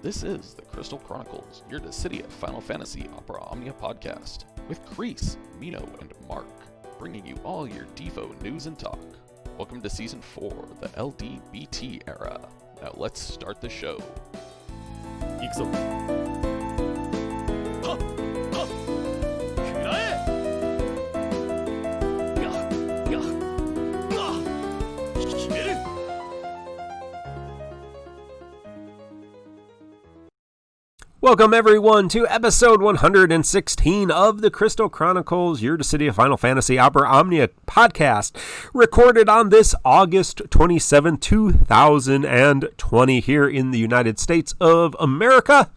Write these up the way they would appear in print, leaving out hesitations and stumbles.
This is the Crystal Chronicles, your Dissidia Final Fantasy Opera Omnia podcast, with Kreese, Mino, and Mark, bringing you all your Defo news and talk. Welcome to Season 4, the LDBT era. Now let's start the show. Welcome everyone to episode 116 of the Crystal Chronicles, your Dissidia Final Fantasy Opera Omnia podcast, recorded on this August 27, 2020 here in the United States of America.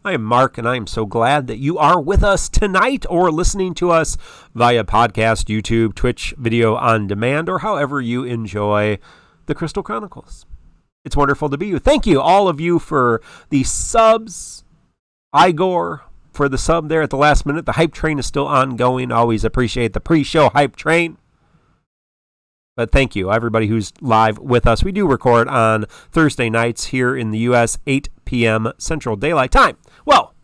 I am Mark, and I am so glad that you are with us tonight or listening to us via podcast, YouTube, Twitch, video on demand, or however you enjoy the Crystal Chronicles. It's wonderful to be you. Thank you, all of you, for the subs. Igor for the sub there at the last minute. The hype train is still ongoing. Always appreciate the pre-show hype train. But thank you, everybody who's live with us. We do record on Thursday nights here in the U.S., 8 p.m. Central Daylight Time. Well,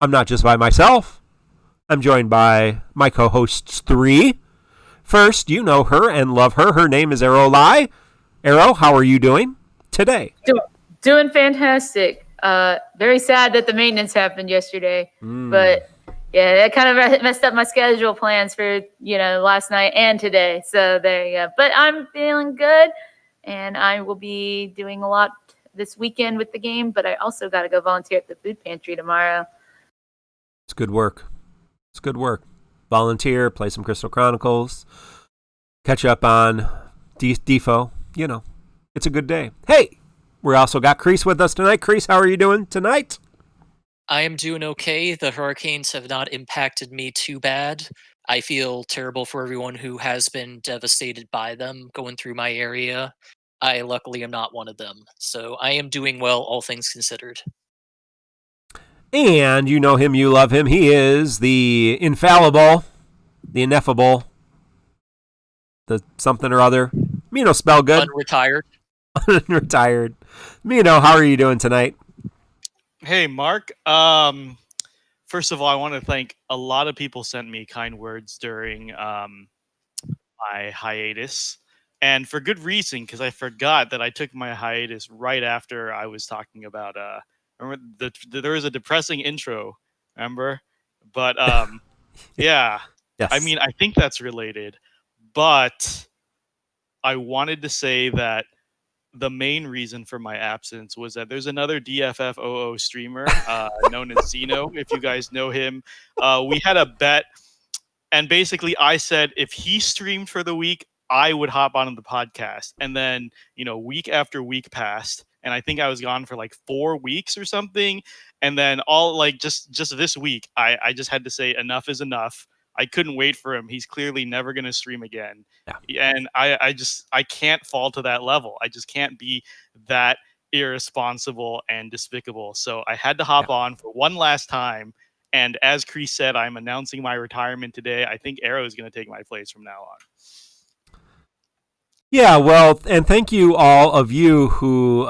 I'm not just by myself. I'm joined by my co-hosts three. First, you know her and love her. Her name is Arrow Lai. Arrow, how are you doing today? Doing fantastic. Very sad that the maintenance happened yesterday, but yeah, that kind of messed up my schedule plans for, last night and today. So there you go. But I'm feeling good, and I will be doing a lot this weekend with the game, but I also got to go volunteer at the food pantry tomorrow. It's good work. It's good work. Volunteer, play some Crystal Chronicles, catch up on Defo. It's a good day. Hey! We also got Kreese with us tonight. Kreese, how are you doing tonight? I am doing okay. The hurricanes have not impacted me too bad. I feel terrible for everyone who has been devastated by them going through my area. I luckily am not one of them. So I am doing well, all things considered. And you know him, you love him. He is the infallible, the ineffable, the something or other. Spell good. Unretired. Unretired. Mino, how are you doing tonight? Hey, Mark. First of all, I want to thank a lot of people sent me kind words during my hiatus, and for good reason, because I forgot that I took my hiatus right after I was talking about remember there was a depressing intro, remember? But yeah. Yes. I mean, I think that's related, but I wanted to say that the main reason for my absence was that there's another DFF00 streamer known as Zeno, if you guys know him. We had a bet, and basically I said if he streamed for the week, I would hop on the podcast. And then, week after week passed, and I think I was gone for like 4 weeks or something. And then just this week, I just had to say enough is enough. I couldn't wait for him. He's clearly never going to stream again. Yeah. And I can't fall to that level. I just can't be that irresponsible and despicable. So I had to hop on for one last time. And as Kreese said, I'm announcing my retirement today. I think Arrow is going to take my place from now on. Yeah, well, and thank you all of you who,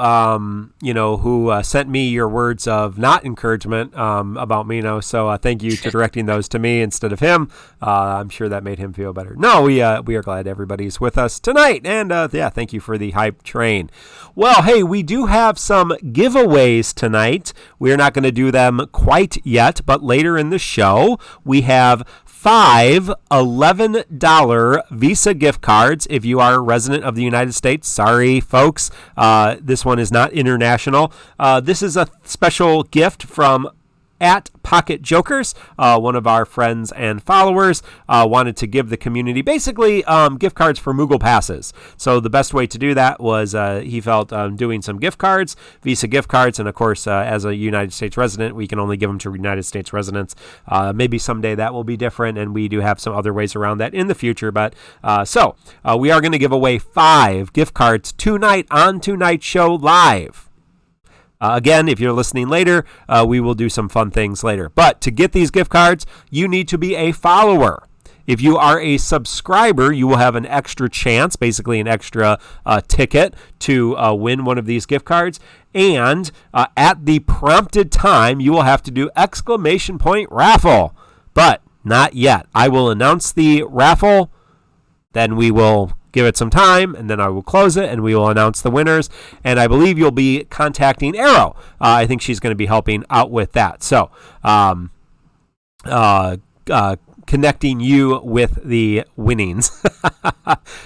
sent me your words of not encouragement about Mino. So thank you for directing those to me instead of him. I'm sure that made him feel better. No, we are glad everybody's with us tonight. And thank you for the hype train. Well, hey, we do have some giveaways tonight. We're not going to do them quite yet, but later in the show, we have 5 $11 Visa gift cards if you are a resident of the United States. Sorry, folks. This one is not international. This is a special gift from at Pocket Jokers, one of our friends and followers, wanted to give the community basically gift cards for Moogle passes. So the best way to do that was he felt doing some gift cards, Visa gift cards, and of course, as a United States resident, we can only give them to United States residents. Maybe someday that will be different, and we do have some other ways around that in the future. But so we are going to give away 5 gift cards tonight on Tonight's Show Live. Again, if you're listening later, we will do some fun things later. But to get these gift cards, you need to be a follower. If you are a subscriber, you will have an extra chance, basically an extra ticket to win one of these gift cards. And at the prompted time, you will have to do ! Raffle. But not yet. I will announce the raffle, then we will give it some time, and then I will close it, and we will announce the winners. And I believe you'll be contacting Arrow. I think she's going to be helping out with that. So, connecting you with the winnings.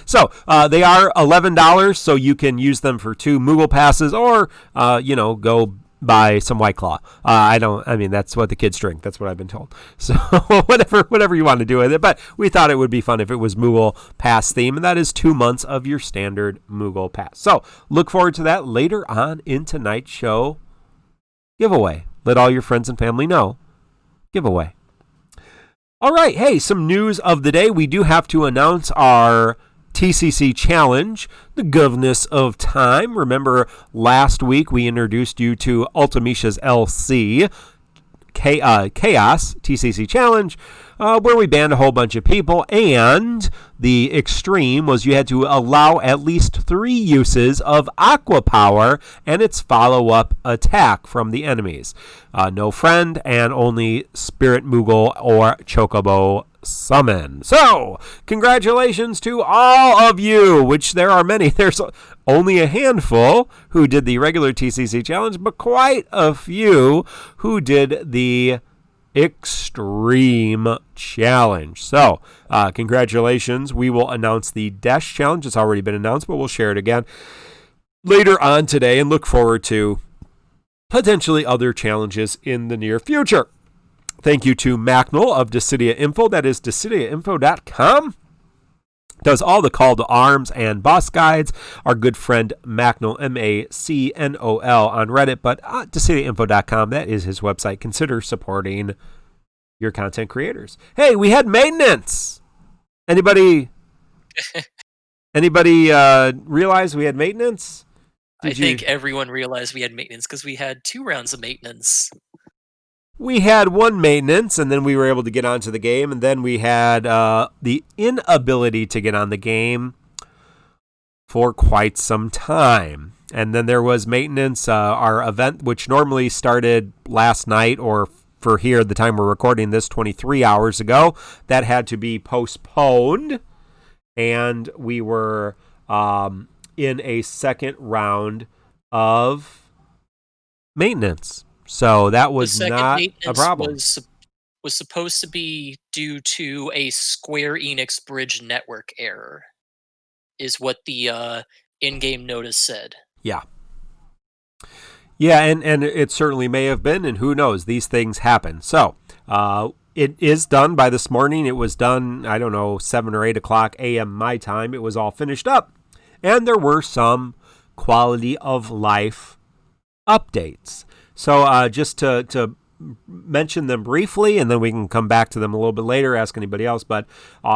So they are $11, so you can use them for 2 Moogle passes, or go buy some White Claw. That's what the kids drink. That's what I've been told. So whatever you want to do with it. But we thought it would be fun if it was Moogle Pass theme, and that is 2 months of your standard Moogle Pass. So look forward to that later on in tonight's show giveaway. Let all your friends and family know. Giveaway. All right. Hey, some news of the day. We do have to announce our TCC Challenge, the Governess of Time. Remember, last week we introduced you to Ultimicia's LC, Chaos TCC Challenge, where we banned a whole bunch of people, and the extreme was you had to allow at least 3 uses of Aqua Power and its follow-up attack from the enemies. No friend, and only Spirit Moogle or Chocobo summon. So, congratulations to all of you, which there are many. There's only a handful who did the regular TCC challenge, but quite a few who did the Extreme Challenge. So, congratulations. We will announce the Desch challenge. It's already been announced, but we'll share it again later on today, and look forward to potentially other challenges in the near future. Thank you to Macnell of Decidia Info. That is DecidiaInfo.com. Does all the call to arms and boss guides. Our good friend Macnell, Macnol on Reddit, but DecidiaInfo.com, that is his website. Consider supporting your content creators. Hey, we had maintenance. Anybody realize we had maintenance? I think everyone realized we had maintenance because we had 2 rounds of maintenance. We had 1 maintenance, and then we were able to get onto the game, and then we had the inability to get on the game for quite some time. And then there was maintenance, our event, which normally started last night, or for here, the time we're recording this, 23 hours ago, that had to be postponed, and we were in a second round of maintenance. So that was not a problem. Was supposed to be due to a Square Enix Bridge network error, is what the in-game notice said. Yeah. Yeah, and it certainly may have been, and who knows? These things happen. So it is done by this morning. It was done, 7 or 8 o'clock a.m. my time. It was all finished up. And there were some quality of life updates. So just to mention them briefly, and then we can come back to them a little bit later, ask anybody else, but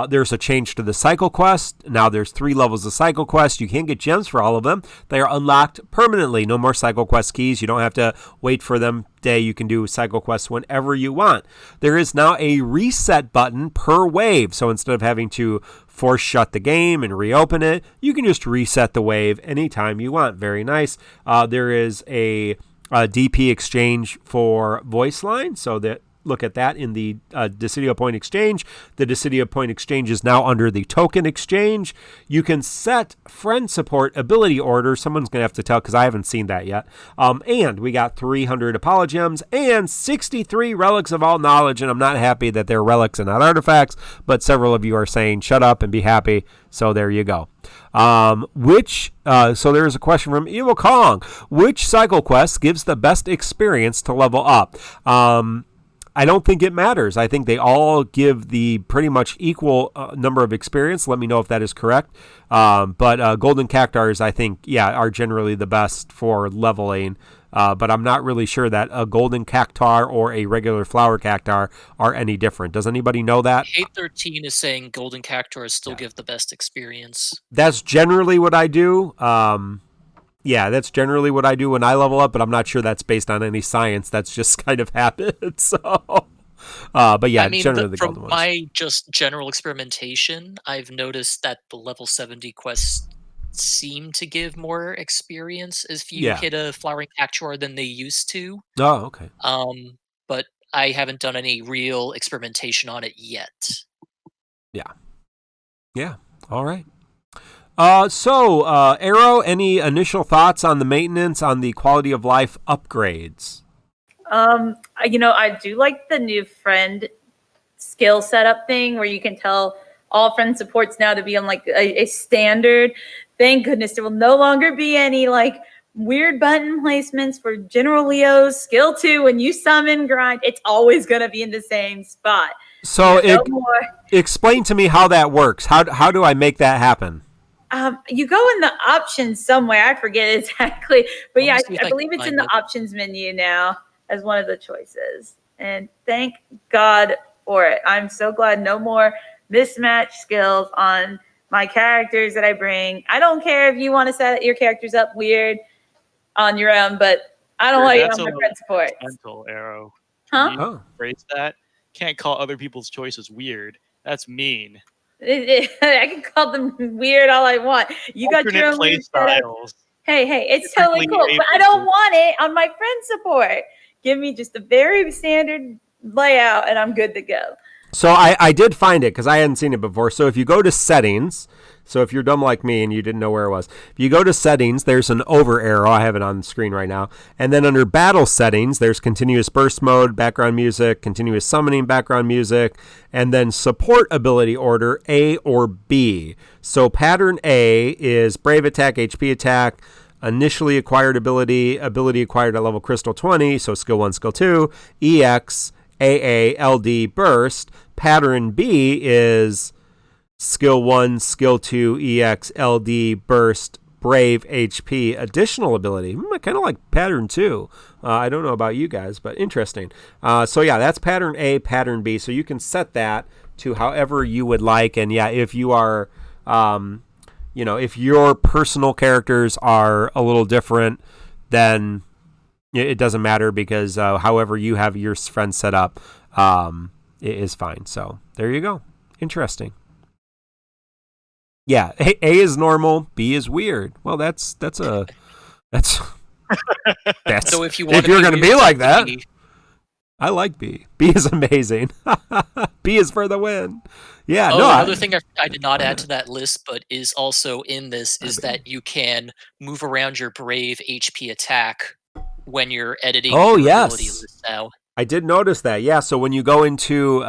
there's a change to the cycle quest. Now there's 3 levels of cycle quest. You can't get gems for all of them. They are unlocked permanently. No more cycle quest keys. You don't have to wait for them day. You can do cycle quests whenever you want. There is now a reset button per wave. So instead of having to force shut the game and reopen it, you can just reset the wave anytime you want. Very nice. There is a DP exchange for voice line, so that look at that in the Decidia Point Exchange. The Decidia Point Exchange is now under the Token Exchange. You can set friend support ability order. Someone's going to have to tell because I haven't seen that yet. And we got 300 Apologems and 63 Relics of All Knowledge, and I'm not happy that they're relics and not artifacts, but several of you are saying shut up and be happy, so there you go. So there's a question from Evil Kong. Which cycle quest gives the best experience to level up? I don't think it matters. I think they all give the pretty much equal number of experience. Let me know if that is correct. But golden cactars, I think, are generally the best for leveling. But I'm not really sure that a golden cactar or a regular flower cactar are any different. Does anybody know that? 813 is saying golden cactars still give the best experience. That's generally what I do. That's generally what I do when I level up, but I'm not sure that's based on any science. That's just kind of habit. So, But yeah, I mean, generally the from golden ones. my just general experimentation, I've noticed that the level 70 quests seem to give more experience if you Yeah. hit a flowering cactuar than they used to. Oh, okay. But I haven't done any real experimentation on it yet. Yeah. All right. So, Arrow, any initial thoughts on the maintenance, on the quality of life upgrades? I do like the new friend skill setup thing where you can tell all friend supports now to be on like a standard. Thank goodness there will no longer be any like weird button placements for General Leo's skill 2 when you summon grind. It's always going to be in the same spot. So, No more. Explain to me how that works. How do I make that happen? You go in the options somewhere. I forget exactly. But yeah, I believe it's in the it. options menu now as one of the choices. And thank God for it. I'm so glad no more mismatched skills on my characters that I bring. I don't care if you want to set your characters up weird on your own, but I don't want you on my friend support. Mental Arrow. Huh? Can you phrase that? Can't call other people's choices weird. That's mean. I can call them weird all I want. You got your own play weird setup. styles. Hey, it's totally cool. But I don't want it on my friend support. Give me just a very standard layout and I'm good to go. So I did find it because I hadn't seen it before. So if you go to settings, so if you're dumb like me and you didn't know where it was, if you go to settings, there's an over arrow. I have it on the screen right now. And then under battle settings, there's continuous burst mode, background music, continuous summoning, background music, and then support ability order, A or B. So pattern A is brave attack, HP attack, initially acquired ability acquired at level crystal 20, so skill 1, skill 2, EX, AA, LD, burst. Pattern B is skill 1, skill 2, EX, LD, burst, brave, HP, additional ability. I kind of like pattern 2. I don't know about you guys, but interesting. So yeah, that's pattern A, pattern B. So you can set that to however you would like. And yeah, if you are, if your personal characters are a little different, then it doesn't matter because however you have your friends set up, it is fine. So there you go. Interesting. Yeah, A is normal, B is weird. Well, that's so if you're going to be like that, I like B. B is amazing. B is for the win. Yeah. Another thing I did not add to that list, but is also in this, is that you can move around your brave HP attack when you're editing your ability list now. I did notice that. Yeah. So when you go into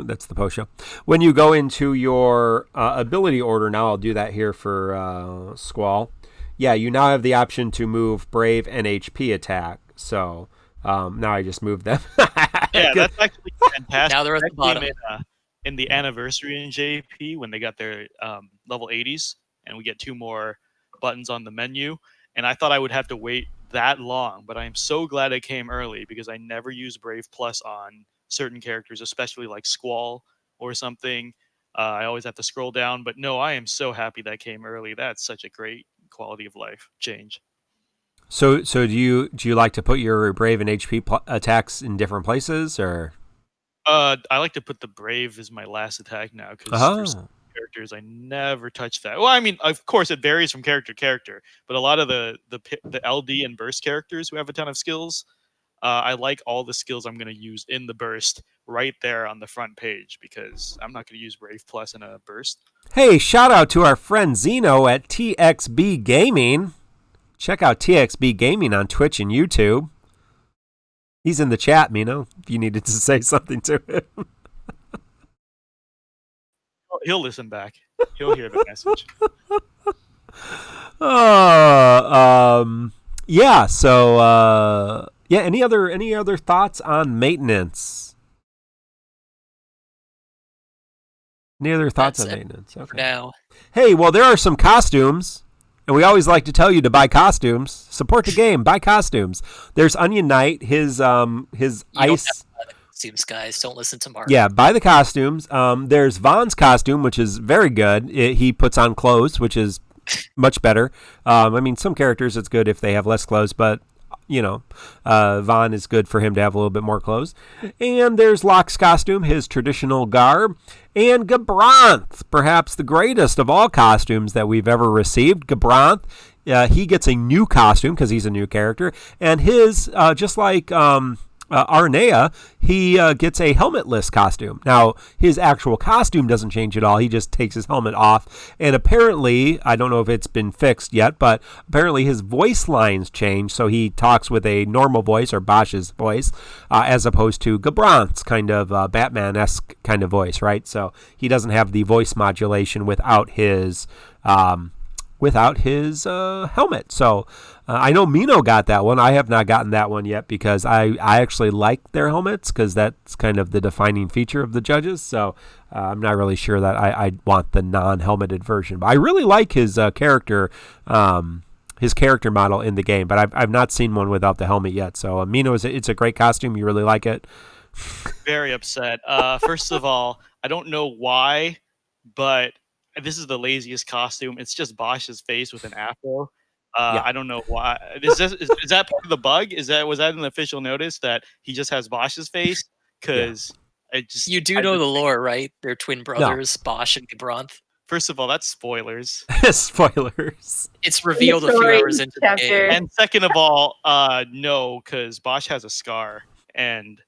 that's the post show. When you go into your ability order, now I'll do that here for Squall. Yeah, you now have the option to move brave and HP attack. So now I just moved them. Yeah, that's actually fantastic. Now they're at the bottom. In the anniversary in JP when they got their level 80s, and we get 2 more buttons on the menu. And I thought I would have to wait that long, but I am so glad it came early because I never use Brave Plus on certain characters, especially like Squall or something. I always have to scroll down, but no, I am so happy that came early. That's such a great quality of life change. So do you like to put your Brave and HP attacks in different places, or? I like to put the Brave as my last attack now because for characters I never touch that. Well, I mean, of course it varies from character to character, but a lot of the LD and burst characters who have a ton of skills, I like all the skills I'm going to use in the burst right there on the front page because I'm not going to use Brave Plus in a burst. Hey, shout out to our friend Zeno at TXB Gaming. Check out TXB Gaming on Twitch and YouTube. He's in the chat, Mino, if you needed to say something to him. He'll listen back. He'll hear the message. Yeah, so any other thoughts on maintenance? Any other thoughts on maintenance? Okay. Now. Hey, well, there are some costumes. And we always like to tell you to buy costumes. Support the game. Buy costumes. There's Onion Knight. His ice. Costumes, guys. Don't listen to Mark. Yeah, buy the costumes. There's Vaan's costume, which is very good. He puts on clothes, which is much better. I mean, some characters it's good if they have less clothes, but Vaan is good for him to have a little bit more clothes. And there's Locke's costume, his traditional garb. And Gabranth, perhaps the greatest of all costumes that we've ever received. Gabranth, he gets a new costume because he's a new character. And his, just like Arnea, he gets a helmetless costume. Now, his actual costume doesn't change at all. He just takes his helmet off. And apparently, I don't know if it's been fixed yet, but apparently his voice lines change. So he talks with a normal voice, or Bosch's voice, as opposed to Gabranth's kind of Batman-esque kind of voice, right? So he doesn't have the voice modulation without his helmet. So I know Mino got that one. I have not gotten that one yet because I actually like their helmets because that's kind of the defining feature of the judges. So I'm not really sure that I want the non-helmeted version. But I really like his character model in the game. But I've not seen one without the helmet yet. So Mino, it's a great costume. You really like it? Very upset. First of all, I don't know why, but this is the laziest costume. It's just Bosch's face with an afro. Yeah. I don't know why. Is that part of the bug? Was that an official notice that he just has Bosch's face? Because you do know the lore, right? They're twin brothers, no. Bosch and Gabranth. First of all, that's spoilers. Spoilers. It's revealed a few hours into the game. And second of all, no, because Bosch has a scar, and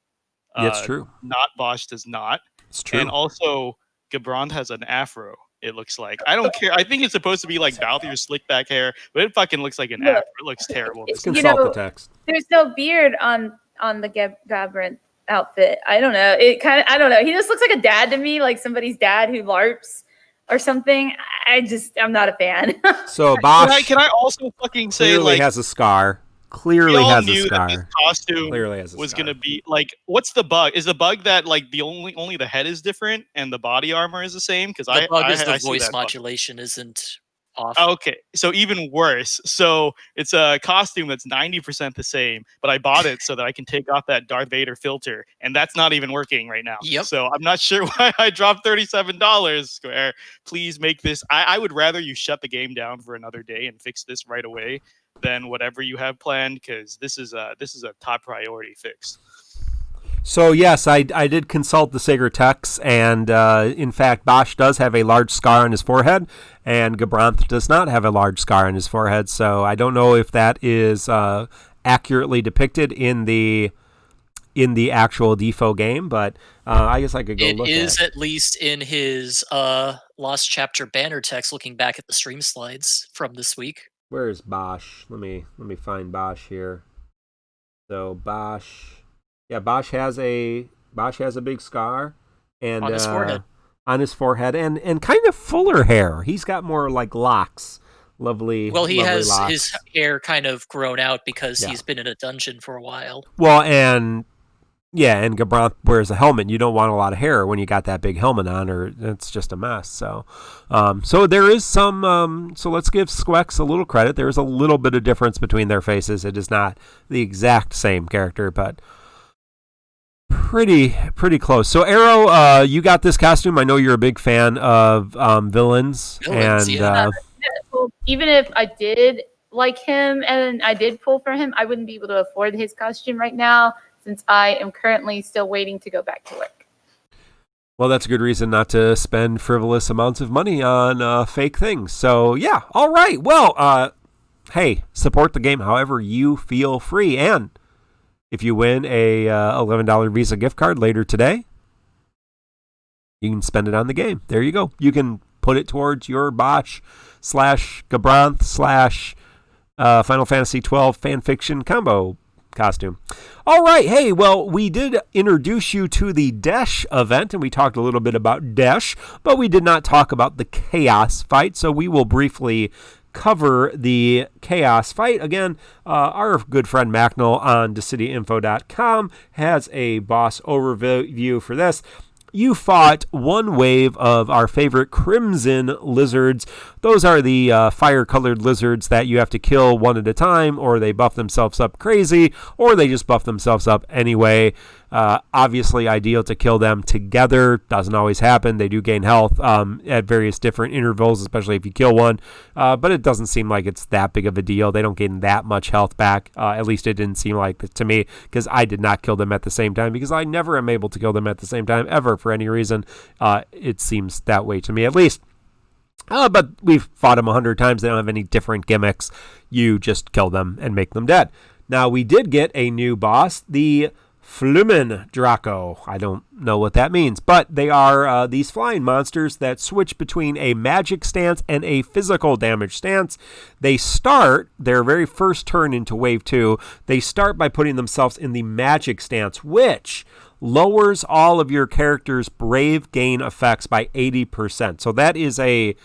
it's true. Not Bosch does not. It's true. And also, Gabranth has an afro. It looks like. I don't care. I think it's supposed to be like Balthier's slick back hair, but it fucking looks like an afro. It looks terrible. Let's consult the text. There's no beard on the Gabranth outfit. I don't know. I don't know. He just looks like a dad to me, like somebody's dad who LARPs or something. I'm not a fan. So Bosch can I also fucking say clearly has a scar. Clearly has a scar. That this costume was going to be like, what's the bug? Is the bug that like only the head is different and the body armor is the same? Because the bug is the voice modulation isn't off. Okay, so even worse. So it's a costume that's 90% the same, but I bought it so that I can take off that Darth Vader filter, and that's not even working right now. Yep. So I'm not sure why I dropped $37. Square, please make this. I would rather you shut the game down for another day and fix this right away than whatever you have planned, because this is a top priority fix. So yes, I did consult the Sacred Texts, and in fact, Bosch does have a large scar on his forehead, and Gabranth does not have a large scar on his forehead. So I don't know if that is accurately depicted in the actual Defo game, but I guess I could go look at it. It is at least in his Lost Chapter banner text, looking back at the stream slides from this week. Where is Bosch? Let me find Bosch here. So Bosch has a big scar and on his forehead. On his forehead and kind of fuller hair. He's got more like locks. Lovely. Well, he has locks. His hair kind of grown out because he's been in a dungeon for a while. Well, and Gabranth wears a helmet. You don't want a lot of hair when you got that big helmet on, or it's just a mess. So, so there is some. So let's give SQEX a little credit. There is a little bit of difference between their faces. It is not the exact same character, but pretty close. So Arrow, you got this costume. I know you're a big fan of villains, and even if I did like him and I did pull for him, I wouldn't be able to afford his costume right now, since I am currently still waiting to go back to work. Well, that's a good reason not to spend frivolous amounts of money on fake things. So, yeah, all right. Well, hey, support the game however you feel free. And if you win a $11 Visa gift card later today, you can spend it on the game. There you go. You can put it towards your Bosch/Gabranth/ Final Fantasy 12 fanfiction combo costume. All right. Hey, well, we did introduce you to the Desch event, and we talked a little bit about Desch, but we did not talk about the Chaos fight, so we will briefly cover the Chaos fight. Again, our good friend Macnell on DecidiaInfo.com has a boss overview for this. You fought one wave of our favorite Crimson lizards. Those are the fire-colored lizards that you have to kill one at a time, or they buff themselves up crazy, or they just buff themselves up anyway. Obviously ideal to kill them together. Doesn't always happen. They do gain health at various different intervals, especially if you kill one. But it doesn't seem like it's that big of a deal. They don't gain that much health back. At least it didn't seem like it to me, because I did not kill them at the same time, because I never am able to kill them at the same time ever for any reason. It seems that way to me, at least. But we've fought them 100 times. They don't have any different gimmicks. You just kill them and make them dead. Now, we did get a new boss, the Flumen Draco. I don't know what that means, but they are these flying monsters that switch between a magic stance and a physical damage stance. They start their very first turn into Wave 2. They start by putting themselves in the magic stance, which lowers all of your character's brave gain effects by 80%. So that is a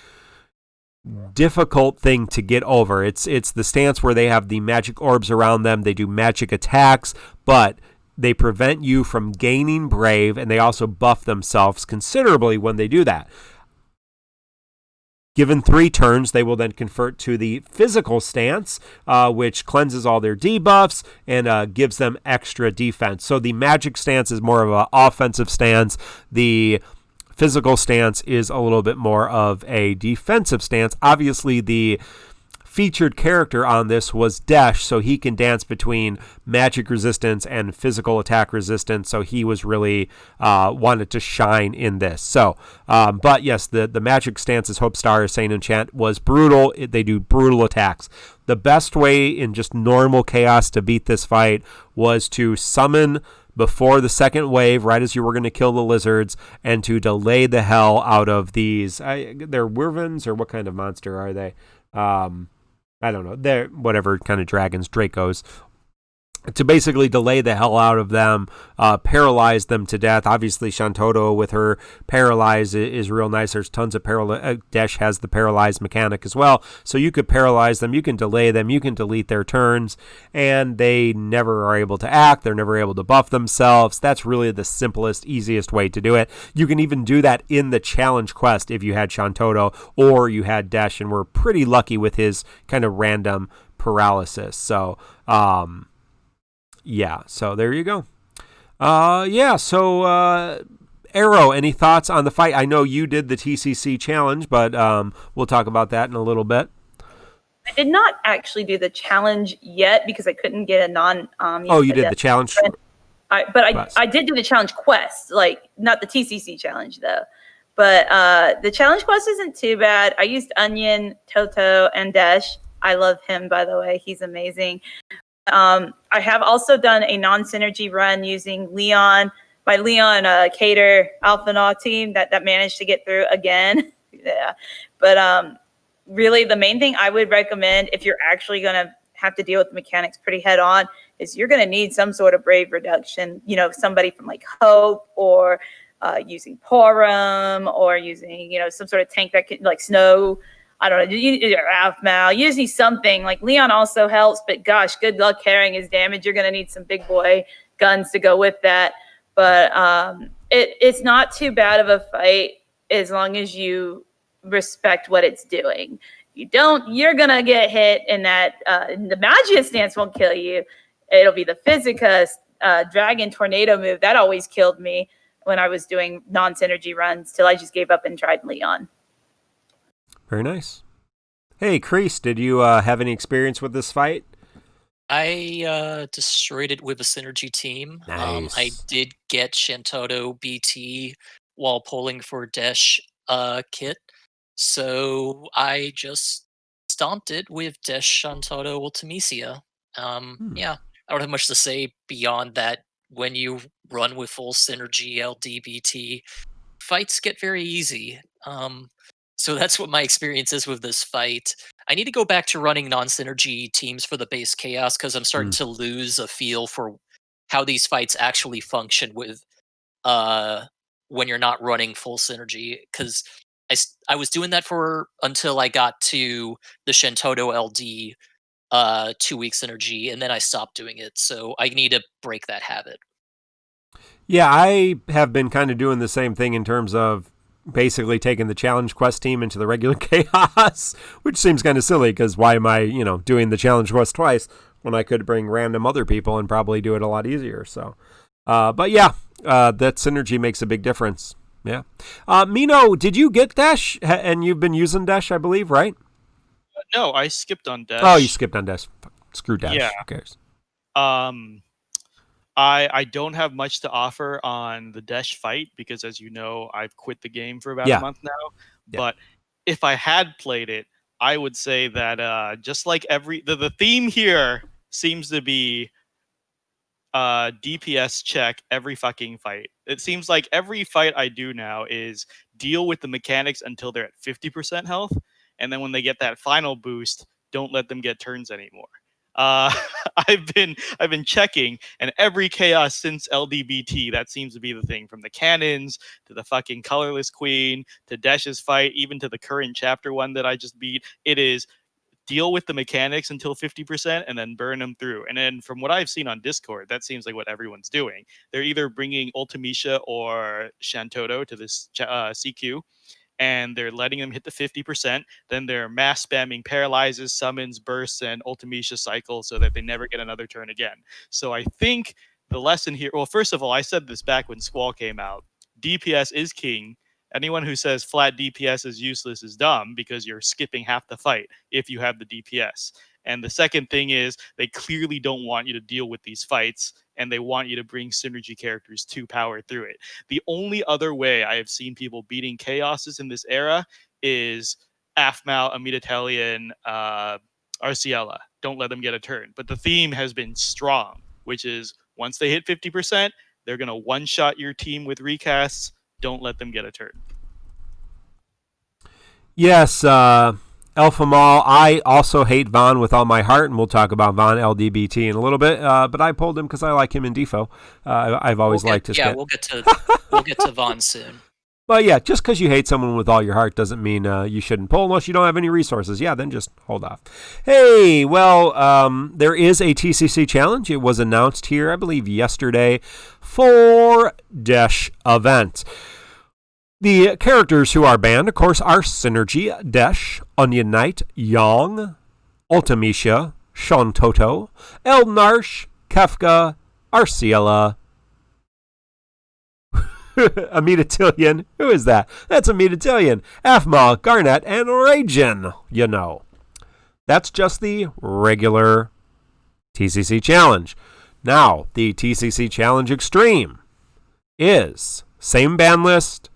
difficult thing to get over. It's the stance where they have the magic orbs around them. They do magic attacks, but they prevent you from gaining brave, and they also buff themselves considerably when they do that. Given 3 turns, they will then convert to the physical stance, which cleanses all their debuffs and gives them extra defense. So the magic stance is more of an offensive stance. The physical stance is a little bit more of a defensive stance. Obviously, the featured character on this was Desch, so he can dance between magic resistance and physical attack resistance, so he was really wanted to shine in this. So, but yes, the magic stance, as Hope Star is saying in chat, was brutal. They do brutal attacks. The best way in just normal chaos to beat this fight was to summon before the second wave, right as you were going to kill the lizards, and to delay the hell out of these. They're wyverns, or what kind of monster are they? I don't know. They're whatever kind of dragons, Dracos. To basically delay the hell out of them, paralyze them to death. Obviously, Shantoto with her paralyze is real nice. There's tons of paralyze. Desch has the paralyze mechanic as well. So you could paralyze them, you can delay them, you can delete their turns, and they never are able to act. They're never able to buff themselves. That's really the simplest, easiest way to do it. You can even do that in the challenge quest if you had Shantoto or you had Desch, and we're pretty lucky with his kind of random paralysis. So, yeah, so there you go. Arrow, any thoughts on the fight? I know you did the TCC challenge, but we'll talk about that in a little bit. I did not actually do the challenge yet because I couldn't get a non. You did the challenge? I did do the challenge quest, like not the TCC challenge though. But the challenge quest isn't too bad. I used Onion, Toto, and Desch. I love him, by the way. He's amazing. I have also done a non-synergy run using my Leon Cater Aphmau team that managed to get through again. Yeah. But really the main thing I would recommend if you're actually going to have to deal with the mechanics pretty head on is you're going to need some sort of brave reduction, somebody from like Hope or using Porum or using, some sort of tank that can like Snow. I don't know, you need Aphmau. You just need something. Like Leon also helps, but gosh, good luck carrying his damage. You're going to need some big boy guns to go with that. But it's not too bad of a fight as long as you respect what it's doing. If you don't, you're going to get hit in that. The Magia stance won't kill you. It'll be the Physica Dragon Tornado move. That always killed me when I was doing non-synergy runs till I just gave up and tried Leon. Very nice. Hey, Kreese, did you have any experience with this fight? I destroyed it with a synergy team. Nice. I did get Shantoto BT while polling for Desch kit, so I just stomped it with Desch, Shantoto, Ultimisia. Yeah, I don't have much to say beyond that. When you run with full synergy LDBT, fights get very easy. So that's what my experience is with this fight. I need to go back to running non-synergy teams for the base chaos because I'm starting to lose a feel for how these fights actually function with when you're not running full synergy. Because I was doing that until I got to the Shantoto LD 2-week synergy, and then I stopped doing it. So I need to break that habit. Yeah, I have been kind of doing the same thing in terms of basically taking the challenge quest team into the regular chaos, which seems kind of silly because why am I, doing the challenge quest twice when I could bring random other people and probably do it a lot easier. So, But yeah, that synergy makes a big difference. Yeah. Mino, did you get Desch? And you've been using Desch, I believe, right? No, I skipped on Desch. Oh, you skipped on Desch. Screw Desch. Yeah. Who cares? I don't have much to offer on the Desch fight because, as you know, I've quit the game for about a month now. Yeah. But if I had played it, I would say that just like the theme here seems to be DPS check every fucking fight. It seems like every fight I do now is deal with the mechanics until they're at 50% health, and then when they get that final boost, don't let them get turns anymore. I've been checking, and every chaos since LDBT, that seems to be the thing. From the cannons to the fucking colorless queen to Desch's fight, even to the current chapter one that I just beat, it is deal with the mechanics until 50% and then burn them through. And then from what I've seen on Discord, that seems like what everyone's doing. They're either bringing Ultimecia or Shantoto to this CQ, and they're letting them hit the 50%. Then they're mass spamming paralyzes, summons, bursts, and Ultimecia cycles so that they never get another turn again. So I think the lesson here, well, first of all, I said this back when Squall came out. DPS is king. Anyone who says flat DPS is useless is dumb because you're skipping half the fight if you have the DPS. And the second thing is they clearly don't want you to deal with these fights, and they want you to bring synergy characters to power through it. The only other way I have seen people beating Chaoses in this era is Aphmau, Amidatelion, Arciela. Don't let them get a turn. But the theme has been strong, which is once they hit 50%, they're going to one-shot your team with recasts. Don't let them get a turn. Yes, Aphmau. I also hate Vaan with all my heart, and we'll talk about Vaan LDBT in a little bit. But I pulled him because I like him in Defo. I've always liked his. Yeah, we'll get to Vaan soon. Well, yeah, just because you hate someone with all your heart doesn't mean you shouldn't pull unless you don't have any resources. Yeah, then just hold off. Hey, well, there is a TCC challenge. It was announced here, I believe, yesterday for Desch event. The characters who are banned, of course, are Synergy, Desch, Onion Knight, Yang, Ultimecia, Shantoto, Eald'narche, Kefka, Arciela, Amidatelion. Who is that? That's Amidatelion. Aphmau, Garnet, and Raijin. You know. That's just the regular TCC challenge. Now, the TCC challenge extreme is same ban list,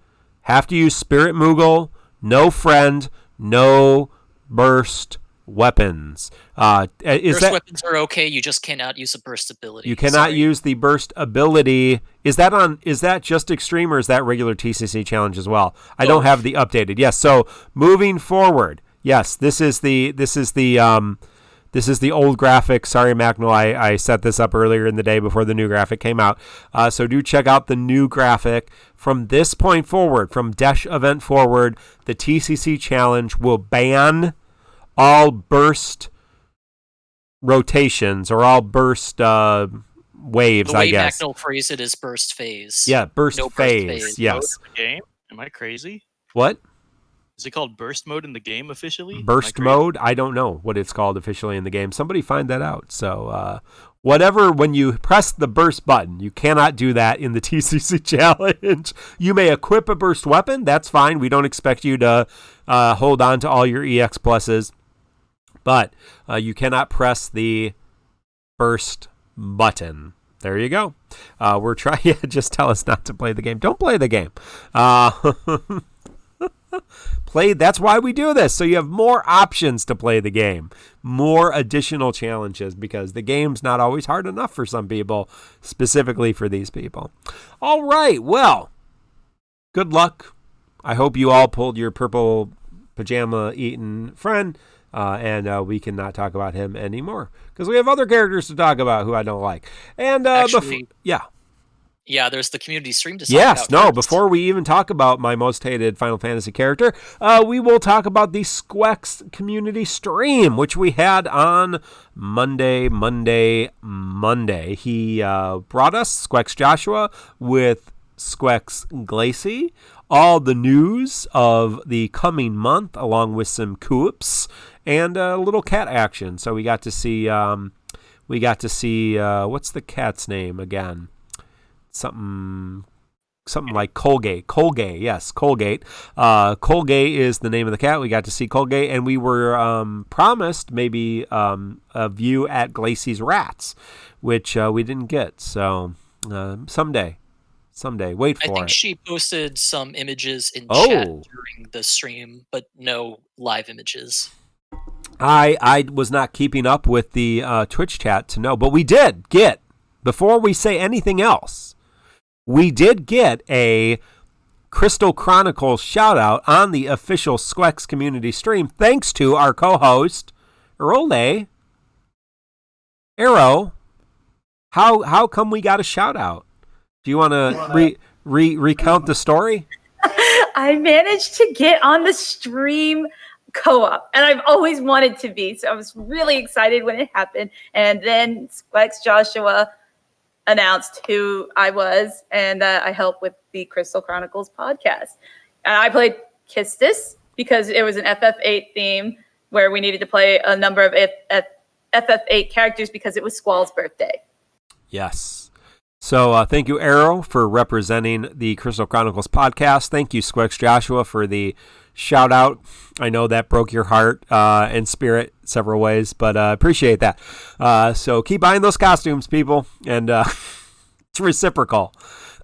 have to use Spirit Moogle, no friend, no burst weapons. Burst weapons are okay. You just cannot use a burst ability. You cannot use the burst ability. Is that just extreme or is that regular TCC challenge as well? I don't have the updated. Yes. So moving forward, yes, this is the old graphic. Sorry, Macnol, I set this up earlier in the day before the new graphic came out. So do check out the new graphic. From this point forward, from Desch event forward, the TCC challenge will ban all burst rotations or all burst waves, I guess. The way Macnol phrased it is burst phase. Yeah, burst no phase. Burst phase. Yes. Game? Am I crazy? What? Is it called burst mode in the game officially? Burst mode? I don't know what it's called officially in the game. Somebody find that out. So whatever, when you press the burst button, you cannot do that in the TCC challenge. You may equip a burst weapon. That's fine. We don't expect you to hold on to all your EX pluses. But you cannot press the burst button. There you go. We're trying. Yeah, just tell us not to play the game. Don't play the game. That's why we do this. So you have more options to play the game, more additional challenges, because the game's not always hard enough for some people, specifically for these people. All right. Well, good luck. I hope you all pulled your purple pajama eating friend. And we cannot talk about him anymore because we have other characters to talk about who I don't like. And Actually, yeah, there's the community stream to talk about. First. Before we even talk about my most hated Final Fantasy character, we will talk about the SQEX community stream, which we had on Monday. He brought us SQEX Joshua with SQEX Glacy, all the news of the coming month, along with some coops and a little cat action. So we got to see what's the cat's name again? something like Colgate. Yes, Colgate. Colgate is the name of the cat. We got to see Colgate, and we were promised maybe a view at Glacey's rats, which we didn't get. So someday, wait for it. I think she posted some images in chat during the stream, but no live images. I was not keeping up with the Twitch chat to know, but we did get, before we say anything else, we did get a Crystal Chronicles shout out on the official SQEX community stream, thanks to our co-host Arole. Arrow, how come we got a shout out? Do you want to recount the story? I managed to get on the stream co-op, and I've always wanted to be, so I was really excited when it happened. And then SQEX Joshua announced who I was, and I helped with the Crystal Chronicles podcast. And I played Kistis because it was an FF8 theme where we needed to play a number of FF8 characters because it was Squall's birthday. Yes. So thank you, Arrow, for representing the Crystal Chronicles podcast. Thank you, SQEX Joshua, for the shout out. I know that broke your heart and spirit several ways, but appreciate that. So keep buying those costumes, people, and it's reciprocal.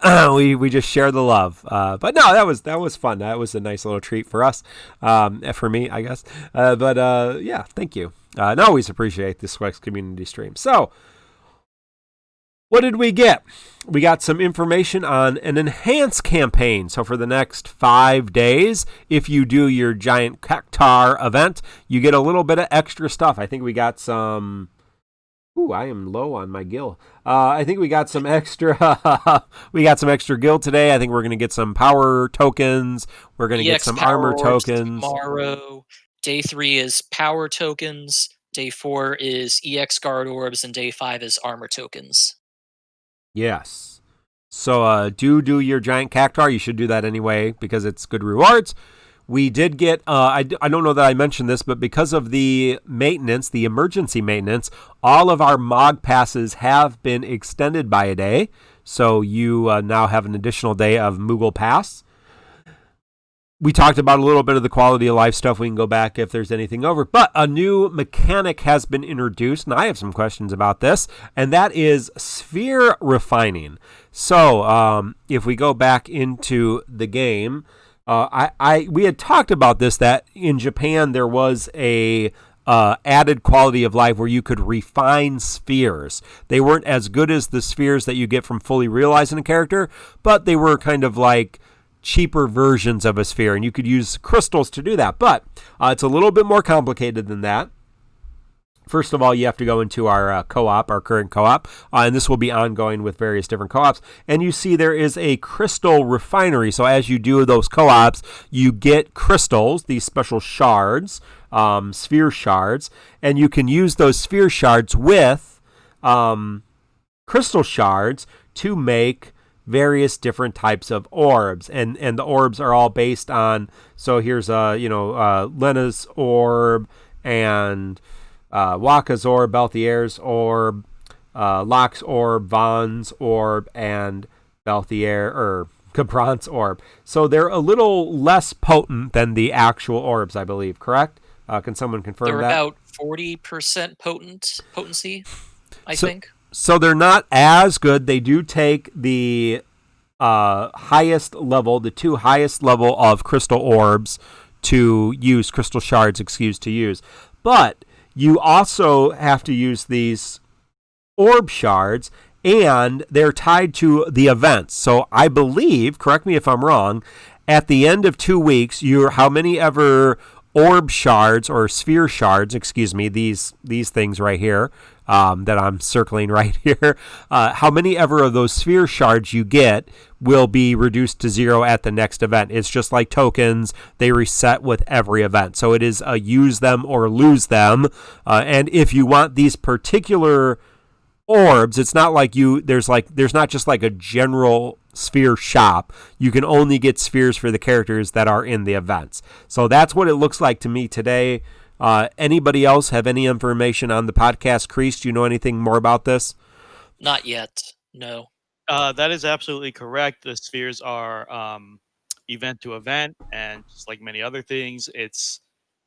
We just share the love. But no, that was fun. That was a nice little treat for us, for me, I guess. But yeah, thank you. And I always appreciate the SQEX community stream. So what did we get? We got some information on an enhanced campaign. So for the next 5 days, if you do your giant cactar event, you get a little bit of extra stuff. I think we got some... Ooh, I am low on my gil. I think we got some extra... we got some extra gil today. I think we're going to get some power tokens. We're going to get some armor tokens. Tomorrow. Day 3 is power tokens. Day 4 is EX guard orbs. And day 5 is armor tokens. Yes. So do your giant cactar. You should do that anyway because it's good rewards. We did get, I don't know that I mentioned this, but because of the maintenance, the emergency maintenance, all of our MOG passes have been extended by a day. So you now have an additional day of Moogle Pass. We talked about a little bit of the quality of life stuff. We can go back if there's anything over. But a new mechanic has been introduced, and I have some questions about this, and that is sphere refining. So if we go back into the game, we had talked about this, that in Japan there was a added quality of life where you could refine spheres. They weren't as good as the spheres that you get from fully realizing a character, but they were kind of like cheaper versions of a sphere, and you could use crystals to do that. But it's a little bit more complicated than that. First of all, you have to go into our co-op, our current co-op, and this will be ongoing with various different co-ops. And you see there is a crystal refinery. So as you do those co-ops, you get crystals, these special shards, sphere shards, and you can use those sphere shards with crystal shards to make various different types of orbs, and the orbs are all based on, so here's Lena's orb, and Waka's orb, Balthier's orb, Locke's orb, Vaan's orb, and Gabranth's orb. So they're a little less potent than the actual orbs, I believe, correct? Can someone confirm They're that? They're about 40% potency, I think. So they're not as good. They do take the highest level, the 2 highest level of crystal orbs to use, crystal shards, to use. But you also have to use these orb shards, and they're tied to the events. So I believe, correct me if I'm wrong, at the end of 2 weeks, how many ever orb shards or sphere shards, these things right here, that I'm circling right here, how many ever of those sphere shards you get will be reduced to 0 at the next event. It's just like tokens. They reset with every event. So it is a use them or lose them. And if you want these particular orbs, it's not like there's not just like a general sphere shop. You can only get spheres for the characters that are in the events. So that's what it looks like to me today. Anybody else have any information on the podcast? Kreese, do you know anything more about this? Not yet, no. That is absolutely correct. The spheres are event to event, and just like many other things, it's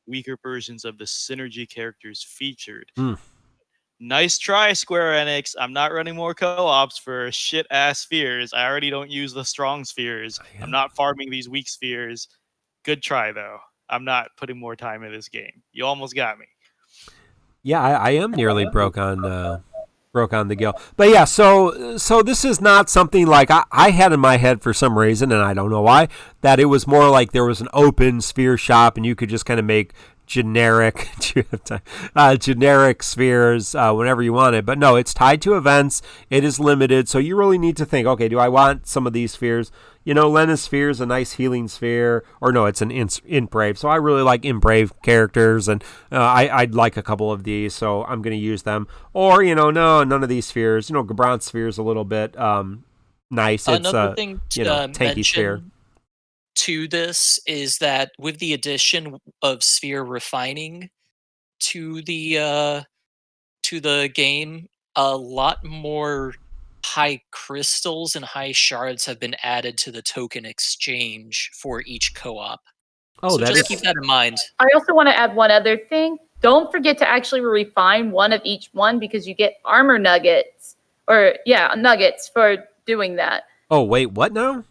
weaker versions of the synergy characters featured. Nice try, Square Enix. I'm not running more co-ops for shit-ass spheres. I already don't use the strong spheres. I'm not farming these weak spheres. Good try, though. I'm not putting more time in this game. You almost got me. Yeah, I am nearly broke on the gill. But yeah, so this is not something like I had in my head for some reason, and I don't know why, that it was more like there was an open sphere shop and you could just kind of make generic generic spheres whenever you wanted. But no, it's tied to events. It is limited, so you really need to think, okay, do I want some of these spheres? You know, Lena's sphere is a nice healing sphere. Or no, it's an Imbrave. So I really like Imbrave characters, and I'd like a couple of these, so I'm going to use them. Or, no, none of these spheres. Gabranth sphere is a little bit nice. Another thing to tanky sphere. To this is that with the addition of sphere refining to the game, a lot more high crystals and high shards have been added to the token exchange for each co-op. Oh, so just keep that in mind. I also want to add one other thing. Don't forget to actually refine one of each one, because you get armor nuggets, nuggets for doing that. Oh, wait, what now?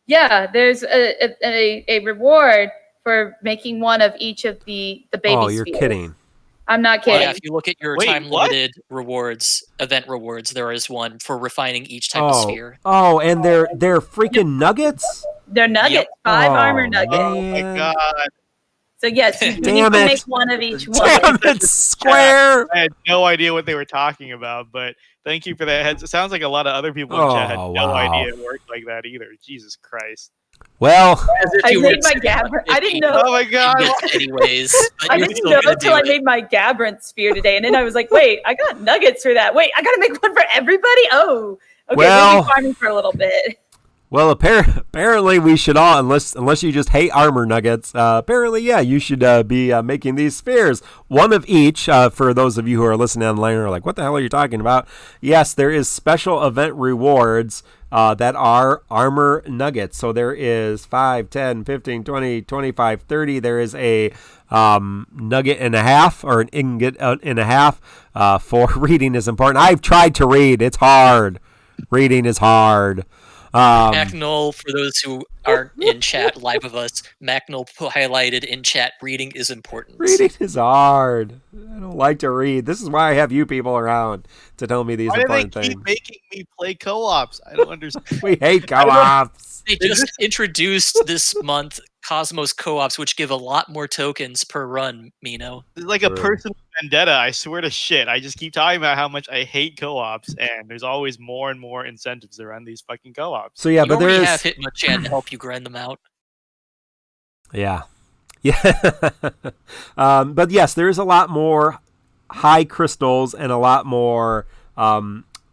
Yeah, there's a reward for making one of each of the baby Oh, you're spheres. Kidding. I'm not kidding. Yeah, if you look at your time-limited rewards, event rewards, there is one for refining each type of sphere. Oh, and they're freaking nuggets? They're nuggets, 5 armor nuggets. Oh my god. So yes, you need to make one of each one. Damn it, Square! I had no idea what they were talking about, but thank you for that. It sounds like a lot of other people in chat had no idea it worked like that either. Jesus Christ. Well, I made my Gabranth. I didn't know. Oh my god. Anyways, I didn't know until I made my Gabranth sphere today, and then I was like, "Wait, I got nuggets for that. Wait, I gotta make one for everybody." Oh, okay. Well, we'll be farming for a little bit. Well, apparently we should all, unless you just hate armor nuggets, apparently, yeah, you should be making these spheres. One of each, for those of you who are listening online and are like, what the hell are you talking about? Yes, there is special event rewards that are armor nuggets. So there is 5, 10, 15, 20, 25, 30. There is a nugget and a half, or an ingot and a half for reading is important. I've tried to read. It's hard. Reading is hard. Macnol, for those who aren't in chat live with us, Macnol highlighted in chat, reading is important. Reading is hard. I don't like to read. This is why I have you people around to tell me these important things. Why do they keep making me play co-ops? I don't understand. We hate co-ops. They just introduced this month Cosmos co-ops, which give a lot more tokens per run, Mino. It's like a personal vendetta, I swear to shit. I just keep talking about how much I hate co-ops, and there's always more and more incentives around these fucking co-ops. So yeah, you but there is have Hitmonchan to help you grind them out. Yeah. But yes, there is a lot more high crystals and a lot more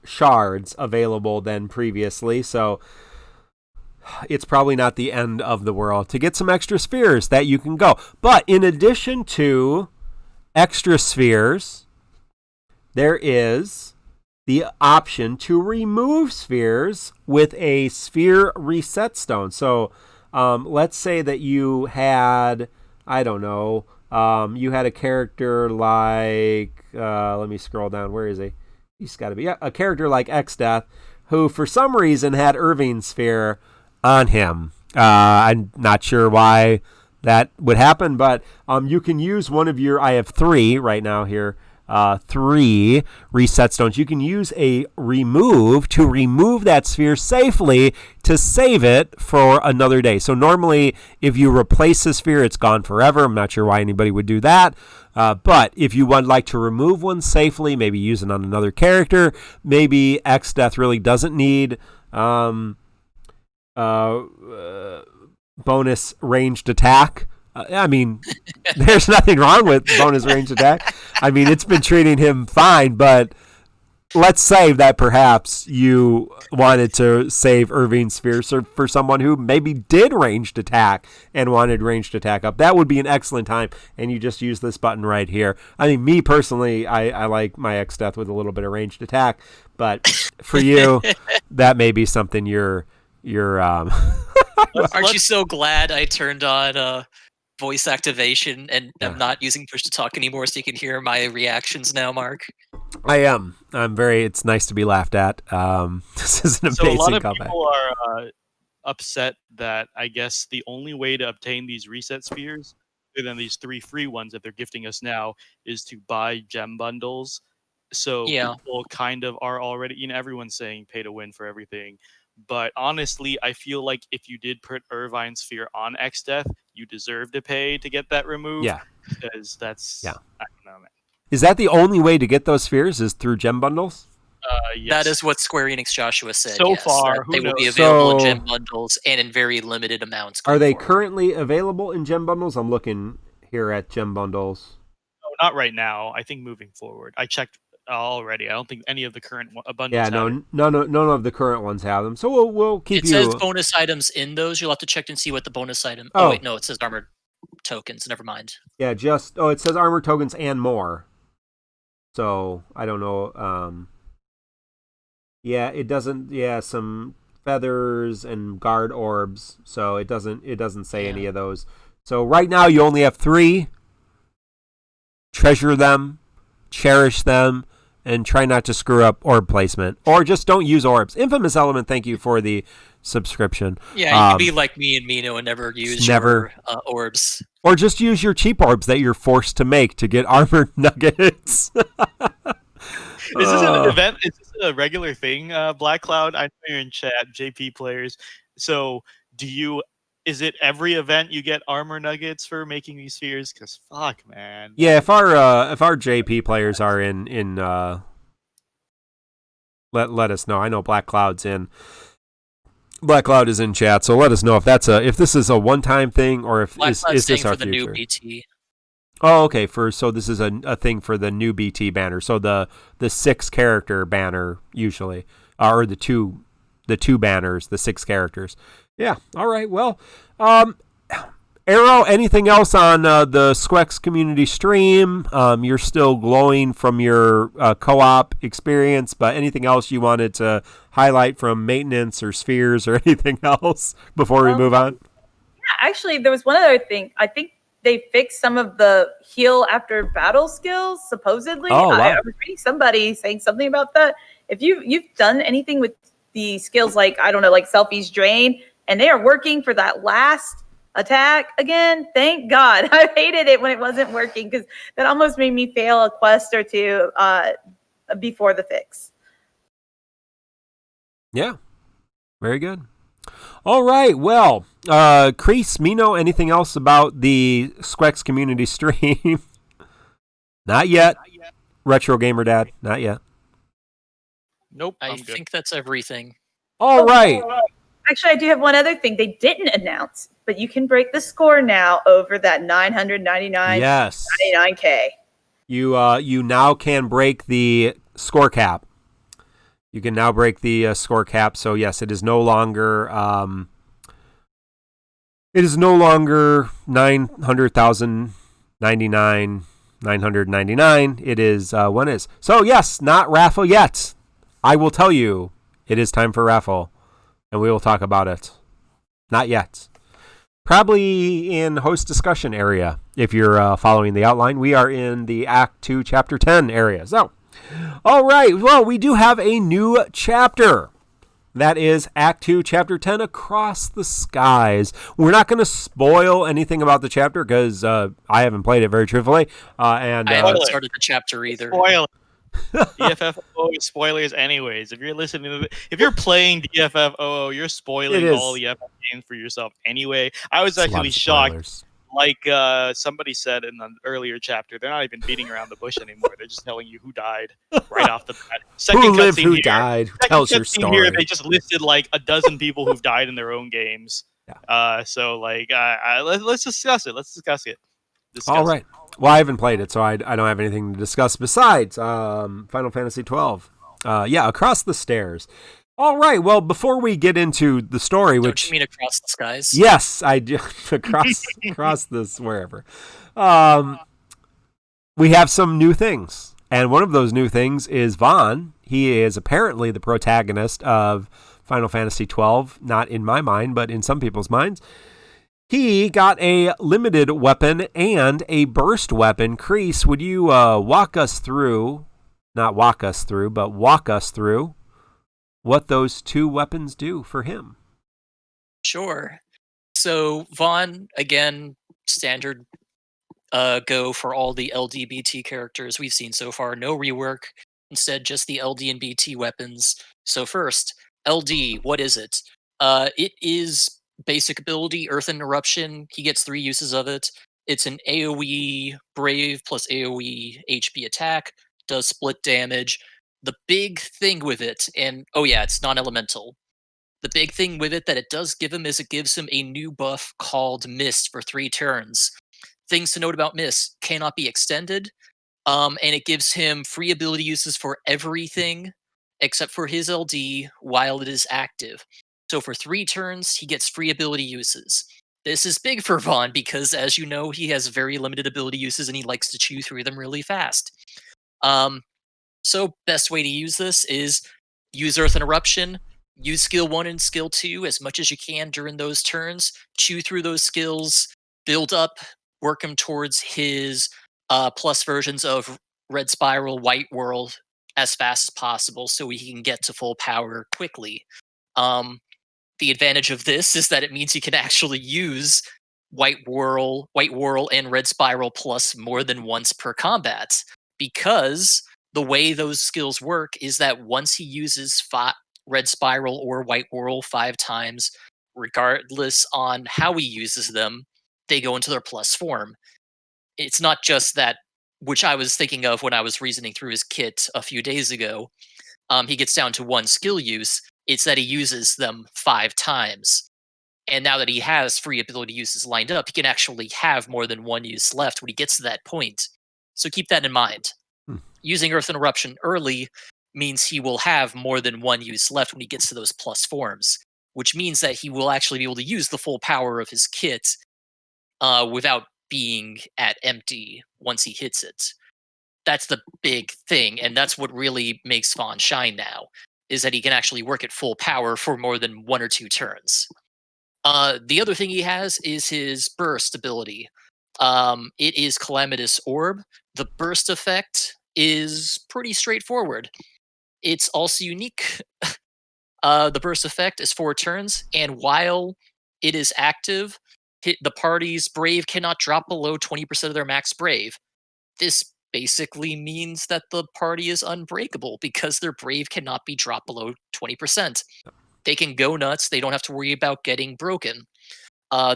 shards available than previously, so it's probably not the end of the world to get some extra spheres that you can go. But in addition to extra spheres, there is the option to remove spheres with a sphere reset stone. So let's say that you had, I don't know, you had a character like, let me scroll down, where is he? He's got to be a character like X-Death, who for some reason had Irving's sphere on him. I'm not sure why that would happen, but you can use one of your, I have 3 right now here, 3 reset stones. You can use a remove to remove that sphere safely to save it for another day. So normally if you replace the sphere, it's gone forever. I'm not sure why anybody would do that. But if you would like to remove one safely, maybe use it on another character, maybe X-Death really doesn't need bonus ranged attack. I mean, there's nothing wrong with bonus ranged attack. I mean, it's been treating him fine, but let's say that perhaps you wanted to save Irving Spheres for someone who maybe did ranged attack and wanted ranged attack up. That would be an excellent time, and you just use this button right here. I mean, me personally, I like my X-Death with a little bit of ranged attack, but for you, that may be something you're Aren't you so glad I turned on voice activation and I'm not using push to talk anymore, so you can hear my reactions now, Mark? I am. I'm very. It's nice to be laughed at. This is an amazing So a lot of comeback. people are upset that I guess the only way to obtain these reset spheres, other than these 3 free ones that they're gifting us now, is to buy gem bundles. So people kind of are already, everyone's saying pay to win for everything. But honestly, I feel like if you did put Irvine's Sphere on X-Death, you deserve to pay to get that removed. Yeah. Because that's, I don't know, man. Is that the only way to get those spheres? Is through gem bundles? Yes. That is what Square Enix Joshua said. So yes, far, they will be knows? available in gem bundles and in very limited amounts. Are they forward. currently available in gem bundles? I'm looking here at gem bundles. No, not right now. I think moving forward. I checked already. I don't think any of the current bundles Yeah, have it. none of the current ones have them. So we'll keep It says bonus items in those. You'll have to check and see what the bonus item. Oh wait, no, it says armored tokens. Never mind. Yeah, it says armored tokens and more. So I don't know. Yeah, it doesn't. Yeah, some feathers and guard orbs. So it doesn't say any of those. So right now you only have 3. Treasure them, cherish them, and try not to screw up orb placement. Or just don't use orbs. Infamous Element, thank you for the subscription. Yeah, you can be like me and Mino and never use your orbs. Or just use your cheap orbs that you're forced to make to get armored nuggets. Is this an event? Is this a regular thing, Black Cloud? I know you're in chat, JP players. So is it every event you get armor nuggets for making these spheres? Because fuck, man. Yeah, if our JP players are in let us know. I know Black Cloud's in. Black Cloud is in chat, so let us know if this is a one-time thing or if Black is Cloud's this our for the future. new BT. Oh, okay. So this is a thing for the new BT banner. So the 6 character banner usually, or the two banners, the 6 characters. Yeah. All right. Well, Arrow, anything else on the SQEX community stream? You're still glowing from your co-op experience, but anything else you wanted to highlight from maintenance or spheres or anything else before we move on? Yeah, actually, there was one other thing. I think they fixed some of the heal after battle skills, supposedly. Oh, wow. I was reading somebody saying something about that. If you've done anything with the skills like, I don't know, like Selfie's Drain, and they are working for that last attack again, thank God. I hated it when it wasn't working because that almost made me fail a quest or two before the fix. Yeah, very good. All right, well, Kreese, Mino, anything else about the SQEX community stream? Not yet. Retro Gamer Dad, not yet. Nope, I I'm good. think that's everything. All right. Actually, I do have one other thing they didn't announce, but you can break the score now over that 999 Yes. 99K. You now can break the score cap. You can now break the score cap. So yes, it is no longer 900,099. It is when is. So yes, not Raffle yet. I will tell you, it is time for Raffle, and we will talk about it. Not yet. Probably in host discussion area. If you're following the outline, we are in the Act 2, Chapter 10 area. So, all right. Well, we do have a new chapter. That is Act 2, Chapter 10, Across the Skies. We're not going to spoil anything about the chapter because I haven't played it very truthfully. I haven't started the chapter either. Spoil it. DFFOO spoilers anyways. If you're playing DFFOO, you're spoiling all the FF games for yourself anyway. I was actually shocked. Like somebody said in the earlier chapter, they're not even beating around the bush anymore. They're just telling you who died right off the bat. Who lived, who died, who tells your story. Here, they just listed like a dozen people who've died in their own games. So like, let's discuss it. All right. Well, I haven't played it, so I don't have anything to discuss besides Final Fantasy 12. Across the stairs. All right. Well, before we get into the story, Don't you mean across the skies? Yes, I do. across this wherever. We have some new things, and one of those new things is Vaan. He is apparently the protagonist of Final Fantasy XII, not in my mind, but in some people's minds. He got a limited weapon and a burst weapon. Kreese, would you walk us through what those two weapons do for him? Sure. So Vaan, again, standard go for all the LDBT characters we've seen so far. No rework. Instead, just the LD and BT weapons. So first, LD, what is it? It is basic ability, Earth Interruption. He gets 3 uses of it. It's an AoE Brave plus AoE HP attack. Does split damage. The big thing with it, and it's non-elemental. The big thing with it that it does give him is it gives him a new buff called Mist for 3 turns. Things to note about Mist: cannot be extended, and it gives him free ability uses for everything except for his LD while it is active. So for 3 turns, he gets free ability uses. This is big for Vaan because, as you know, he has very limited ability uses and he likes to chew through them really fast. So best way to use this is use Earth Interruption, use skill 1 and skill 2 as much as you can during those turns, chew through those skills, build up, work him towards his plus versions of Red Spiral, White Whirl as fast as possible so he can get to full power quickly. The advantage of this is that it means you can actually use White Whirl, and Red Spiral plus more than once per combat, because the way those skills work is that once he uses Red Spiral or White Whirl 5 times, regardless on how he uses them, they go into their plus form. It's not just that, which I was thinking of when I was reasoning through his kit a few days ago. He gets down to 1 skill use. It's that he uses them 5 times. And now that he has free ability uses lined up, he can actually have more than 1 use left when he gets to that point. So keep that in mind. Using Earth Interruption early means he will have more than 1 use left when he gets to those plus forms, which means that he will actually be able to use the full power of his kit without being at empty once he hits it. That's the big thing, and that's what really makes Vaan shine now, is that he can actually work at full power for more than 1 or 2 turns. The other thing he has is his burst ability. It is Calamitous Orb. The burst effect is pretty straightforward. It's also unique. The burst effect is 4 turns, and while it is active, the party's Brave cannot drop below 20% of their max Brave. This basically means that the party is unbreakable because their Brave cannot be dropped below 20%. They can go nuts. They don't have to worry about getting broken.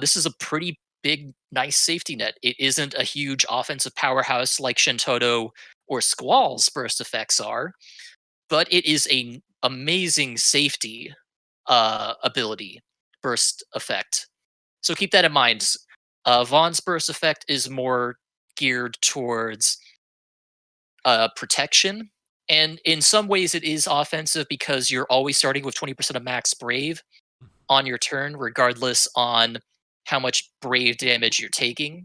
This is a pretty big, nice safety net. It isn't a huge offensive powerhouse like Shintoto or Squall's burst effects are, but it is an amazing safety ability burst effect. So keep that in mind. Vaughn's burst effect is more geared towards protection, and in some ways it is offensive because you're always starting with 20% of max Brave on your turn, regardless on how much Brave damage you're taking.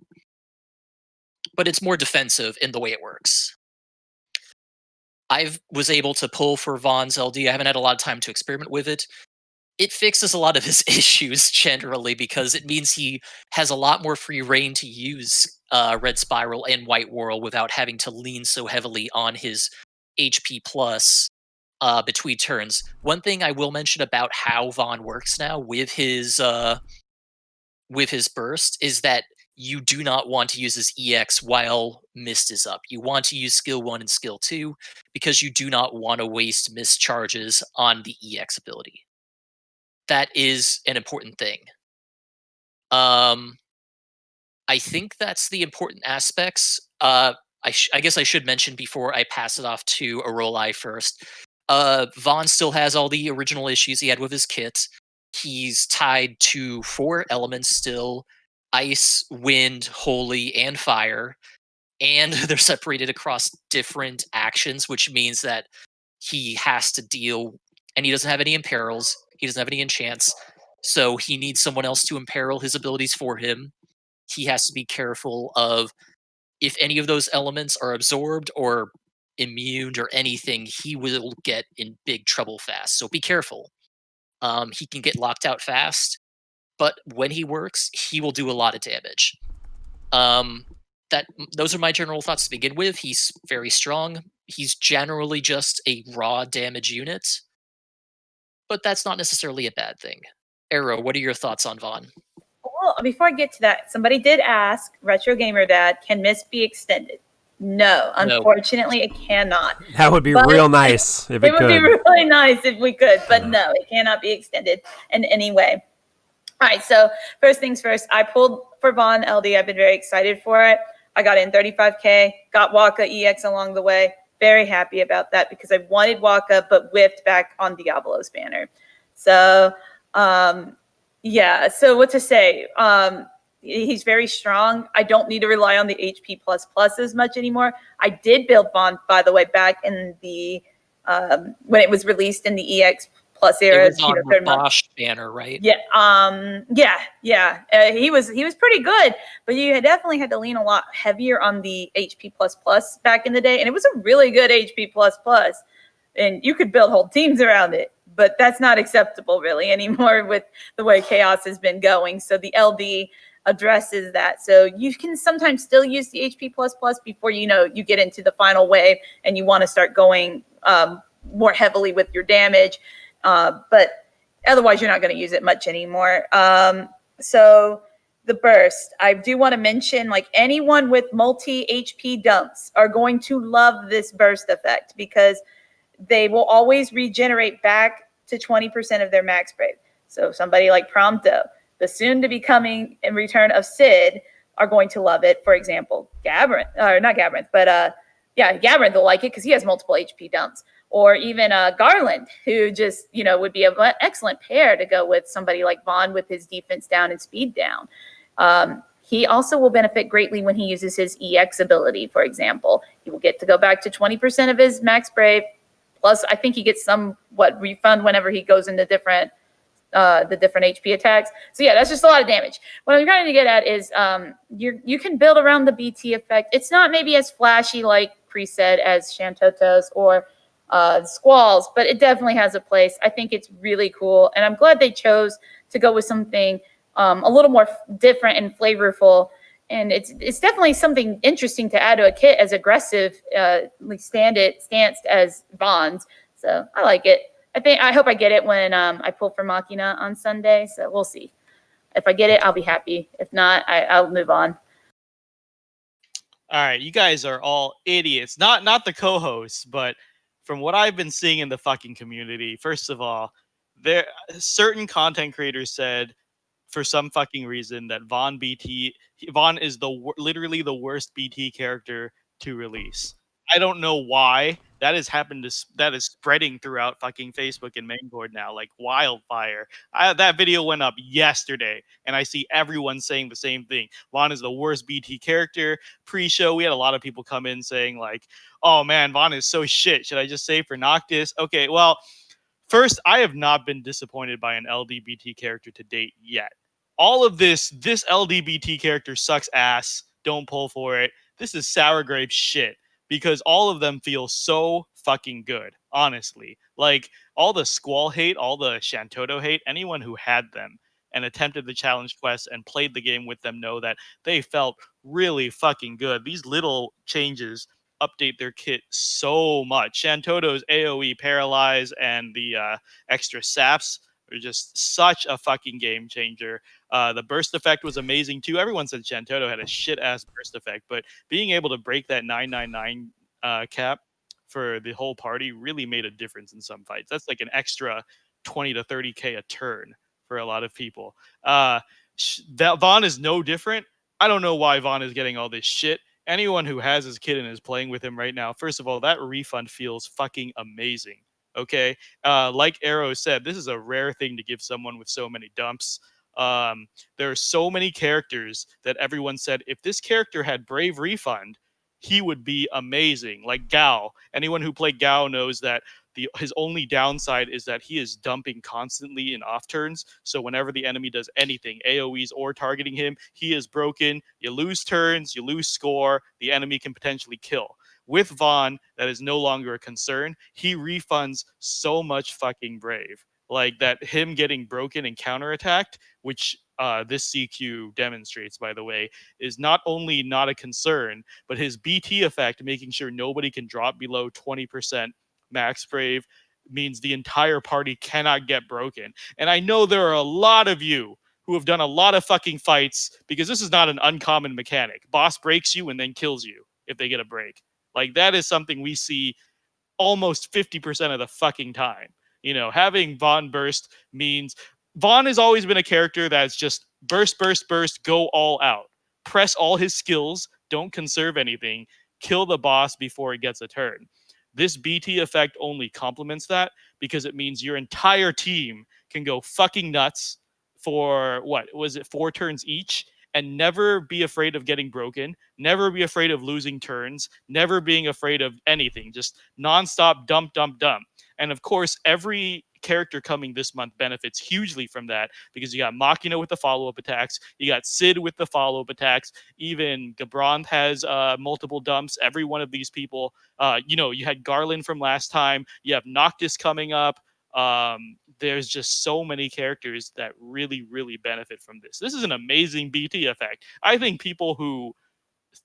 But it's more defensive in the way it works. I was able to pull for Vaughn's LD. I haven't had a lot of time to experiment with it. It fixes a lot of his issues generally because it means he has a lot more free reign to use Red Spiral and White Whirl without having to lean so heavily on his HP plus between turns. One thing I will mention about how Vaan works now with his burst is that you do not want to use his EX while Mist is up. You want to use skill 1 and skill 2 because you do not want to waste Mist charges on the EX ability. That is an important thing. I think that's the important aspects. I guess I should mention before I pass it off to Arolai first. Vaan still has all the original issues he had with his kit. He's tied to 4 elements still: ice, wind, holy, and fire. And they're separated across different actions, which means that he has to deal, and he doesn't have any imperils, he doesn't have any enchants, so he needs someone else to imperil his abilities for him. He has to be careful of if any of those elements are absorbed or immune or anything, he will get in big trouble fast. So be careful. He can get locked out fast, but when he works, he will do a lot of damage. Those are my general thoughts to begin with. He's very strong. He's generally just a raw damage unit, but that's not necessarily a bad thing. Arrow, what are your thoughts on Vaan? Well, before I get to that, somebody did ask, Retro Gamer Dad, can Mist be extended? No, unfortunately, it cannot. That would be real nice if it could. It would be really nice if we could, but no, it cannot be extended in any way. All right, so first things first, I pulled for Vaan LD. I've been very excited for it. I got in 35K, got Waka EX along the way. Very happy about that because I wanted Waka, but whiffed back on Diablo's banner. So, yeah, so what to say? He's very strong. I don't need to rely on the HP++ as much anymore. I did build Vaan, by the way, back in the when it was released in the EX Plus era. It was on the Bosch banner, right? Yeah, yeah. He was pretty good, but you definitely had to lean a lot heavier on the HP++ back in the day, and it was a really good HP++, and you could build whole teams around it. But that's not acceptable really anymore with the way Chaos has been going. So the LD addresses that. So you can sometimes still use the HP++ before you get into the final wave and you want to start going more heavily with your damage. But otherwise, you're not going to use it much anymore. So the burst, I do want to mention, like anyone with multi HP dumps are going to love this burst effect because they will always regenerate back to 20% of their max brave. So somebody like Prompto, the soon to be coming in return of Sid, are going to love it. For example, Gabranth, or not Gabranth, but Gabranth will like it because he has multiple HP dumps. Or even Garland, who just, would be an excellent pair to go with somebody like Vaan with his defense down and speed down. He also will benefit greatly when he uses his EX ability, for example. He will get to go back to 20% of his max brave. Plus, I think he gets somewhat refund whenever he goes into the different HP attacks. So yeah, that's just a lot of damage. What I'm trying to get at is you can build around the BT effect. It's not maybe as flashy like preset as Shantoto's or Squalls, but it definitely has a place. I think it's really cool, and I'm glad they chose to go with something a little more different and flavorful. And it's definitely something interesting to add to a kit as aggressive, stance as Vaan's. So I like it. I hope I get it when I pull for Machina on Sunday. So we'll see. If I get it, I'll be happy. If not, I'll move on. All right, you guys are all idiots. Not the co-hosts, but from what I've been seeing in the fucking community, first of all, certain content creators said for some fucking reason that Vaan is literally the worst BT character to release. I don't know why. That is spreading throughout fucking Facebook and mainboard now like wildfire. That video went up yesterday, and I see everyone saying the same thing. Vaan is the worst BT character. Pre-show, we had a lot of people come in saying like, "Oh man, Vaan is so shit. Should I just say for Noctis?" Okay, well, first, I have not been disappointed by an LDBT character to date yet. All of this LDBT character sucks ass. Don't pull for it. This is sour grape shit because all of them feel so fucking good, honestly. Like, all the Squall hate, all the Shantoto hate, anyone who had them and attempted the challenge quest and played the game with them know that they felt really fucking good. These little changes update their kit so much. Shantoto's AoE Paralyze and the extra saps are just such a fucking game changer. The burst effect was amazing too. Everyone said Shantoto had a shit ass burst effect, but being able to break that 999 cap for the whole party really made a difference in some fights. That's like an extra 20 to 30k a turn for a lot of people. That Vaan is no different. I don't know why Vaan is getting all this shit. Anyone who has his kid and is playing with him right now, first of all, that refund feels fucking amazing. Okay, like Arrow said, this is a rare thing to give someone with so many dumps. There are so many characters that everyone said if this character had Brave Refund, he would be amazing. Like Gao. Anyone who played Gao knows that His only downside is that he is dumping constantly in off turns. So whenever the enemy does anything, AoEs or targeting him, he is broken. You lose turns, you lose score, the enemy can potentially kill. With Vaan, that is no longer a concern. He refunds so much fucking brave. Like that him getting broken and counterattacked, which this CQ demonstrates, by the way, is not only not a concern, but his BT effect, making sure nobody can drop below 20% max brave, means the entire party cannot get broken. And I know there are a lot of you who have done a lot of fucking fights, because this is not an uncommon mechanic. Boss breaks you and then kills you if they get a break. Like, that is something we see almost 50% of the fucking time. You know, having Vaan burst means Vaan has always been a character that's just burst, burst, burst, go all out. Press all his skills, don't conserve anything, kill the boss before it gets a turn. This BT effect only complements that, because it means your entire team can go fucking nuts for, what was it, 4 turns each, and never be afraid of getting broken, never be afraid of losing turns, never being afraid of anything, just nonstop dump, dump, dump. And of course, every character coming this month benefits hugely from that, because you got Machina with the follow-up attacks, you got Sid with the follow-up attacks, even Gabranth has multiple dumps. Every one of these people, you had Garland from last time, you have Noctis coming up. There's just so many characters that really, really benefit from this. This is an amazing BT effect. I think people who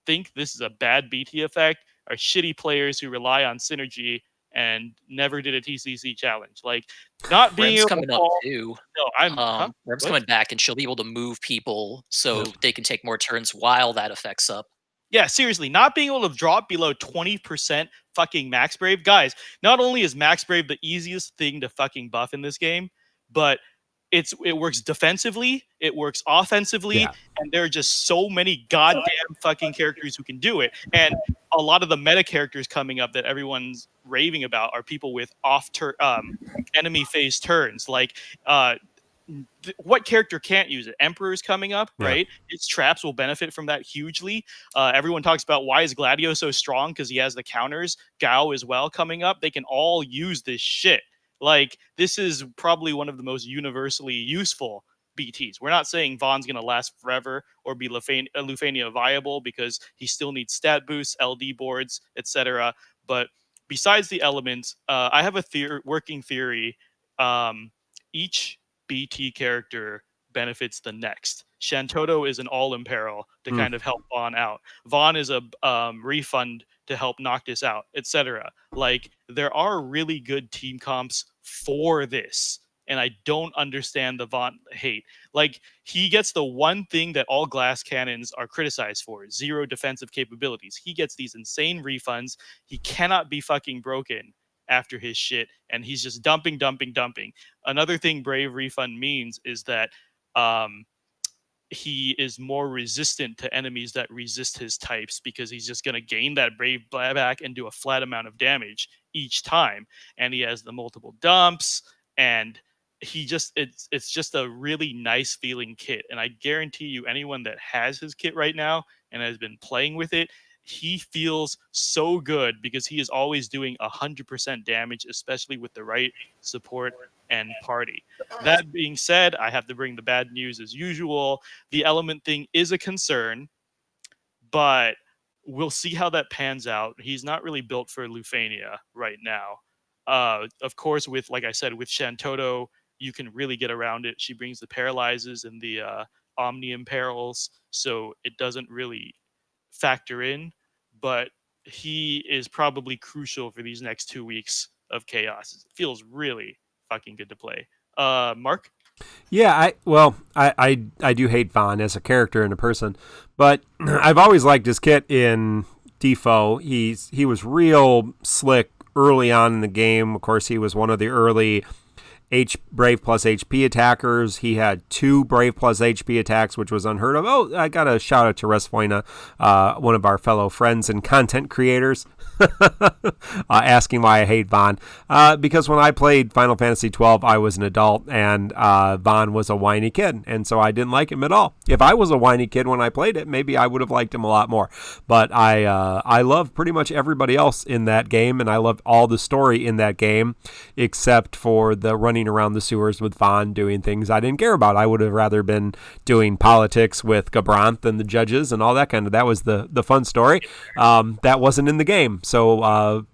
think this is a bad BT effect are shitty players who rely on synergy and never did a TCC challenge. Like, not being Rem's able coming to up fall, too. no, Rem's What? coming back, and she'll be able to move people so they can take more turns while that affects up. Yeah, seriously, not being able to drop below 20% fucking max brave. Guys, not only is max brave the easiest thing to fucking buff in this game, but it works defensively, it works offensively, Yeah. and there are just so many goddamn fucking characters who can do it. And a lot of the meta characters coming up that everyone's raving about are people with enemy phase turns. Like, what character can't use it? Emperor's coming up, Yeah. right? Its traps will benefit from that hugely. Everyone talks about why is Gladio so strong, because he has the counters. Gao as well coming up. They can all use this shit. Like, this is probably one of the most universally useful BTs. We're not saying Vaughn's going to last forever or be Lufania viable, because he still needs stat boosts, LD boards, etc. But besides the elements, I have a working theory. Each BT character benefits the next. Shantoto is an all-imperil to kind of help Vaan out. Vaan is a refund to help Noctis out, etc. Like, there are really good team comps for this, and I don't understand the Vaan hate. Like, he gets the one thing that all glass cannons are criticized for: 0 defensive capabilities. He gets these insane refunds. He cannot be fucking broken after his shit, and he's just dumping. Another thing Brave Refund means is that he is more resistant to enemies that resist his types, because he's just going to gain that Brave back and do a flat amount of damage each time. And he has the multiple dumps, and it's just a really nice feeling kit. And I guarantee you, anyone that has his kit right now and has been playing with it, he feels so good, because he is always doing 100% damage, especially with the right support and party. That being said, I have to bring the bad news as usual. The element thing is a concern, but we'll see how that pans out. He's not really built for Lufania right now. Of course, like I said, with Shantoto, you can really get around it. She brings the paralyzes and the Omnium perils, so it doesn't really factor in, but he is probably crucial for these next 2 weeks of chaos. It feels really fucking good to play. Mark? Yeah, I do hate Vaan as a character and a person, but I've always liked his kit in Defo. He was real slick early on in the game. Of course, he was one of the early Brave plus HP attackers. He had 2 Brave plus HP attacks, which was unheard of. Oh, I got a shout out to Resfoina, one of our fellow friends and content creators, asking why I hate Vaan. Because when I played Final Fantasy XII, I was an adult, and Vaan was a whiny kid, and so I didn't like him at all. If I was a whiny kid when I played it, maybe I would have liked him a lot more. But I love pretty much everybody else in that game, and I loved all the story in that game, except for the running around the sewers with Vaan doing things I didn't care about. I would have rather been doing politics with Gabranth and the judges and all that kind of. That was the fun story. That wasn't in the game. So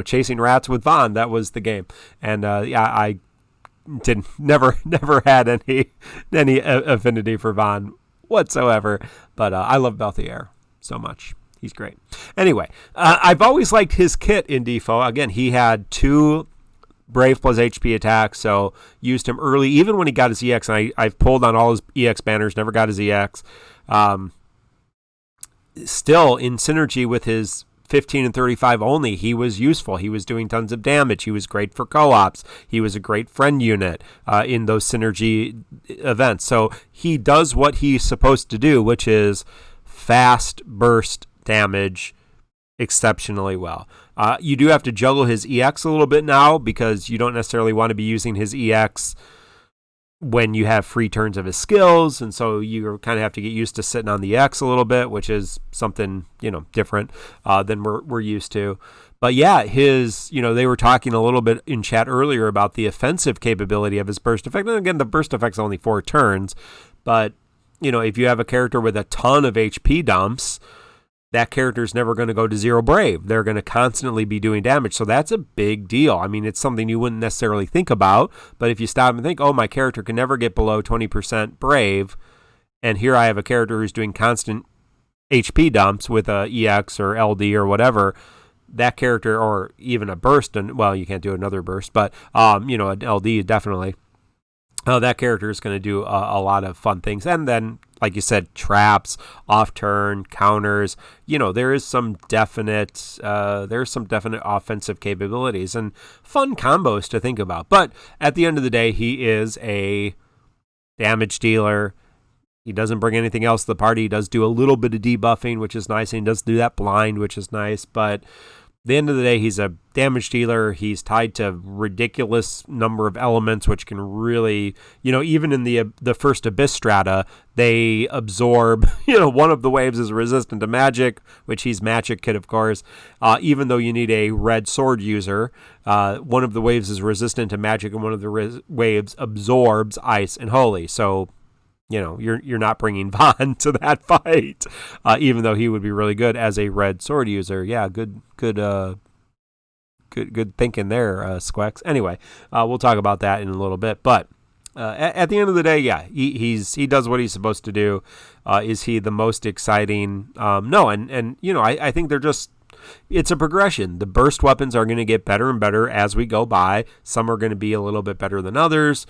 chasing rats with Vaan, that was the game. And I didn't never had any affinity for Vaan whatsoever. But I love Balthier so much. He's great. Anyway, I've always liked his kit in Defoe. Again, he had 2 Brave plus HP attacks, so used him early, even when he got his EX, and I've pulled on all his EX banners, never got his EX. Still, in synergy with his 15 and 35 only, he was useful. He was doing tons of damage. He was great for co-ops. He was a great friend unit in those synergy events. So he does what he's supposed to do, which is fast burst damage exceptionally well. You do have to juggle his EX a little bit now, because you don't necessarily want to be using his EX when you have free turns of his skills, and so you kind of have to get used to sitting on the X a little bit, which is something different than we're used to. But yeah, they were talking a little bit in chat earlier about the offensive capability of his burst effect. And again, the burst effect's only 4 turns, but if you have a character with a ton of HP dumps, that character's never going to go to 0 brave. They're going to constantly be doing damage. So that's a big deal. I mean, it's something you wouldn't necessarily think about, but if you stop and think, oh, my character can never get below 20% brave, and here I have a character who's doing constant HP dumps with a EX or LD or whatever, that character, or even a burst, and well, you can't do another burst, but an LD definitely. That character is going to do a lot of fun things. And then, like you said, traps, off turn, counters. There is some definite offensive capabilities and fun combos to think about. But at the end of the day, he is a damage dealer. He doesn't bring anything else to the party. He does do a little bit of debuffing, which is nice, and he does do that blind, which is nice. But at the end of the day, he's a damage dealer. He's tied to ridiculous number of elements, which can really, even in the first Abyss strata, they absorb, one of the waves is resistant to magic, which he's magic kit, of course. Even though you need a red sword user, one of the waves is resistant to magic, and one of the waves absorbs ice and holy. So, you're not bringing Vaan to that fight, even though he would be really good as a red sword user. Yeah, good thinking there, SQEX. Anyway, we'll talk about that in a little bit. But at the end of the day, yeah, he does what he's supposed to do. Is he the most exciting? No, and I think it's a progression. The burst weapons are going to get better and better as we go by. Some are going to be a little bit better than others,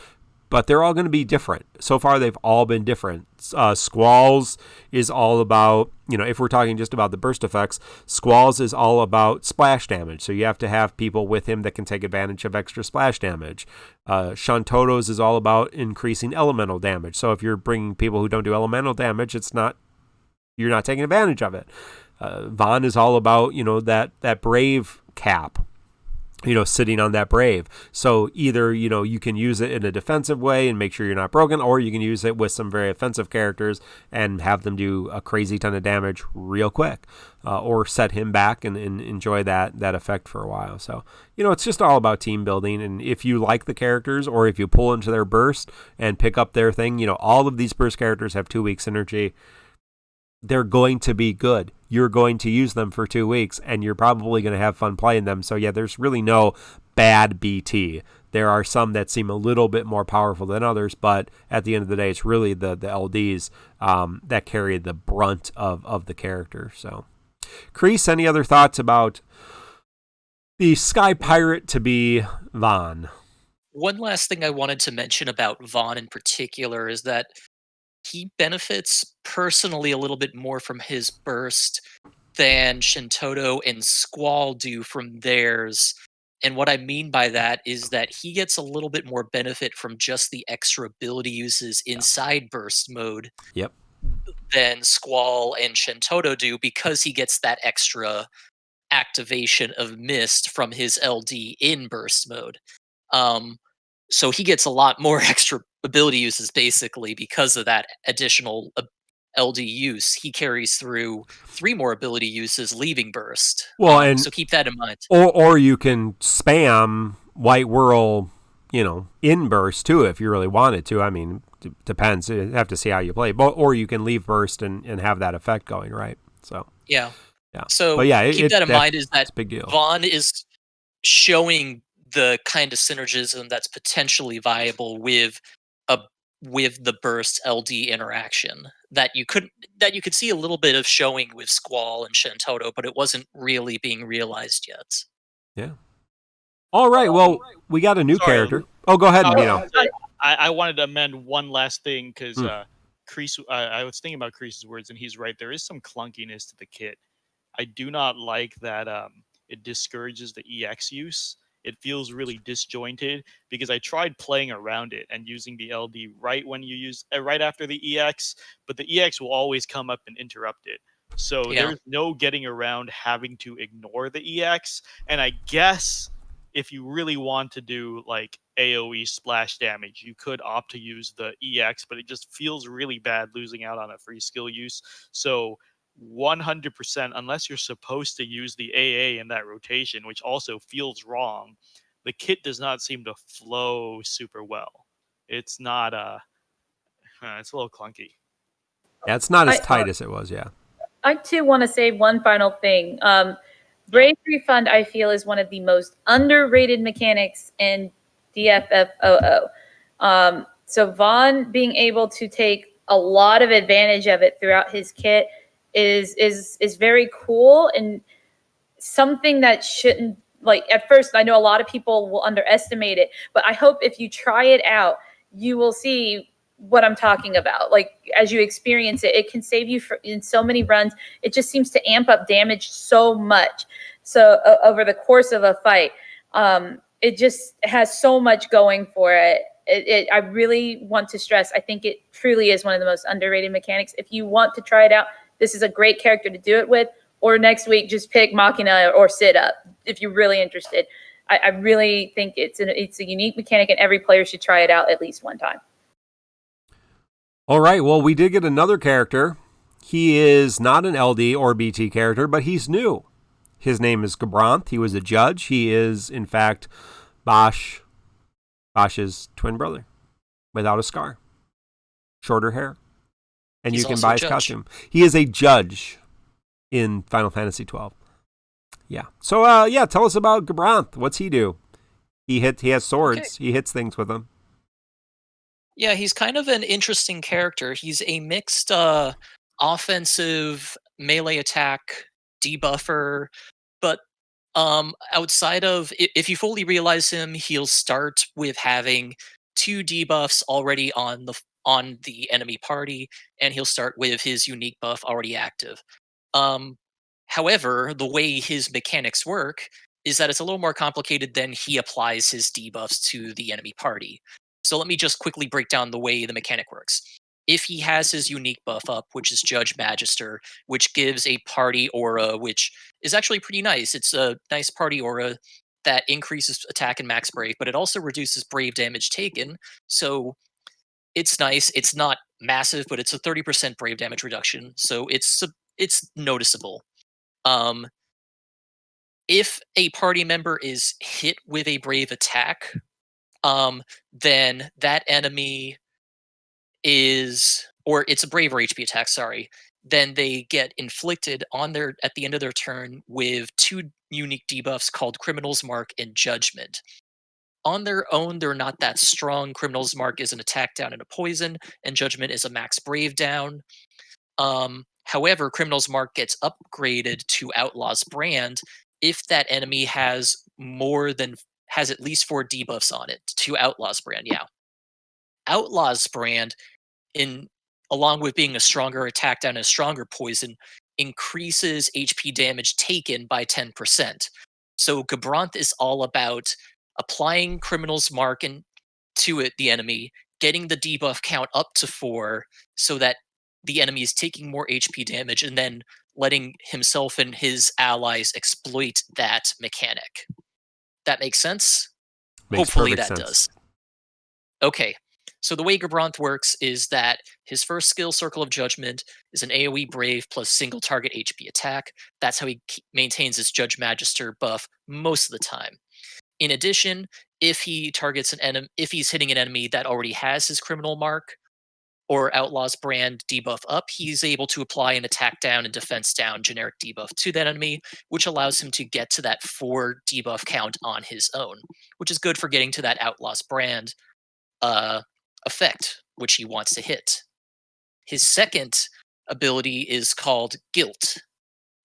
but they're all going to be different. So far, they've all been different. Squalls is all about, if we're talking just about the burst effects, Squalls is all about splash damage. So you have to have people with him that can take advantage of extra splash damage. Shantoto's is all about increasing elemental damage. So if you're bringing people who don't do elemental damage, you're not taking advantage of it. Vaan is all about, that brave cap. Sitting on that brave. So either, you can use it in a defensive way and make sure you're not broken, or you can use it with some very offensive characters and have them do a crazy ton of damage real quick, or set him back and enjoy that effect for a while. So, it's just all about team building. And if you like the characters, or if you pull into their burst and pick up their thing, all of these burst characters have 2 weeks synergy. They're going to be good. You're going to use them for 2 weeks, and you're probably going to have fun playing them. So yeah, there's really no bad BT. There are some that seem a little bit more powerful than others, but at the end of the day, it's really the LDs that carry the brunt of the character. So, Kreese, any other thoughts about the Sky Pirate to be Vaan? One last thing I wanted to mention about Vaan in particular is that he benefits personally a little bit more from his burst than Shintoto and Squall do from theirs. And what I mean by that is that he gets a little bit more benefit from just the extra ability uses inside burst mode Yep. than Squall and Shentoto do, because he gets that extra activation of Mist from his LD in burst mode. So he gets a lot more extra ability uses basically because of that additional LD use. He carries through 3 more ability uses leaving burst. Well, so keep that in mind. Or you can spam White Whirl, in burst too if you really wanted to. I mean, depends. You have to see how you play. Or you can leave burst and have that effect going, right? So yeah. Yeah. So but yeah, keep that in mind is that it's a big deal. Vaan is showing the kind of synergism that's potentially viable with the burst LD interaction that you could see a little bit of showing with Squall and Shentoto, but it wasn't really being realized yet. Yeah. All right. Well, we got a new character. Oh, go ahead, Mino. I wanted to amend one last thing because Kreese. I was thinking about Kreese's words, and he's right. There is some clunkiness to the kit. I do not like that it discourages the EX use. It feels really disjointed because I tried playing around it and using the LD right when you use right after the EX, but the EX will always come up and interrupt it. So there's no getting around having to ignore the EX. And I guess if you really want to do like AoE splash damage, you could opt to use the EX, but it just feels really bad losing out on a free skill use. So 100%, unless you're supposed to use the AA in that rotation, which also feels wrong, the kit does not seem to flow super well. It's not it's a little clunky. Yeah, it's not as tight as it was. Yeah. I too want to say one final thing. Brave Refund, I feel, is one of the most underrated mechanics in DFFOO. So Vaan being able to take a lot of advantage of it throughout his kit is very cool, and something that shouldn't, like, at first I know a lot of people will underestimate it, but I hope if you try it out, you will see what I'm talking about. Like, as you experience it, it can save you in so many runs. It just seems to amp up damage so much. So over the course of a fight, it just has so much going for it. I really want to stress, I think it truly is one of the most underrated mechanics. If you want to try it out, this is a great character to do it with. Or next week, just pick Machina or Sit Up if you're really interested. I really think it's a unique mechanic, and every player should try it out at least one time. All right. Well, we did get another character. He is not an LD or BT character, but he's new. His name is Gabranth. He was a judge. He is, in fact, Bosch's twin brother, without a scar, shorter hair, and you can buy his costume. He is a judge in Final Fantasy 12. Yeah. So, tell us about Gabranth. What's he do? He has swords. Okay. He hits things with them. Yeah, he's kind of an interesting character. He's a mixed offensive melee attack debuffer, but outside of, if you fully realize him, he'll start with having 2 debuffs already on the enemy party, and he'll start with his unique buff already active. However, the way his mechanics work is that it's a little more complicated than he applies his debuffs to the enemy party. So let me just quickly break down the way the mechanic works. If he has his unique buff up, which is Judge Magister, which gives a party aura, which is actually pretty nice. It's a nice party aura that increases attack and max brave, but it also reduces brave damage taken. So it's nice. It's not massive, but it's a 30% brave damage reduction. So it's noticeable. If a party member is hit with a brave attack, then that enemy or it's a brave or HP attack, sorry, then they get inflicted at the end of their turn with 2 unique debuffs called Criminal's Mark and Judgment. On their own, they're not that strong. Criminal's Mark is an attack down and a poison, and Judgment is a max brave down. However, Criminal's Mark gets upgraded to Outlaw's Brand if that enemy has at least 4 debuffs on it to Outlaw's Brand. Yeah, Outlaw's Brand, along with being a stronger attack down and a stronger poison, increases HP damage taken by 10%. So Gabranth is all about applying Criminal's Mark to the enemy, getting the debuff count up to 4 so that the enemy is taking more HP damage, and then letting himself and his allies exploit that mechanic. That makes sense? Makes Hopefully perfect that sense. does. Okay, so the way Gabranth works is that his first skill, Circle of Judgment, is an AoE Brave plus single target HP attack. That's how he maintains his Judge Magister buff most of the time. In addition, if he targets an enemy, if he's hitting an enemy that already has his Criminal Mark or Outlaw's Brand debuff up, he's able to apply an attack down and defense down generic debuff to that enemy, which allows him to get to that 4 debuff count on his own, which is good for getting to that Outlaw's Brand effect, which he wants to hit. His second ability is called Guilt,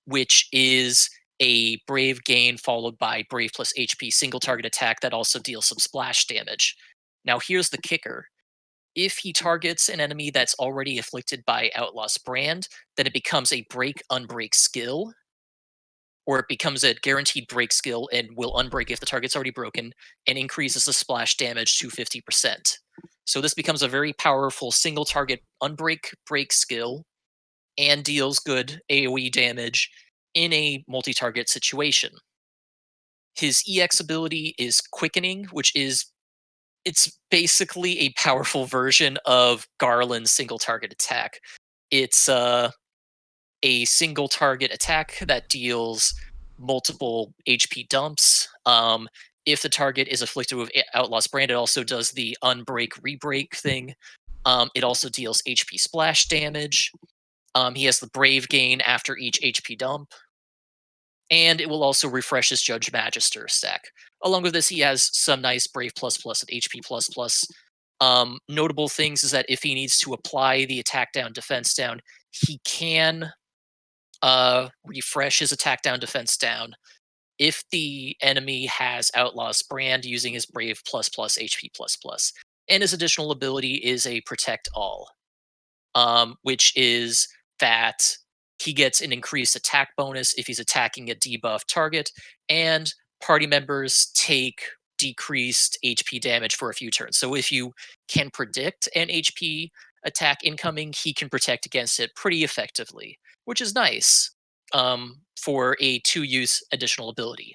which is a Brave gain followed by Brave plus HP single target attack that also deals some splash damage. Now here's the kicker. If he targets an enemy that's already afflicted by Outlaw's Brand, then it becomes a break-unbreak skill, or it becomes a guaranteed break skill and will unbreak if the target's already broken, and increases the splash damage to 50%. So this becomes a very powerful single target unbreak break skill and deals good AoE damage in a multi-target situation. His EX ability is Quickening, which is it's basically a powerful version of Garland's single target attack. It's a single target attack that deals multiple HP dumps. If the target is afflicted with Outlaw's Brand, it also does the unbreak rebreak thing. It also deals HP splash damage. He has the Brave gain after each HP dump. And it will also refresh his Judge Magister stack. Along with this, he has some nice Brave ++ and HP ++. Notable things is that if he needs to apply the attack down, defense down, he can refresh his attack down, defense down if the enemy has Outlaw's Brand using his Brave ++ HP ++. And his additional ability is a Protect All, which is that he gets an increased attack bonus if he's attacking a debuff target, and party members take decreased HP damage for a few turns. So if you can predict an HP attack incoming, he can protect against it pretty effectively, which is nice for a 2-use additional ability.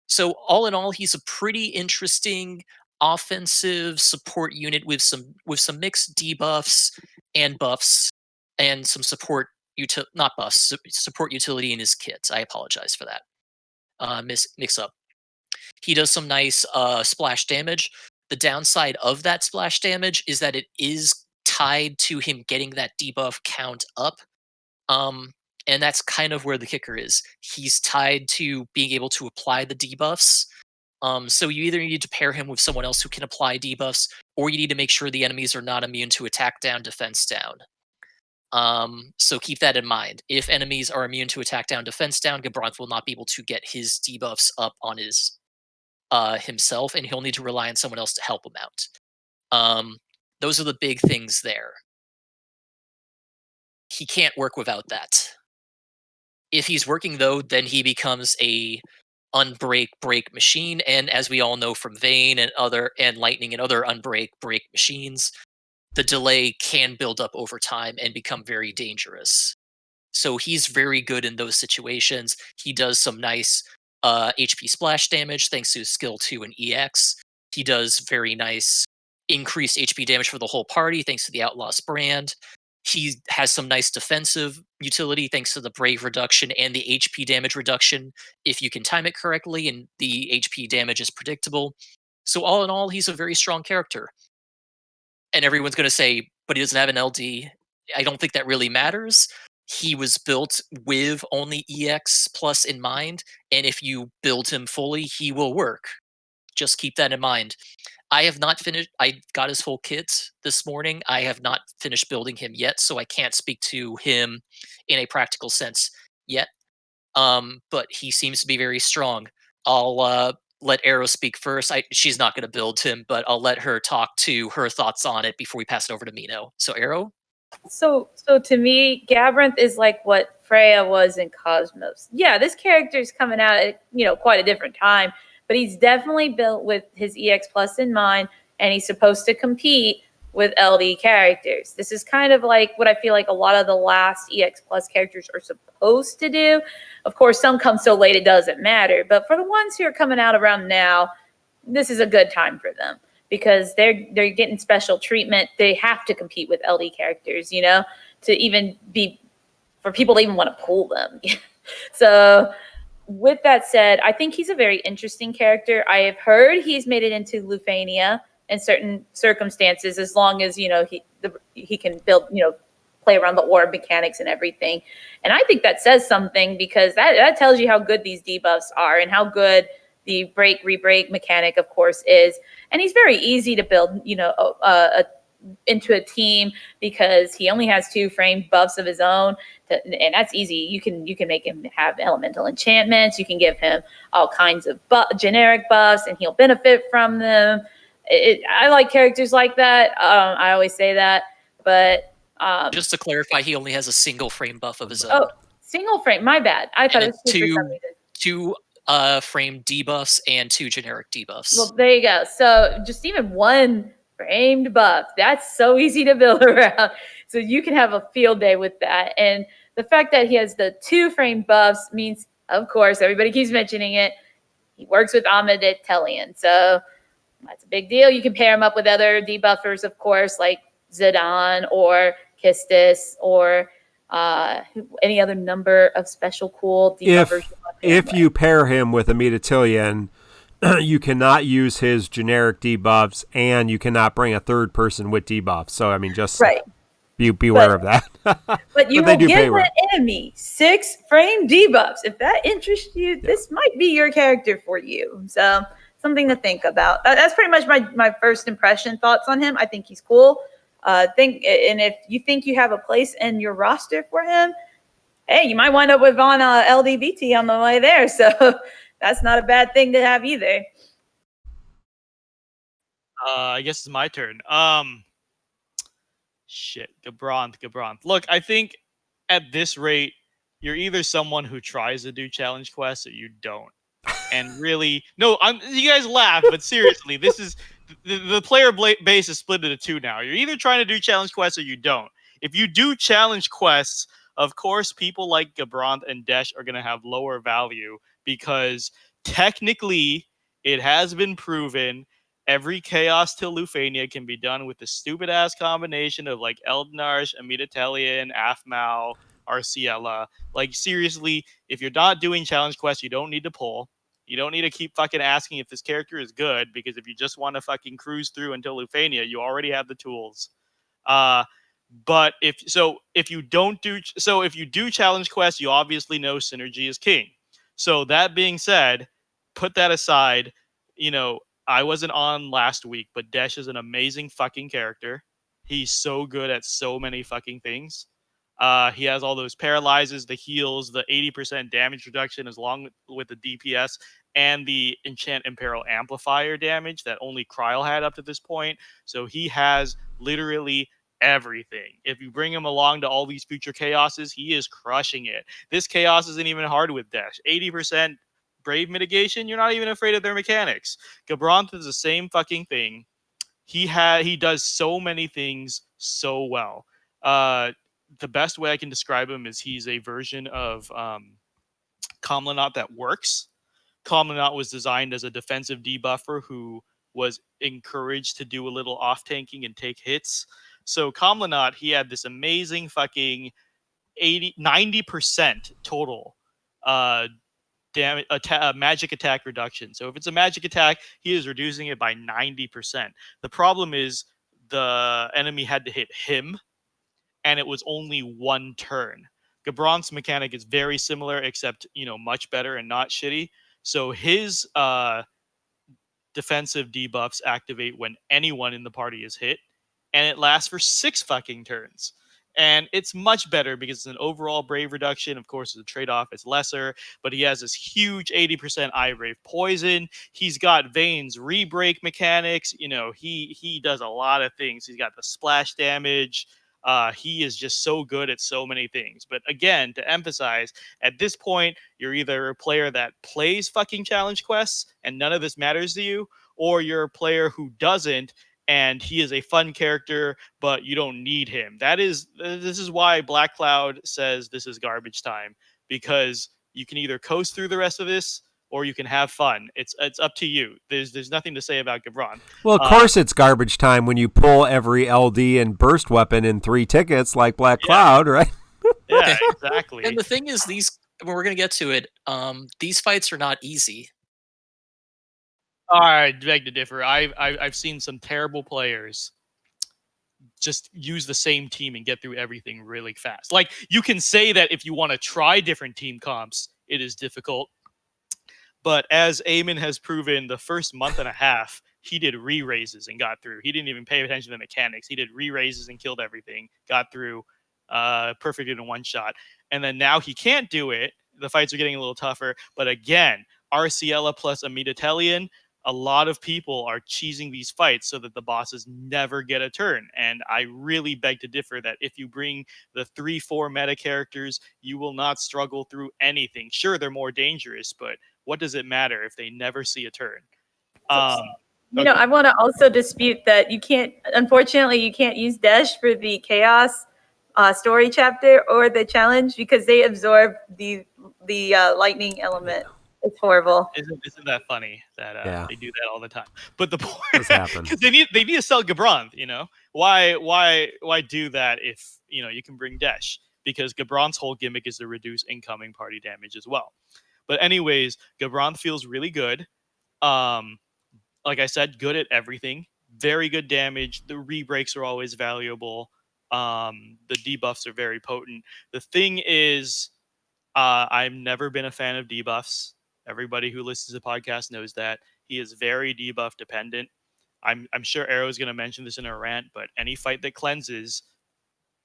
So all in all, he's a pretty interesting offensive support unit with some mixed debuffs and buffs and some support not buffs, support utility in his kit. I apologize for that mix up. He does some nice splash damage. The downside of that splash damage is that it is tied to him getting that debuff count up. And that's kind of where the kicker is. He's tied to being able to apply the debuffs. So you either need to pair him with someone else who can apply debuffs, or you need to make sure the enemies are not immune to attack down, defense down. So keep that in mind. If enemies are immune to attack down, defense down, Gabranth will not be able to get his debuffs up on his himself, and he'll need to rely on someone else to help him out. Those are the big things there. He can't work without that. If he's working, though, then he becomes a unbreak break machine, and as we all know from Vayne and Lightning and other unbreak break machines, the delay can build up over time and become very dangerous. So he's very good in those situations. He does some nice HP splash damage thanks to his skill 2 and EX. He does very nice increased HP damage for the whole party thanks to the Outlaw's Brand. He has some nice defensive utility thanks to the Brave reduction and the HP damage reduction if you can time it correctly and the HP damage is predictable. So all in all, he's a very strong character. And everyone's going to say, but he doesn't have an LD. I don't think that really matters. He was built with only EX plus in mind, and if you build him fully, he will work. Just keep that in mind. I have not finished. I got his full kit this morning. I have not finished building him yet, so I can't speak to him in a practical sense yet. But he seems to be very strong. I'll let Arrow speak first. She's not going to build him, but I'll let her talk to her thoughts on it before we pass it over to Mino. So Arrow? So to me, Gabranth is like what Freya was in Cosmos. Yeah, this character's coming out at, quite a different time, but he's definitely built with his EX Plus in mind, and he's supposed to compete with LD characters. This is kind of like what I feel like a lot of the last EX Plus characters are supposed to do. Of course, some come so late it doesn't matter, but for the ones who are coming out around now, this is a good time for them because they're getting special treatment. They have to compete with LD characters, to even be, for people to even want to pull them. So with that said, I think he's a very interesting character. I have heard he's made it into Lufania in certain circumstances, as long as, he can build, play around the orb mechanics and everything. And I think that says something, because that tells you how good these debuffs are and how good the break re-break mechanic, of course, is. And he's very easy to build, into a team, because he only has 2 frame buffs of his own, and that's easy. You can make him have elemental enchantments. You can give him all kinds of generic buffs, and he'll benefit from them. I like characters like that. I always say that, but just to clarify, he only has a single frame buff of his own. Oh, single frame. My bad. I thought it was two frame debuffs and 2 generic debuffs. Well, there you go. So just even 1 framed buff, that's so easy to build around. So you can have a field day with that. And the fact that he has the 2 frame buffs means, of course, everybody keeps mentioning it, he works with Amidatelion. So that's a big deal. You can pair him up with other debuffers, of course, like Zidane or Kistis or any other number of special cool debuffers. If you pair him with Amidatelion, you cannot use his generic debuffs, and you cannot bring a third person with debuffs. So, I mean, just beware of that. But you will give an enemy 6 frame debuffs. If that interests you, this might be your character for you. So, something to think about. That's pretty much my first impression thoughts on him. I think he's cool. And if you think you have a place in your roster for him, hey, you might wind up with Vaan LDBT on the way there. So that's not a bad thing to have either. I guess it's my turn. Gabranth. Look, I think at this rate, you're either someone who tries to do challenge quests or you don't. And really, no, you guys laugh, but seriously, this is the player base is split into 2 now. You're either trying to do challenge quests or you don't. If you do challenge quests, of course, people like Gabranth and Desch are going to have lower value, because technically it has been proven every Chaos till Lufania can be done with the stupid ass combination of like Eald'narche, Amidatelion, Aphmau, Arciela. Like, seriously, if you're not doing challenge quests, you don't need to pull. You don't need to keep fucking asking if this character is good, because if you just want to fucking cruise through until Lufania, you already have the tools. But if you do challenge quests, you obviously know synergy is king. So that being said, put that aside. I wasn't on last week, but Desch is an amazing fucking character. He's so good at so many fucking things. He has all those paralyzes, the heals, the 80% damage reduction, as long with the DPS, and the Enchant Imperil Amplifier damage that only Kryl had up to this point. So he has literally everything. If you bring him along to all these future chaoses, he is crushing it. This chaos isn't even hard with Desch. 80% Brave mitigation, you're not even afraid of their mechanics. Gabranth is the same fucking thing. He does so many things so well. The best way I can describe him is he's a version of Comlanot that works. Comlanot was designed as a defensive debuffer who was encouraged to do a little off-tanking and take hits. So Comlanot, he had this amazing fucking 90% total magic attack reduction. So if it's a magic attack, he is reducing it by 90%. The problem is the enemy had to hit him, and it was only 1 turn. Gabranth's mechanic is very similar, except, much better and not shitty. So his defensive debuffs activate when anyone in the party is hit, and it lasts for 6 fucking turns. And it's much better because it's an overall Brave reduction. Of course, the trade-off is lesser, but he has this huge 80% Brave poison. He's got Vane's re-break mechanics. He does a lot of things. He's got the splash damage. He is just so good at so many things. But again, to emphasize, at this point, you're either a player that plays fucking challenge quests and none of this matters to you, or you're a player who doesn't, and he is a fun character, but you don't need him. This is why Black Cloud says this is garbage time, because you can either coast through the rest of this or you can have fun. It's up to you. There's nothing to say about Gabranth. Well, of course it's garbage time when you pull every LD and burst weapon in 3 tickets like Black Cloud, right? Yeah, exactly. And the thing is, we're going to get to it, these fights are not easy. I beg to differ. I've seen some terrible players just use the same team and get through everything really fast. Like, you can say that if you want to try different team comps, it is difficult. But as Eamon has proven, the first month and a half, he did re-raises and got through. He didn't even pay attention to the mechanics. He did re-raises and killed everything, got through, perfect in one shot. And then now he can't do it. The fights are getting a little tougher. But again, Arciela plus Amidatelion, a lot of people are cheesing these fights so that the bosses never get a turn. And I really beg to differ that if you bring the 3-4 meta characters, you will not struggle through anything. Sure, they're more dangerous, but what does it matter if they never see a turn? I want to also dispute that unfortunately, you can't use Desch for the Chaos story chapter or the challenge because they absorb the lightning element. It's horrible. Isn't that funny that they do that all the time? But the point Does happen. because they need to sell Gabranth. Why do that if you can bring Desch? Because Gabranth's whole gimmick is to reduce incoming party damage as well. But anyways, Gabranth feels really good. Like I said, good at everything. Very good damage. The re-breaks are always valuable. The debuffs are very potent. The thing is, I've never been a fan of debuffs. Everybody who listens to the podcast knows that. He is very debuff dependent. I'm sure Arrow's going to mention this in a rant, but any fight that cleanses,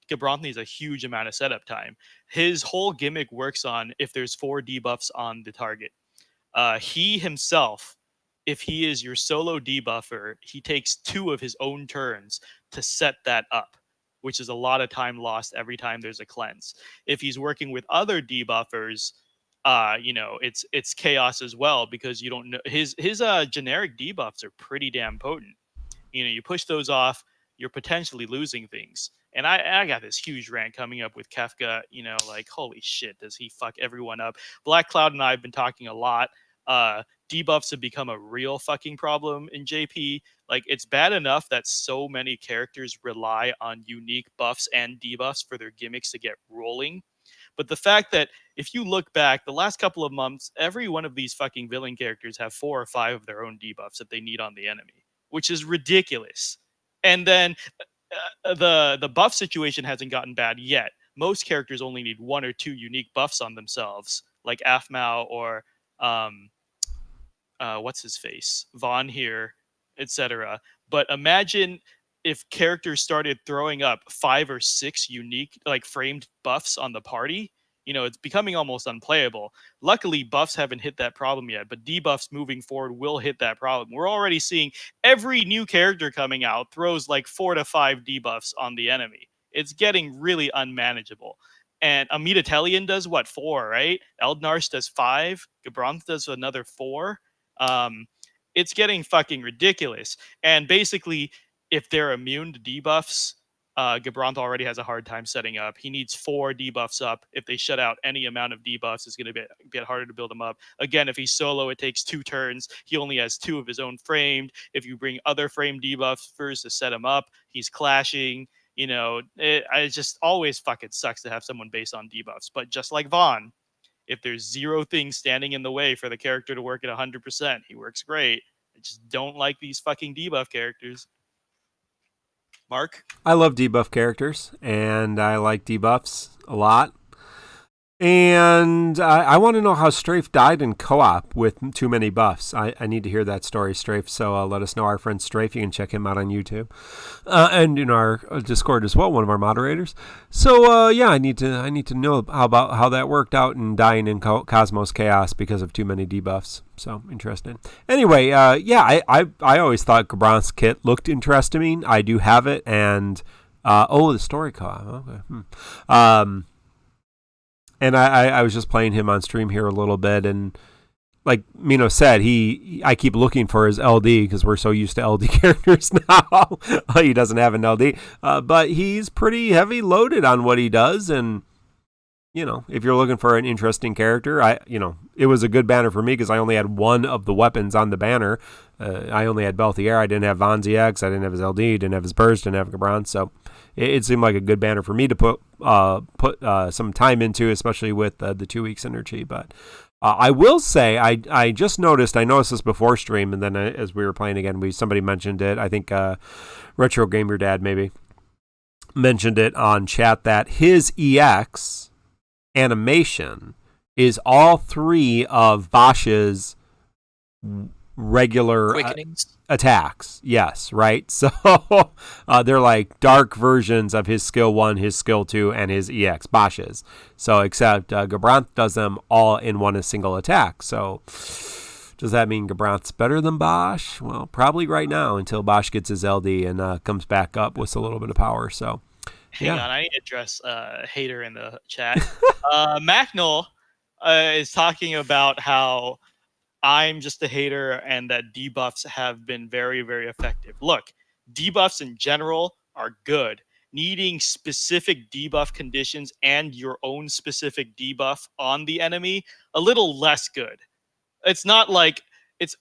Gabranth needs a huge amount of setup time. His whole gimmick works on if there's 4 debuffs on the target. He himself, if he is your solo debuffer, he takes 2 of his own turns to set that up, which is a lot of time lost every time there's a cleanse. If he's working with other debuffers, it's chaos as well, because you don't know his generic debuffs are pretty damn potent. You push those off, you're potentially losing things. And I got this huge rant coming up with Kefka, like, holy shit, does he fuck everyone up? Black Cloud and I have been talking a lot. Debuffs have become a real fucking problem in JP. Like, it's bad enough that so many characters rely on unique buffs and debuffs for their gimmicks to get rolling. But the fact that if you look back, the last couple of months, every one of these fucking villain characters have 4 or 5 of their own debuffs that they need on the enemy, which is ridiculous. And then the buff situation hasn't gotten bad yet. Most characters only need 1 or 2 unique buffs on themselves, like Aphmau or what's his face, Vaan here, etc. But imagine if characters started throwing up 5 or 6 unique, like, framed buffs on the party. It's becoming almost unplayable. Luckily, buffs haven't hit that problem yet, but debuffs moving forward will hit that problem. We're already seeing every new character coming out throws like 4 to 5 debuffs on the enemy. It's getting really unmanageable. And Amidatelion does 4, right? Eald'narche does 5. Gabranth does another 4. It's getting fucking ridiculous. And basically, if they're immune to debuffs, Gabranth already has a hard time setting up. He needs 4 debuffs up. If they shut out any amount of debuffs, it's going to get harder to build them up. Again, if he's solo, it takes 2 turns. He only has 2 of his own framed. If you bring other framed debuffers to set him up, he's clashing. It just always fucking sucks to have someone based on debuffs. But just like Vaan, if there's 0 things standing in the way for the character to work at 100%, he works great. I just don't like these fucking debuff characters. Mark? I love debuff characters, and I like debuffs a lot. And I want to know how Strafe died in co-op with too many buffs. I need to hear that story, Strafe. So let us know. Our friend Strafe, you can check him out on YouTube and in our Discord as well. One of our moderators. So I need to know how that worked out and dying in Cosmos Chaos because of too many debuffs. So interesting. Anyway, I always thought Gabranth's kit looked interesting. I do have it, and The story co-op. Okay. And I was just playing him on stream here a little bit, and like Mino said, I keep looking for his LD because we're so used to LD characters now. He doesn't have an LD, but he's pretty heavy loaded on what he does, and if you're looking for an interesting character, it was a good banner for me because I only had one of the weapons on the banner. I only had Belthier. I didn't have Vaan ZX. I didn't have his LD. Didn't have his Burst. Didn't have Gabranth. So it seemed like a good banner for me to put some time into, especially with the 2 weeks synergy. But I will say I just noticed. I noticed this before stream, and then as we were playing again, somebody mentioned it. I think Retro Gamer Dad maybe mentioned it on chat that his EX animation is all three of Bosch's regular attacks. Yes, right? So they're like dark versions of his skill 1, his skill 2, and his EX, Bosch's. So except Gabranth does them all in one a single attack. So does that mean Gabranth's better than Bosch? Well, probably right now until Bosch gets his LD and comes back up with a little bit of power. So hang on, I need to address a hater in the chat. Macnol is talking about how I'm just a hater and that debuffs have been very, very effective. Look, debuffs in general are good. Needing specific debuff conditions and your own specific debuff on the enemy, a little less good. It's not like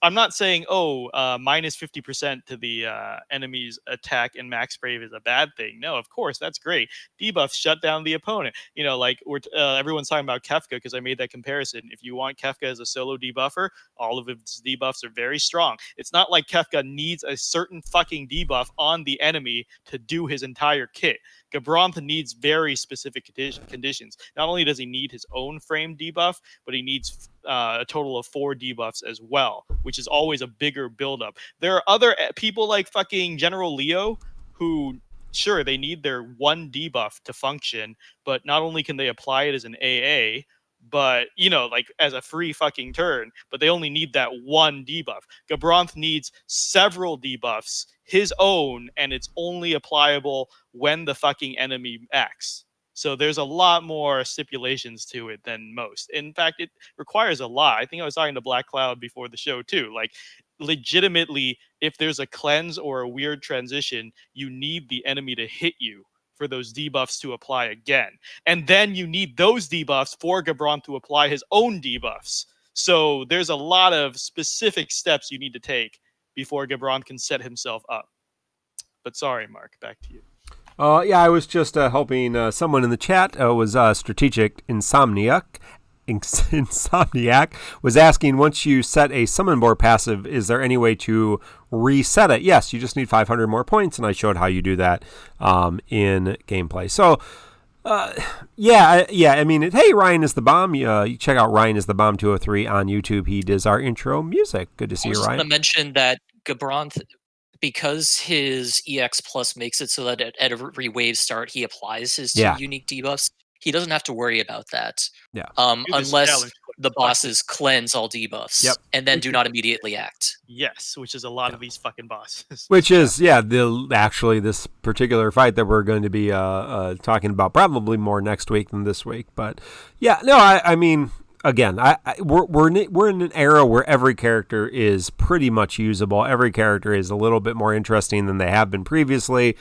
I'm not saying, minus 50% to the enemy's attack and max brave is a bad thing. No, of course, that's great. Debuffs shut down the opponent. Like everyone's talking about Kefka because I made that comparison. If you want Kefka as a solo debuffer, all of its debuffs are very strong. It's not like Kefka needs a certain fucking debuff on the enemy to do his entire kit. Gabranth needs very specific conditions. Not only does he need his own frame debuff, but he needs a total of 4 debuffs as well, which is always a bigger buildup. There are other people like fucking General Leo who, sure, they need their 1 debuff to function, but not only can they apply it as an AA, but, like as a free fucking turn, but they only need that 1 debuff. Gabranth needs several debuffs, his own, and it's only applicable when the fucking enemy acts. So there's a lot more stipulations to it than most. In fact, it requires a lot. I think I was talking to Black Cloud before the show too. Like, legitimately, if there's a cleanse or a weird transition, you need the enemy to hit you for those debuffs to apply again. And then you need those debuffs for Gabranth to apply his own debuffs. So there's a lot of specific steps you need to take before Gabranth can set himself up. But sorry, Mark, back to you. I was just hoping someone in the chat was Strategic Insomniac was asking, once you set a summon board passive, is there any way to reset it? Yes, you just need 500 more points, and I showed how you do that in gameplay. So, I mean, hey, Ryan is the bomb. You check out Ryan is the bomb 203 on YouTube. He does our intro music. Good to see you, Ryan. I was going to mention that Gabranth, because his EX plus makes it so that at every wave start he applies his 2 unique debuffs, he doesn't have to worry about that. Yeah. Unless the bosses cleanse all debuffs and then do not immediately act. Yes, which is a lot of these fucking bosses. Which is, actually this particular fight that we're going to be talking about probably more next week than this week. But I mean, again, we're in an era where every character is pretty much usable. Every character is a little bit more interesting than they have been previously.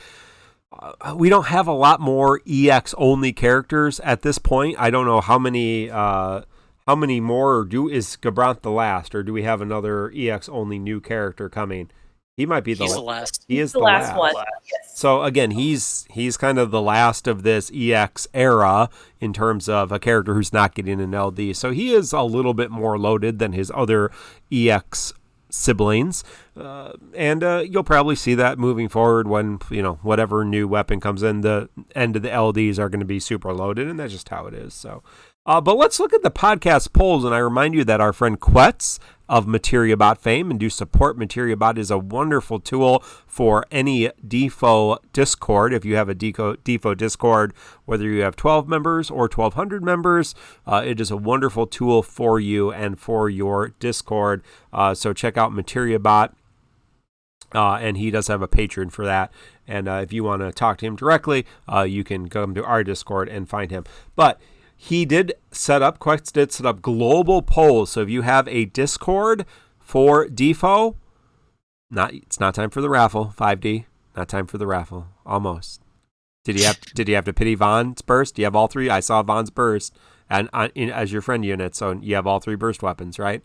We don't have a lot more EX only characters at this point. I don't know how many more is Gabranth the last, or do we have another EX only new character coming? He might be the last. He is the last one. Yes. So again, he's kind of the last of this EX era in terms of a character who's not getting an LD. So he is a little bit more loaded than his other EX siblings, and you'll probably see that moving forward when whatever new weapon comes in. The end of the LDs are going to be super loaded, and that's just how it is. So, but let's look at the podcast polls, and I remind you that our friend Quetz of MateriaBot fame and do support. MateriaBot is a wonderful tool for any DeFo Discord. If you have a DeFo Discord, whether you have 12 members or 1,200 members, it is a wonderful tool for you and for your Discord. So check out MateriaBot. And he does have a Patreon for that. And if you want to talk to him directly, you can go to our Discord and find him. But he did set up, Quex did set up global polls. So if you have a Discord for Defo, it's not time for the raffle, 5D. Not time for the raffle. Almost. Did you have to pity Vaan's burst? Do you have all three? I saw Vaan's burst and as your friend unit, so you have all three burst weapons, right?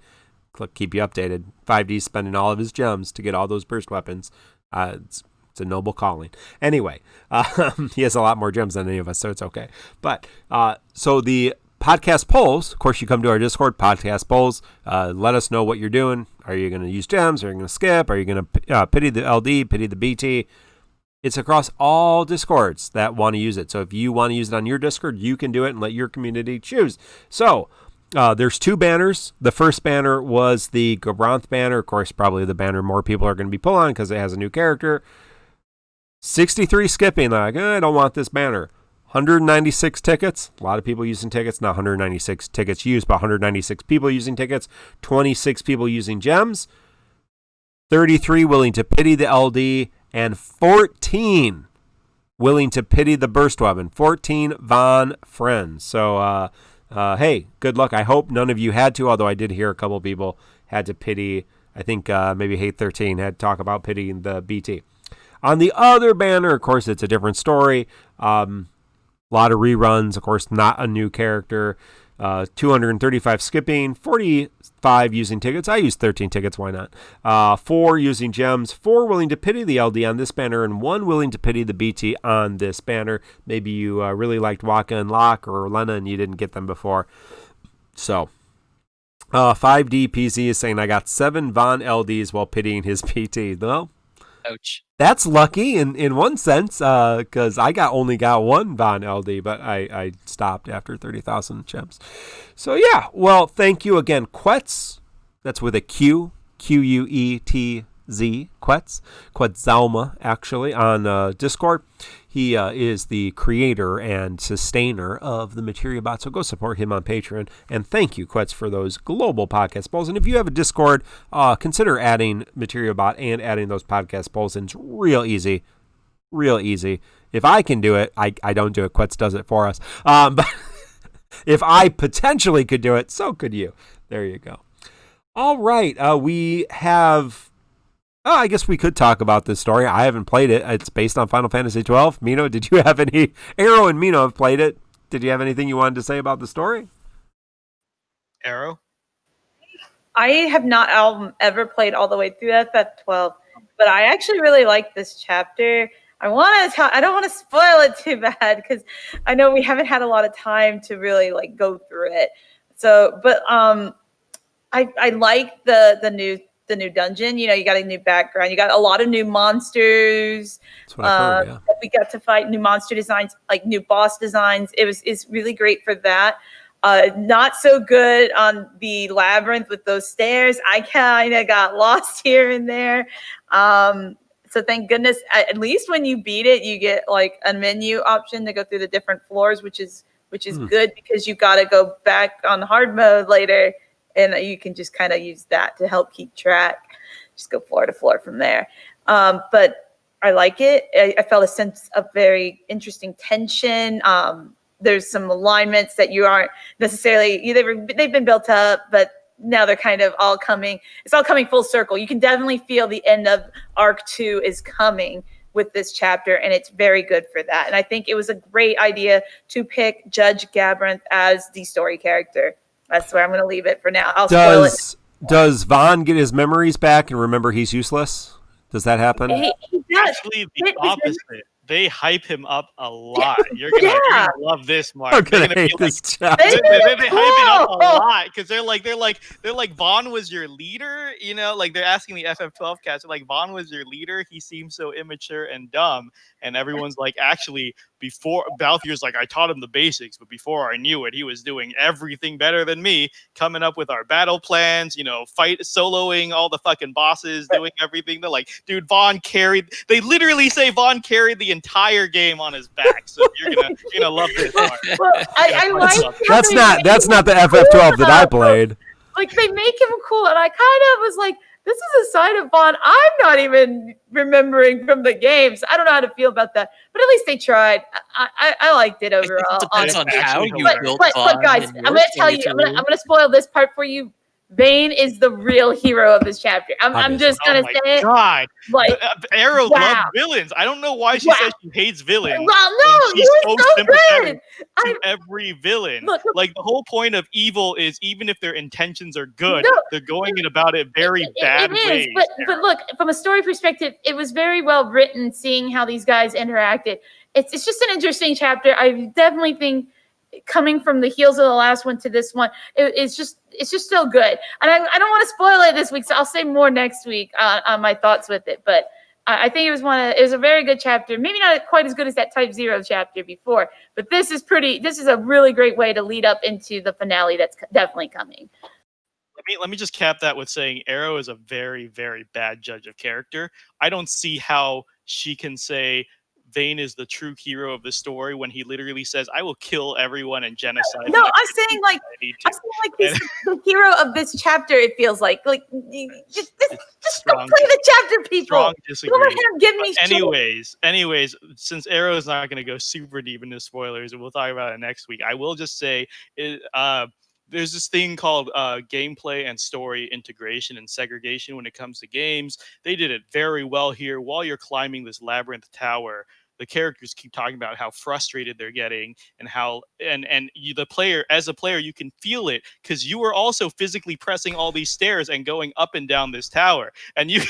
Keep you updated. 5D's spending all of his gems to get all those burst weapons. It's a noble calling. Anyway, he has a lot more gems than any of us, so it's okay. But so the podcast polls, of course, you come to our Discord, podcast polls. Let us know what you're doing. Are you going to use gems? Are you going to skip? Are you going to pity the LD, pity the BT? It's across all Discords that want to use it. So if you want to use it on your Discord, you can do it and let your community choose. So there's two banners. The first banner was the Gabranth banner. Of course, probably the banner more people are going to be pulling because it has a new character. 63 skipping. Like, I don't want this banner. 196 tickets. A lot of people using tickets. Not 196 tickets used, but 196 people using tickets. 26 people using gems. 33 willing to pity the LD. And 14 willing to pity the burst weapon. 14 Vaan friends. So, hey, good luck. I hope none of you had to, although I did hear a couple people had to pity. I think maybe Hate 13 had to talk about pitying the BT. On the other banner, of course, it's a different story. A lot of reruns. Of course, not a new character. 235 skipping, 45 using tickets. I used 13 tickets, why not? 4 using gems, 4 willing to pity the LD on this banner, and 1 willing to pity the BT on this banner. Maybe you really liked Waka and Locke or Lena and you didn't get them before. So, 5D PZ is saying, I got 7 Vaan LDs while pitying his PT. Well, Ouch. that's lucky in one sense, because I only got 1 Vaan LD, but I stopped after 30,000 gems. So yeah, well, thank you again, Quetz. That's with a Q, Quetz, Quetzalma, actually, on Discord. He is the creator and sustainer of the Materia Bot, so go support him on Patreon. And thank you, Quetz, for those global podcast polls. And if you have a Discord, consider adding Materia Bot and adding those podcast polls. And it's real easy. Real easy. If I can do it, I don't do it. Quetz does it for us. But if I potentially could do it, so could you. There you go. All right. We have... I guess we could talk about this story. I haven't played it. It's based on Final Fantasy 12. Mino, did you have any... Arrow and Mino have played it. Did you have anything you wanted to say about the story? Arrow? I have not ever played all the way through FF12, but I actually really like this chapter. I don't want to spoil it too bad because I know we haven't had a lot of time to really like go through it. So, but I like the new dungeon. You know, you got a new background. You got a lot of new monsters. That's what I've heard, yeah. We got to fight new monster designs, like new boss designs. It's really great for that. Not so good on the labyrinth with those stairs. I kind of got lost here and there. So thank goodness, at least when you beat it, you get like a menu option to go through the different floors, which is good because you got to go back on hard mode later. And you can just kind of use that to help keep track. Just go floor to floor from there. But I like it. I felt a sense of very interesting tension. There's some alignments that you aren't necessarily, they've been built up, but now they're kind of all coming. It's all coming full circle. You can definitely feel the end of Arc 2 is coming with this chapter, and it's very good for that. And I think it was a great idea to pick Judge Gabranth as the story character. That's where I'm going to leave it for now. I'll spoil it. Does Vaan get his memories back and remember he's useless? Does that happen? He does. Actually, the opposite. They hype him up a lot. You're gonna love this, Mark. I'm gonna hate this chapter. They hype it up a lot because they're like Vaan was your leader. You know, like they're asking the FF12 cast, like Vaan was your leader. He seems so immature and dumb, and everyone's like, actually, before Balthier's like, I taught him the basics, but before I knew it, he was doing everything better than me, coming up with our battle plans. You know, soloing all the fucking bosses, doing everything. They're like, dude, Vaan carried. They literally say Vaan carried the entire game on his back. So you're gonna love this part. Well, I like that's not the FF12 that I played. Like they make him cool, and I kind of was like, this is a side of Vaan I'm not even remembering from the games. I don't know how to feel about that, but at least they tried. I liked it overall. It depends on how you built but Vaan. guys, in I'm your gonna tell you, I'm gonna spoil this part for you. Vayne is the real hero of this chapter. I'm just gonna say it. God. Like, Arrow wow. loves villains. I don't know why she says she hates villains. Well, no, she's he was so sympathetic good. to every villain. Look, like the whole point of evil is even if their intentions are good, No, they're going about it very bad ways. But look, from a story perspective, it was very well written. Seeing how these guys interacted, it's just an interesting chapter. I definitely think coming from the heels of the last one to this one, it's just still good. And I don't want to spoil it this week, so I'll say more next week on my thoughts with it. But I think it was a very good chapter. Maybe not quite as good as that Type 0 chapter before, but this is a really great way to lead up into the finale that's definitely coming. Let me just cap that with saying Arrow is a very, very bad judge of character. I don't see how she can say Vayne is the true hero of the story when he literally says, "I will kill everyone and genocide." No, I'm saying he's the hero of this chapter. It feels like just don't play the chapter, people. Strong disagree. Don't let him give me anyways, since Arrow is not going to go super deep into spoilers, and we'll talk about it next week, I will just say there's this thing called gameplay and story integration and segregation when it comes to games. They did it very well here. While you're climbing this labyrinth tower, the characters keep talking about how frustrated they're getting and how you, the player, as a player, you can feel it because you are also physically pressing all these stairs and going up and down this tower, and you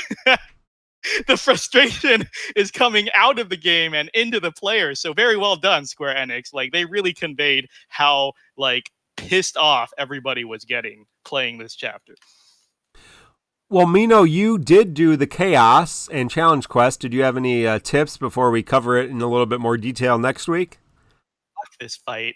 the frustration is coming out of the game and into the player. So very well done, Square Enix. Like, they really conveyed how pissed off everybody was getting playing this chapter. Well, Mino, you did do the Chaos and Challenge Quest. Did you have any tips before we cover it in a little bit more detail next week? Fuck this fight.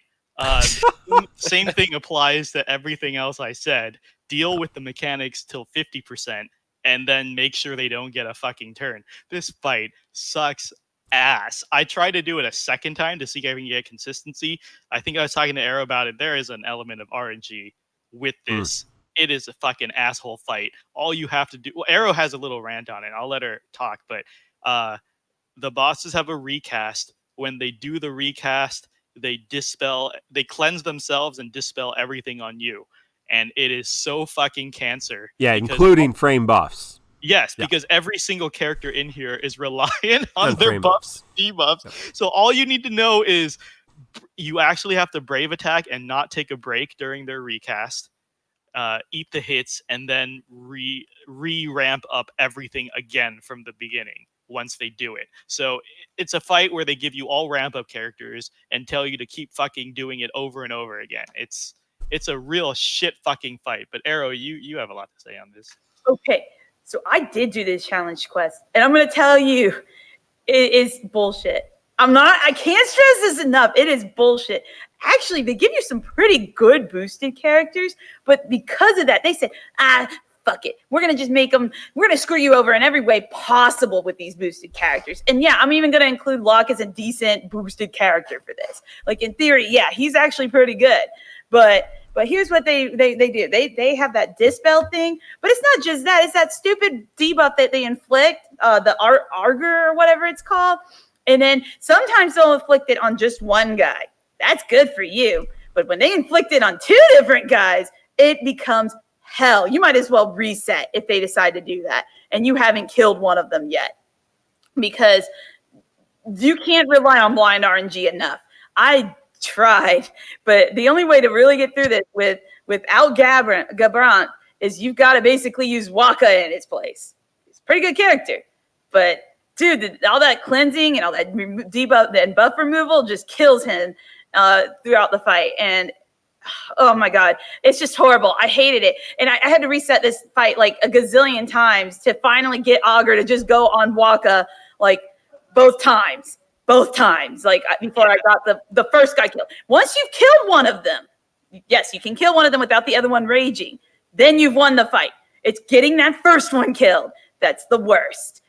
Same thing applies to everything else I said. Deal with the mechanics till 50% and then make sure they don't get a fucking turn. This fight sucks ass. I tried to do it a second time to see if I can get consistency. I think I was talking to Arrow about it. There is an element of RNG with this. It is a fucking asshole fight. All you have to do... Well, Arrow has a little rant on it. I'll let her talk, but the bosses have a recast. When they do the recast, they cleanse themselves and dispel everything on you. And it is so fucking cancer. Yeah, including frame buffs. Yes, because every single character in here is reliant on their buffs, debuffs. Yep. So all you need to know is you actually have to brave attack and not take a break during their recast. Eat the hits, and then re-ramp up everything again from the beginning once they do it. So it's a fight where they give you all ramp-up characters and tell you to keep fucking doing it over and over again. It's a real shit fucking fight. But Arrow, you have a lot to say on this. Okay, so I did do this challenge quest, and I'm going to tell you, it is bullshit. I can't stress this enough. It is bullshit. Actually, they give you some pretty good boosted characters, but because of that, they said, fuck it. We're going to just we're going to screw you over in every way possible with these boosted characters. And yeah, I'm even going to include Locke as a decent boosted character for this. Like, in theory, yeah, he's actually pretty good. But here's what they do. They have that dispel thing, but it's not just that. It's that stupid debuff that they inflict, the Arger or whatever it's called. And then sometimes they'll inflict it on just one guy. That's good for you. But when they inflict it on two different guys, it becomes hell. You might as well reset if they decide to do that. And you haven't killed one of them yet. Because you can't rely on blind RNG enough. I tried. But the only way to really get through this without Gabranth is you've got to basically use Waka in its place. He's a pretty good character. But dude, all that cleansing and all that debuff and buff removal just kills him throughout the fight. And oh my God, it's just horrible. I hated it. And I had to reset this fight like a gazillion times to finally get Augur to just go on Waka like both times, like before I got the first guy killed. Once you've killed one of them, yes, you can kill one of them without the other one raging. Then you've won the fight. It's getting that first one killed that's the worst.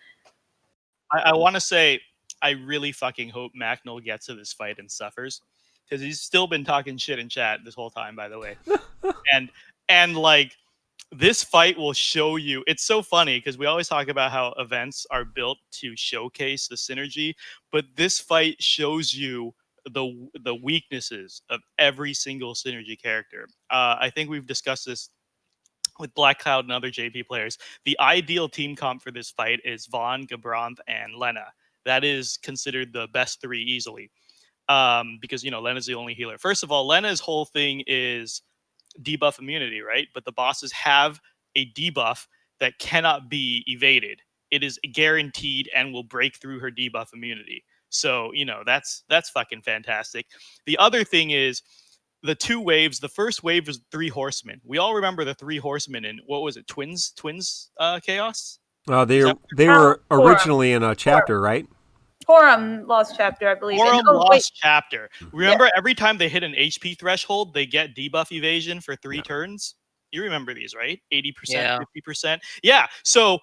I want to say I really fucking hope Macnol gets to this fight and suffers, because he's still been talking shit in chat this whole time, by the way. and like this fight will show you. It's so funny because we always talk about how events are built to showcase the synergy, but this fight shows you the weaknesses of every single synergy character. I think we've discussed this with Black Cloud and other JP players. The ideal team comp for this fight is Vaan, Gabranth, and Lena. That is considered the best three easily. Because, you know, Lena's the only healer. First of all, Lena's whole thing is debuff immunity, right? But the bosses have a debuff that cannot be evaded. It is guaranteed and will break through her debuff immunity. So, you know, that's fucking fantastic. The other thing is the two waves. The first wave was 3 horsemen. We all remember the 3 horsemen in, what was it, Twins Chaos? They were originally in a chapter, right? Forum Lost Chapter, I believe. Forum Lost Chapter. Remember, every time they hit an HP threshold, they get debuff evasion for 3 turns? You remember these, right? 80%, 50%? Yeah, so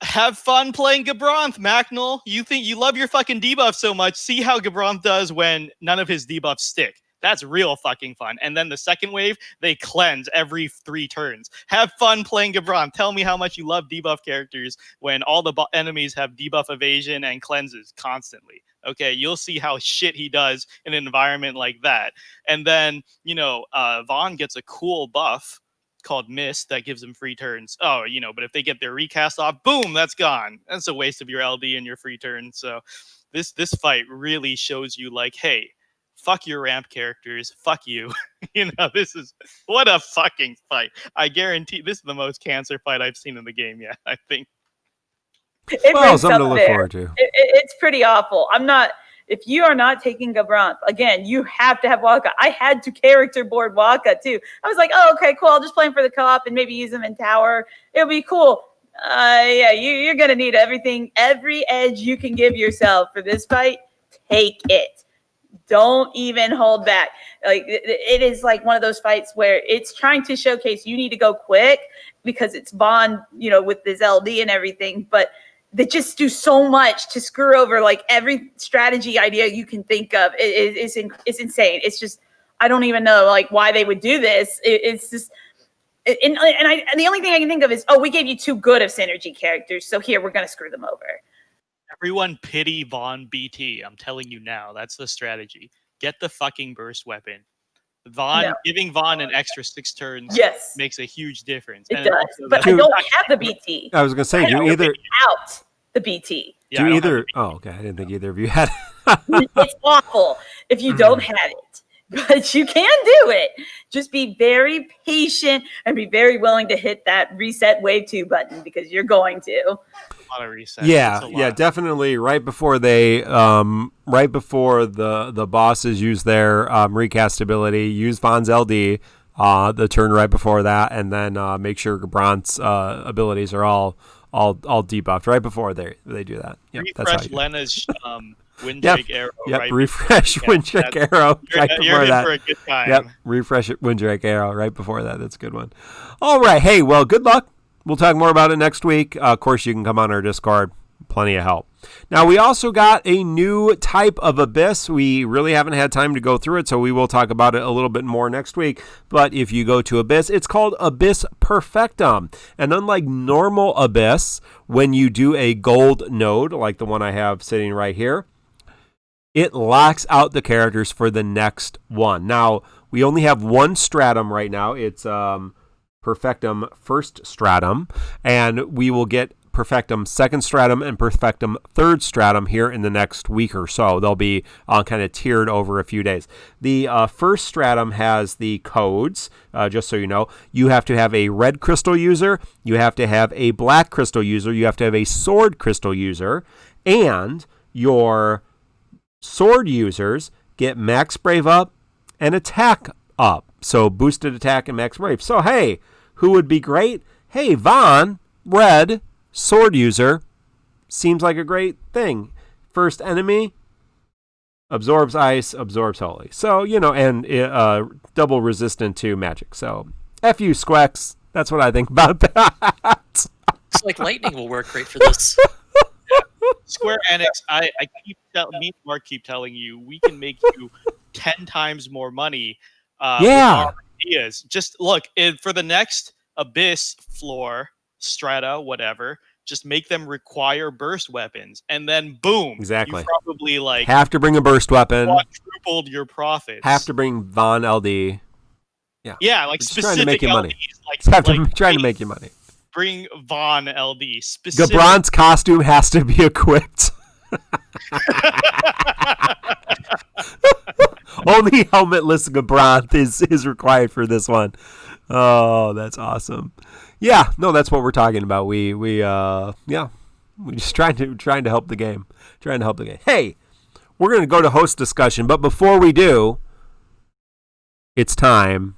have fun playing Gabranth, Macnol. You think you love your fucking debuff so much. See how Gabranth does when none of his debuffs stick. That's real fucking fun. And then the second wave, they cleanse every 3 turns. Have fun playing Gabranth. Tell me how much you love debuff characters when all the enemies have debuff evasion and cleanses constantly. Okay, you'll see how shit he does in an environment like that. And then, you know, Vaan gets a cool buff called Mist that gives him free turns. Oh, you know, but if they get their recast off, boom, that's gone. That's a waste of your LD and your free turns. So this fight really shows you, like, hey, fuck your ramp characters. Fuck you. You know, this is what a fucking fight. I guarantee this is the most cancer fight I've seen in the game. Yeah, I think. Something to look forward to. It's pretty awful. If you are not taking Gabranth, again, you have to have Waka. I had to character board Waka too. I was like, oh, okay, cool. I'll just play him for the co-op and maybe use him in tower. It'll be cool. Yeah, you're going to need everything, every edge you can give yourself for this fight. Take it. Don't even hold back. Like, it is like one of those fights where it's trying to showcase you need to go quick because it's Bond, you know, with this LD and everything, but they just do so much to screw over like every strategy idea you can think of. It's insane. It's just, I don't even know like why they would do this. It's just, and the only thing I can think of is, oh, we gave you 2 good of synergy characters, so here we're gonna screw them over. Everyone pity Vaan BT. I'm telling you now, that's the strategy. Get the fucking burst weapon. Giving Vaan an extra 6 turns makes a huge difference. It does, but I don't have the BT. I was going to say, you either out the BT. Yeah, do you either? Oh, okay. I didn't think either of you had it. It's awful if you don't have it, but you can do it. Just be very patient and be very willing to hit that reset wave 2 button because you're going to. Yeah, definitely. Right before they, right before the bosses use their recast ability, use Vaan's LD, the turn right before that, and then make sure Gabranth's abilities are all debuffed right before they do that. Yep, refresh Lena's Winddrake Arrow. Yep, right refresh Winddrake Arrow right before that. For a good time. Yep, refresh Winddrake Arrow right before that. That's a good one. All right, hey, well, good luck. We'll talk more about it next week. Of course, you can come on our Discord. Plenty of help. Now, we also got a new type of Abyss. We really haven't had time to go through it, so we will talk about it a little bit more next week. But if you go to Abyss, it's called Abyss Perfectum. And unlike normal Abyss, when you do a gold node, like the one I have sitting right here, it locks out the characters for the next one. Now, we only have one stratum right now. It's Perfectum first stratum, and we will get Perfectum second stratum and Perfectum third stratum here in the next week or so. They'll be kind of tiered over a few days. The first stratum has the codes, just so you know. You have to have a red crystal user, you have to have a black crystal user, you have to have a sword crystal user, and your sword users get max brave up and attack up. So boosted attack and max brave. So hey, who would be great? Hey, Vaan, red, sword user, seems like a great thing. First enemy, absorbs ice, absorbs holy. So, you know, and double resistant to magic. So, F you, SQEX. That's what I think about that. It's like lightning will work great for this. Square Enix, I keep me and Mark keep telling you, we can make you 10 times more money with our ideas. Just look, for the next Abyss, Floor, Strata, whatever. Just make them require burst weapons, and then boom, Exactly. you probably like have to bring a burst weapon. Quadrupled your profits. Have to bring Vaan LD. Yeah, like just specific trying to make you money. LDs, like, trying to make you money. Bring Vaan LD. Specific. Gabranth's costume has to be equipped. Only helmetless Gabranth is required for this one. Oh, that's awesome. Yeah, no, that's what we're talking about. We just trying to help the game. Trying to help the game. Hey, we're going to go to host discussion, but before we do, it's time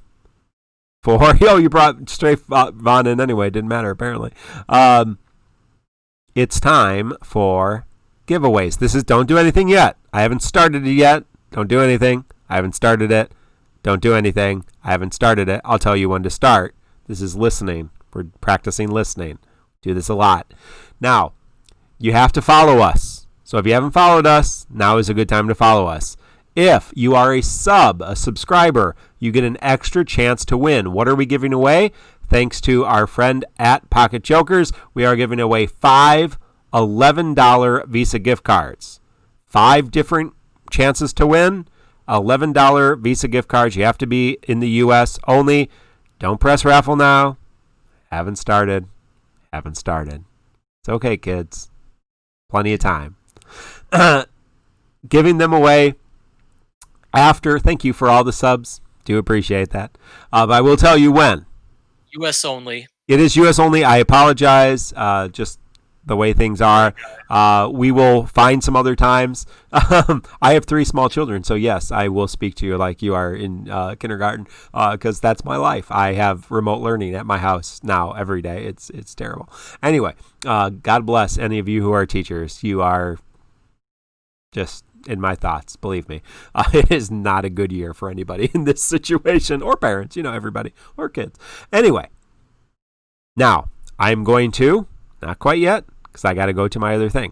for you brought straight Vaan in anyway. It didn't matter apparently. It's time for giveaways. This is don't do anything yet. I haven't started it yet. Don't do anything. I haven't started it. Don't do anything. I haven't started it. I'll tell you when to start. This is listening. We're practicing listening. Do this a lot. Now, you have to follow us. So if you haven't followed us, now is a good time to follow us. If you are a subscriber, you get an extra chance to win. What are we giving away? Thanks to our friend at Pocket Jokers, we are giving away 5 $11 Visa gift cards. 5 different chances to win. $11 Visa gift cards. You have to be in the U.S. only. Don't press Raffle now. Haven't started. It's okay, kids. Plenty of time. Giving them away after. Thank you for all the subs. Do appreciate that. But I will tell you when. U.S. only. It is U.S. only. I apologize. Just the way things are. We will find some other times. I have 3 small children, so yes, I will speak to you like you are in kindergarten, because that's my life. I have remote learning at my house now every day. It's terrible. Anyway, God bless any of you who are teachers. You are just in my thoughts, believe me. It is not a good year for anybody in this situation, or parents, everybody, or kids. Anyway, now I'm going to, not quite yet, because I got to go to my other thing.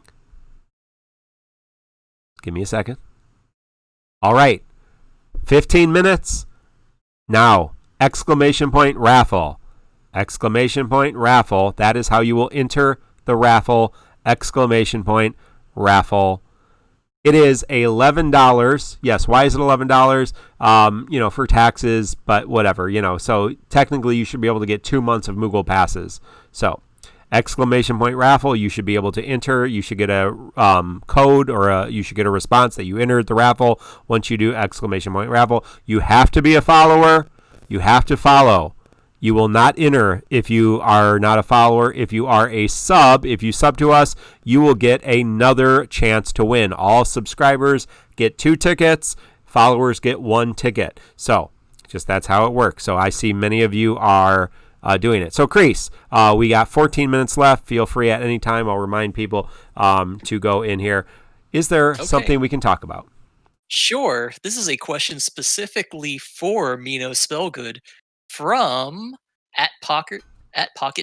Give me a second. All right. 15 minutes. Now, !raffle. !raffle. That is how you will enter the raffle. !raffle. It is $11. Yes, why is it $11? For taxes, but whatever, So technically you should be able to get 2 months of Moogle passes. So, !raffle, you should be able to enter. You should get a code, or you should get a response that you entered the raffle. Once you do !raffle, you have to be a follower. You have to follow. You will not enter if you are not a follower. If you are a sub, if you sub to us, you will get another chance to win. All subscribers get 2 tickets. Followers get 1 ticket. So, just that's how it works. So, I see many of you are doing it. So, Crease, we got 14 minutes left. Feel free at any time. I'll remind people to go in here. Is there something we can talk about? Sure. This is a question specifically for Mino Spellgood from at Pocket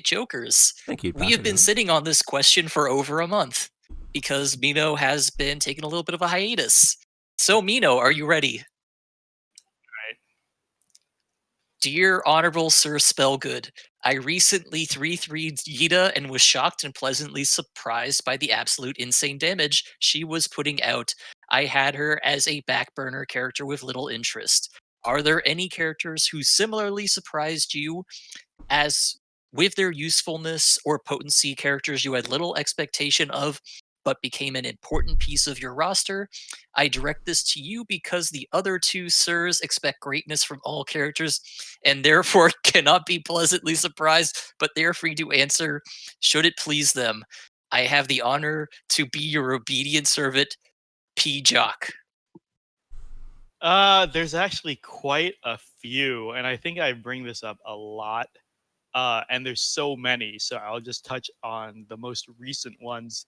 Jokers. Thank you. We have been sitting on this question for over a month because Mino has been taking a little bit of a hiatus. So, Mino, are you ready? Dear Honorable Sir Spellgood, I recently 3-3'd Yida and was shocked and pleasantly surprised by the absolute insane damage she was putting out. I had her as a back burner character with little interest. Are there any characters who similarly surprised you as with their usefulness or potency, characters you had little expectation of but became an important piece of your roster? I direct this to you because the other 2 sirs expect greatness from all characters and therefore cannot be pleasantly surprised, but they're free to answer should it please them. I have the honor to be your obedient servant, P. Jock. There's actually quite a few, and I think I bring this up a lot. And there's so many, so I'll just touch on the most recent ones.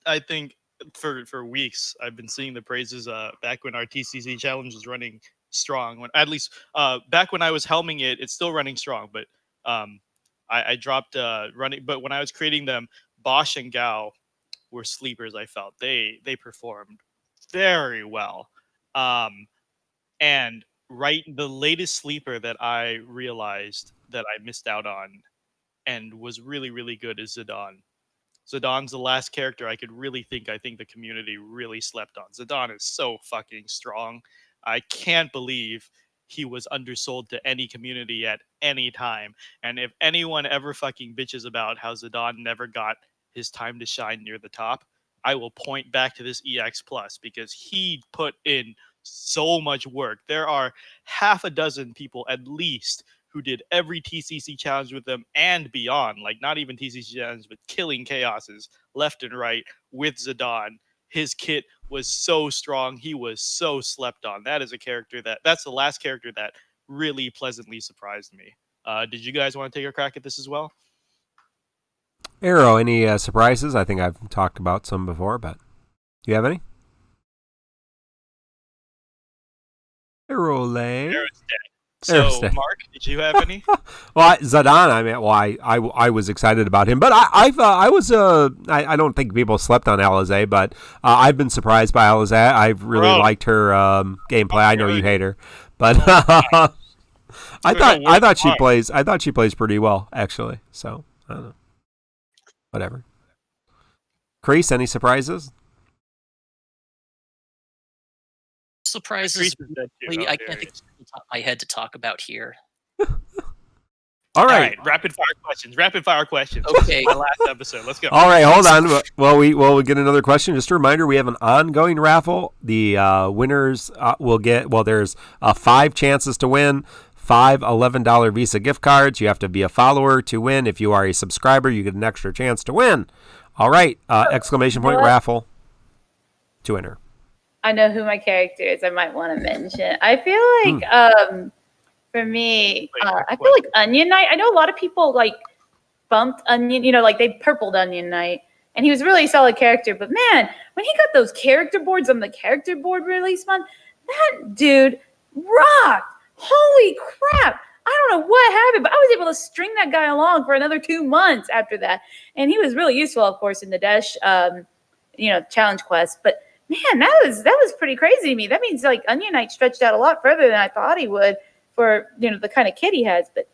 I think for weeks I've been seeing the praises back when our TCC challenge was running strong. When at least back when I was helming it, it's still running strong. But I dropped running. But when I was creating them, Bosch and Gao were sleepers. I felt they performed very well. And the latest sleeper that I realized that I missed out on and was really, really good is Zidane. Zidane's the last character I think the community really slept on. Zidane is so fucking strong. I can't believe he was undersold to any community at any time. And if anyone ever fucking bitches about how Zidane never got his time to shine near the top, I will point back to this EX Plus because he put in so much work. There are half a dozen people at least who did every TCC challenge with them and beyond, like not even TCC challenge, but killing chaoses left and right with Zidane. His kit was so strong. He was so slept on. That is a character that's the last character that really pleasantly surprised me. Did you guys want to take a crack at this as well? Arrow, any surprises? I think I've talked about some before, but do you have any? Arrow. Arrow's dead. So, Mark, did you have any? Well, Zidane, I was excited about him, but I don't think people slept on Alizé, but I've been surprised by Alizé. I've really liked her gameplay. I know you hate her, but I thought she plays pretty well actually. So I don't know. Whatever. Kreese, any surprises? Surprises, I can't think of the top of my head to talk about here. All right, rapid fire questions. Okay, my last episode. Let's go. All right, hold on. Well, we get another question. Just a reminder, we have an ongoing raffle. The winners will get. Well, there's 5 chances to win. 5 $11 Visa gift cards. You have to be a follower to win. If you are a subscriber, you get an extra chance to win. All right, exclamation point raffle to enter. I know who my character is. I might want to mention. I feel like for me, I feel like Onion Knight. I know a lot of people like bumped Onion. You know, like they purpled Onion Knight, and he was really a solid character. But man, when he got those character boards on the character board release month, that dude rocked. Holy crap! I don't know what happened, but I was able to string that guy along for another 2 months after that, and he was really useful, of course, in the Desch, challenge quest. But man, that was pretty crazy to me. That means like Onion Knight stretched out a lot further than I thought he would for the kind of kit he has. But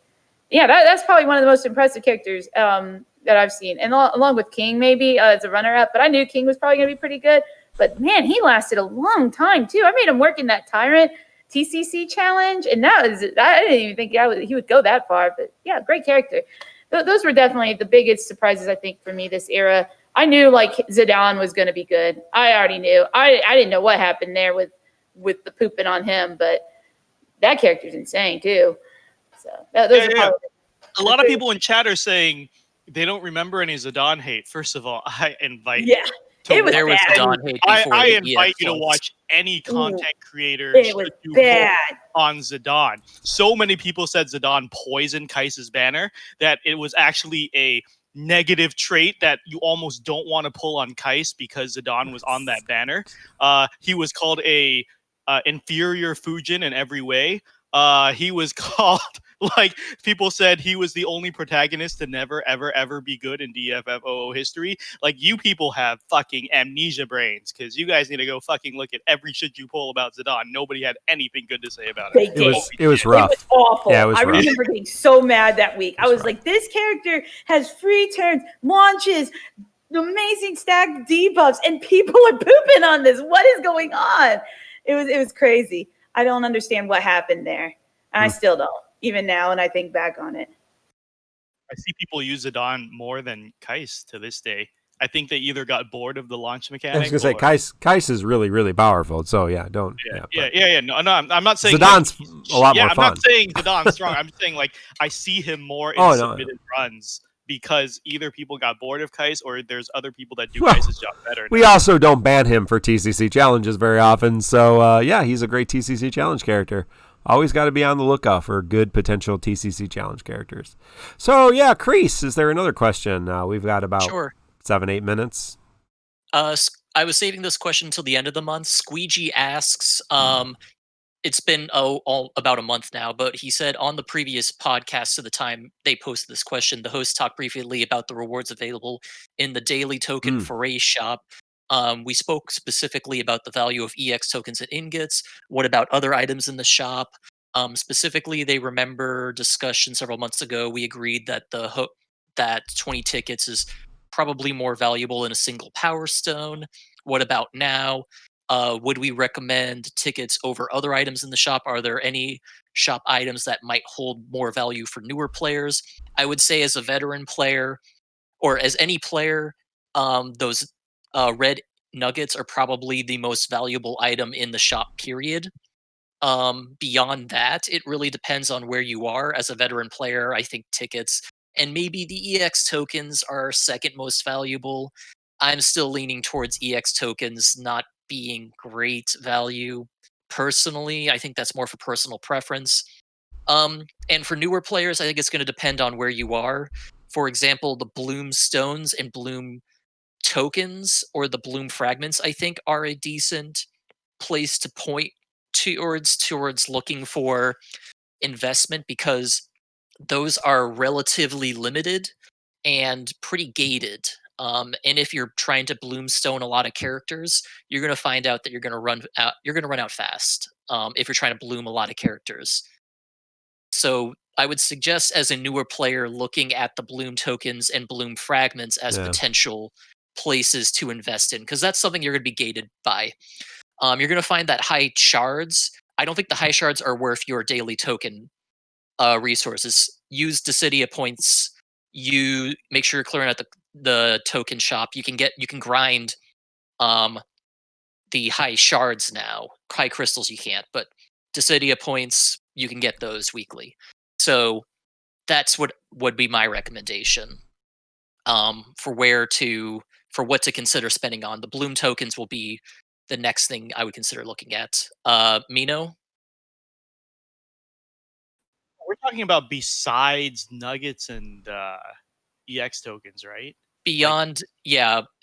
yeah, that's probably one of the most impressive characters that I've seen, and along with King maybe as a runner-up. But I knew King was probably going to be pretty good. But man, he lasted a long time too. I made him work in that Tyrant TCC challenge, and I didn't even think he would go that far. But yeah, great character. Those were definitely the biggest surprises I think for me this era. I knew like Zidane was going to be good. I already knew. I didn't know what happened there with the pooping on him, but that character's insane too. So those are probably a lot of people in chat are saying they don't remember any Zidane hate. First of all, I invite it was there was Zidane hate before I invite you to watch any content creator on Zidane. So many people said Zidane poisoned Kais's banner that it was actually a negative trait that you almost don't want to pull on Kais because Zidane was on that banner. He was called a inferior Fujin in every way. He was called, like, people said he was the only protagonist to never, ever, ever be good in DFFOO history. Like, you people have fucking amnesia brains, because you guys need to go fucking look at every shit you pull about Zidane. Nobody had anything good to say about it. It was rough. It was awful. Yeah, it was I rough. remember being so mad that week. I was like, this character has free turns, launches, amazing stacked debuffs, and people are pooping on this. What is going on? It was crazy. I don't understand what happened there. And I still don't, even now, and I think back on it. I see people use Zidane more than Kais to this day. I think they either got bored of the launch mechanic. I was going to say, Kais is really, really powerful, so yeah, don't. No, I'm not saying Zidane's a lot more fun. I'm not saying Zidane's strong. I'm saying, like, I see him more in submitted runs because either people got bored of Kais or there's other people that do Kais's job better. We also don't ban him for TCC challenges very often, so he's a great TCC challenge character. Always got to be on the lookout for good potential TCC challenge characters. So, yeah, Kreese, is there another question? We've got about 7-8 minutes. I was saving this question until the end of the month. Squeegee asks, it's been about a month now, but he said on the previous podcast to the time they posted this question, the host talked briefly about the rewards available in the daily token foray shop. We spoke specifically about the value of EX tokens and ingots. What about other items in the shop? Specifically, they remember discussion several months ago. We agreed that that 20 tickets is probably more valuable in a single Power Stone. What about now? Would we recommend tickets over other items in the shop? Are there any shop items that might hold more value for newer players? I would say, as a veteran player, or as any player, those red nuggets are probably the most valuable item in the shop, period. Beyond that, it really depends on where you are. As a veteran player, I think tickets and maybe the EX tokens are second most valuable. I'm still leaning towards EX tokens not being great value. Personally, I think that's more for personal preference. And for newer players, I think it's going to depend on where you are. For example, the Bloom stones and Bloom tokens, or the Bloom fragments, I think are a decent place to point towards looking for investment, because those are relatively limited and pretty gated. And if you're trying to bloomstone a lot of characters, you're going to find out that you're going to run out. You're going to run out fast if you're trying to bloom a lot of characters. So I would suggest, as a newer player, looking at the bloom tokens and bloom fragments as potential places to invest in, because that's something you're going to be gated by. You're going to find that high shards. I don't think the high shards are worth your daily token resources. Use Decidia points. You make sure you're clearing out the token shop. You can grind the high shards now. High crystals you can't, but Decidia points, you can get those weekly. So that's what would be my recommendation for what to consider spending on. The bloom tokens will be the next thing I would consider looking at. Mino? We're talking about besides nuggets and EX tokens, right? Beyond,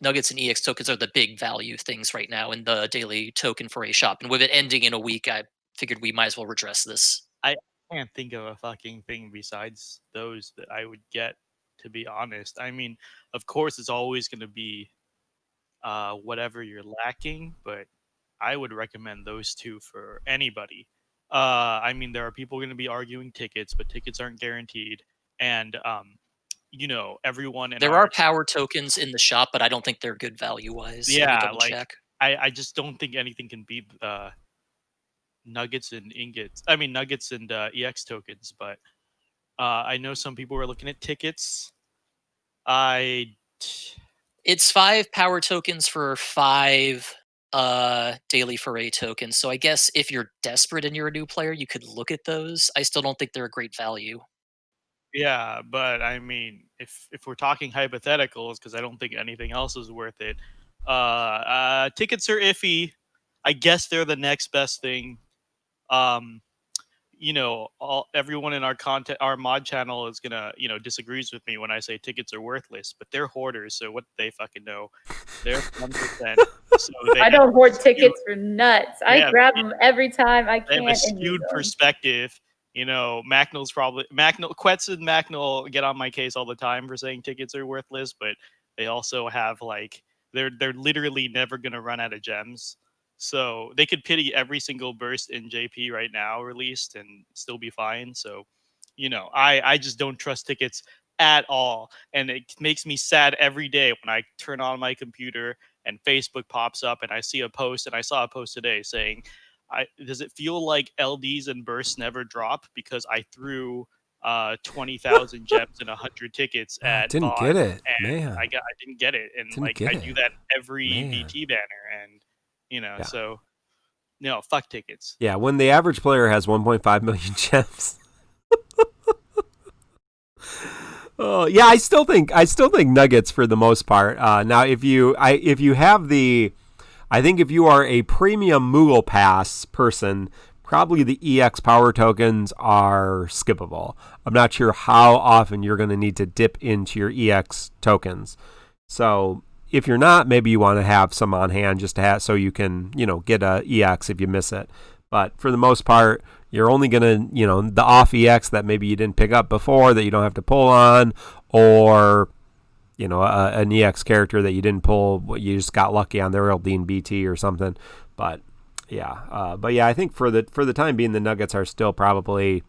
nuggets and EX tokens are the big value things right now in the daily token for a shop. And with it ending in a week, I figured we might as well redress this. I can't think of a fucking thing besides those that I would get, to be honest. I mean, of course, it's always going to be whatever you're lacking, but I would recommend those two for anybody. I mean, there are people going to be arguing tickets, but tickets aren't guaranteed. And, everyone in there are power tokens in the shop, but I don't think they're good value-wise. Yeah, I just don't think anything can beat nuggets and ingots. I mean, nuggets and EX tokens, but I know some people were looking at tickets. It's 5 power tokens for 5 daily foray tokens. So I guess if you're desperate and you're a new player, you could look at those. I still don't think they're a great value. Yeah, but I mean, if we're talking hypotheticals, because I don't think anything else is worth it. Tickets are iffy. I guess they're the next best thing. Everyone in our mod channel is gonna, disagrees with me when I say tickets are worthless, but they're hoarders, so what do they fucking know? They're 1%. So I don't hoard tickets for nuts. I grab them every time I can. They have a skewed perspective. Quetz and Macnol get on my case all the time for saying tickets are worthless, but they also have they're literally never gonna run out of gems. So they could pity every single burst in JP right now released and still be fine. So, I just don't trust tickets at all. And it makes me sad every day when I turn on my computer and Facebook pops up and I see a post, and I saw a post today saying, does it feel like LDs and bursts never drop because I threw 20,000 gems and 100 tickets at didn't Vaan, get it, and man. I didn't get it, and I do that every BT banner, and so fuck tickets. Yeah, when the average player has 1.5 million gems. Oh yeah, I still think nuggets for the most part. Now, if you are a premium Moogle Pass person, probably the EX power tokens are skippable. I'm not sure how often you're going to need to dip into your EX tokens. So if you're not, maybe you want to have some on hand just to have, so you can, get a EX if you miss it. But for the most part, you're only going to, the off EX that maybe you didn't pick up before that you don't have to pull on, or an EX character that you didn't pull, you just got lucky on their LDBT or something. But But yeah, I think for the time being, the Nuggets are still probably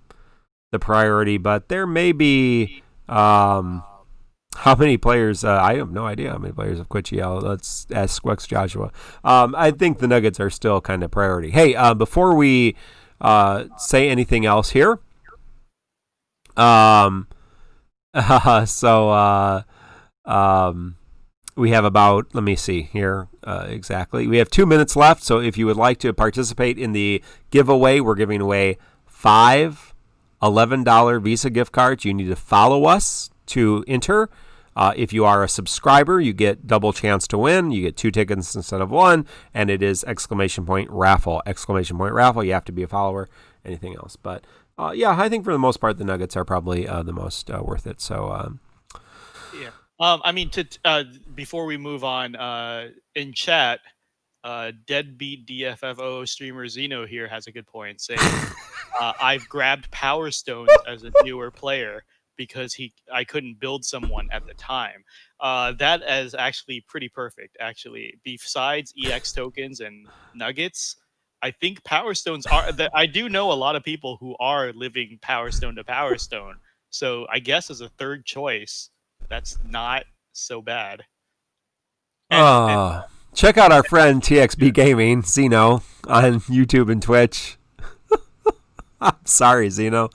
the priority. But there may be how many players. I have no idea how many players have quit GL. Let's ask SQEX Joshua. I think the Nuggets are still kind of priority. Hey, before we say anything else here, we have about, let me see here exactly. We have 2 minutes left. So if you would like to participate in the giveaway, we're giving away 5 $11 Visa gift cards. You need to follow us to enter. If you are a subscriber, you get double chance to win. You get 2 tickets instead of 1, and it is !Raffle. !Raffle. You have to be a follower. Anything else? But I think for the most part, the Nuggets are probably the most worth it. So before we move on, in chat, deadbeat DFFO streamer Zeno here has a good point, saying I've grabbed Power Stones as a newer player because I couldn't build someone at the time. That is actually pretty perfect, actually. Besides EX tokens and nuggets, I think Power Stones are... I do know a lot of people who are living Power Stone to Power Stone. So I guess as a third choice, that's not so bad. Check out our friend TXB Gaming, Zeno, on YouTube and Twitch. I'm sorry, Zeno.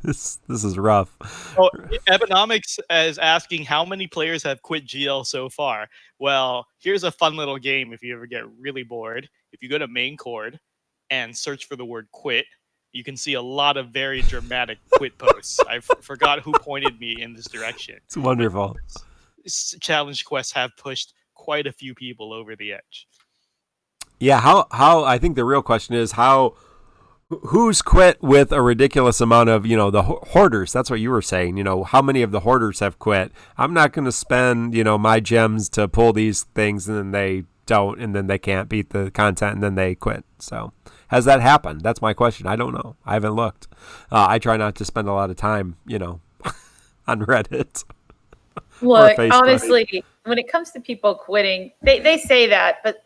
This is rough. Oh, Ebonomics is asking how many players have quit GL so far. Well, here's a fun little game if you ever get really bored. If you go to main chord and search for the word quit, you can see a lot of very dramatic quit posts. I forgot who pointed me in this direction. It's wonderful. Challenge quests have pushed quite a few people over the edge. Yeah, how I think the real question is who's quit with a ridiculous amount of, the hoarders. That's what you were saying. How many of the hoarders have quit? I'm not going to spend, my gems to pull these things, and then they don't, and then they can't beat the content, and then they quit. So has that happened? That's my question. I don't know. I haven't looked. I try not to spend a lot of time, on Reddit. Look, honestly, when it comes to people quitting, they say that, but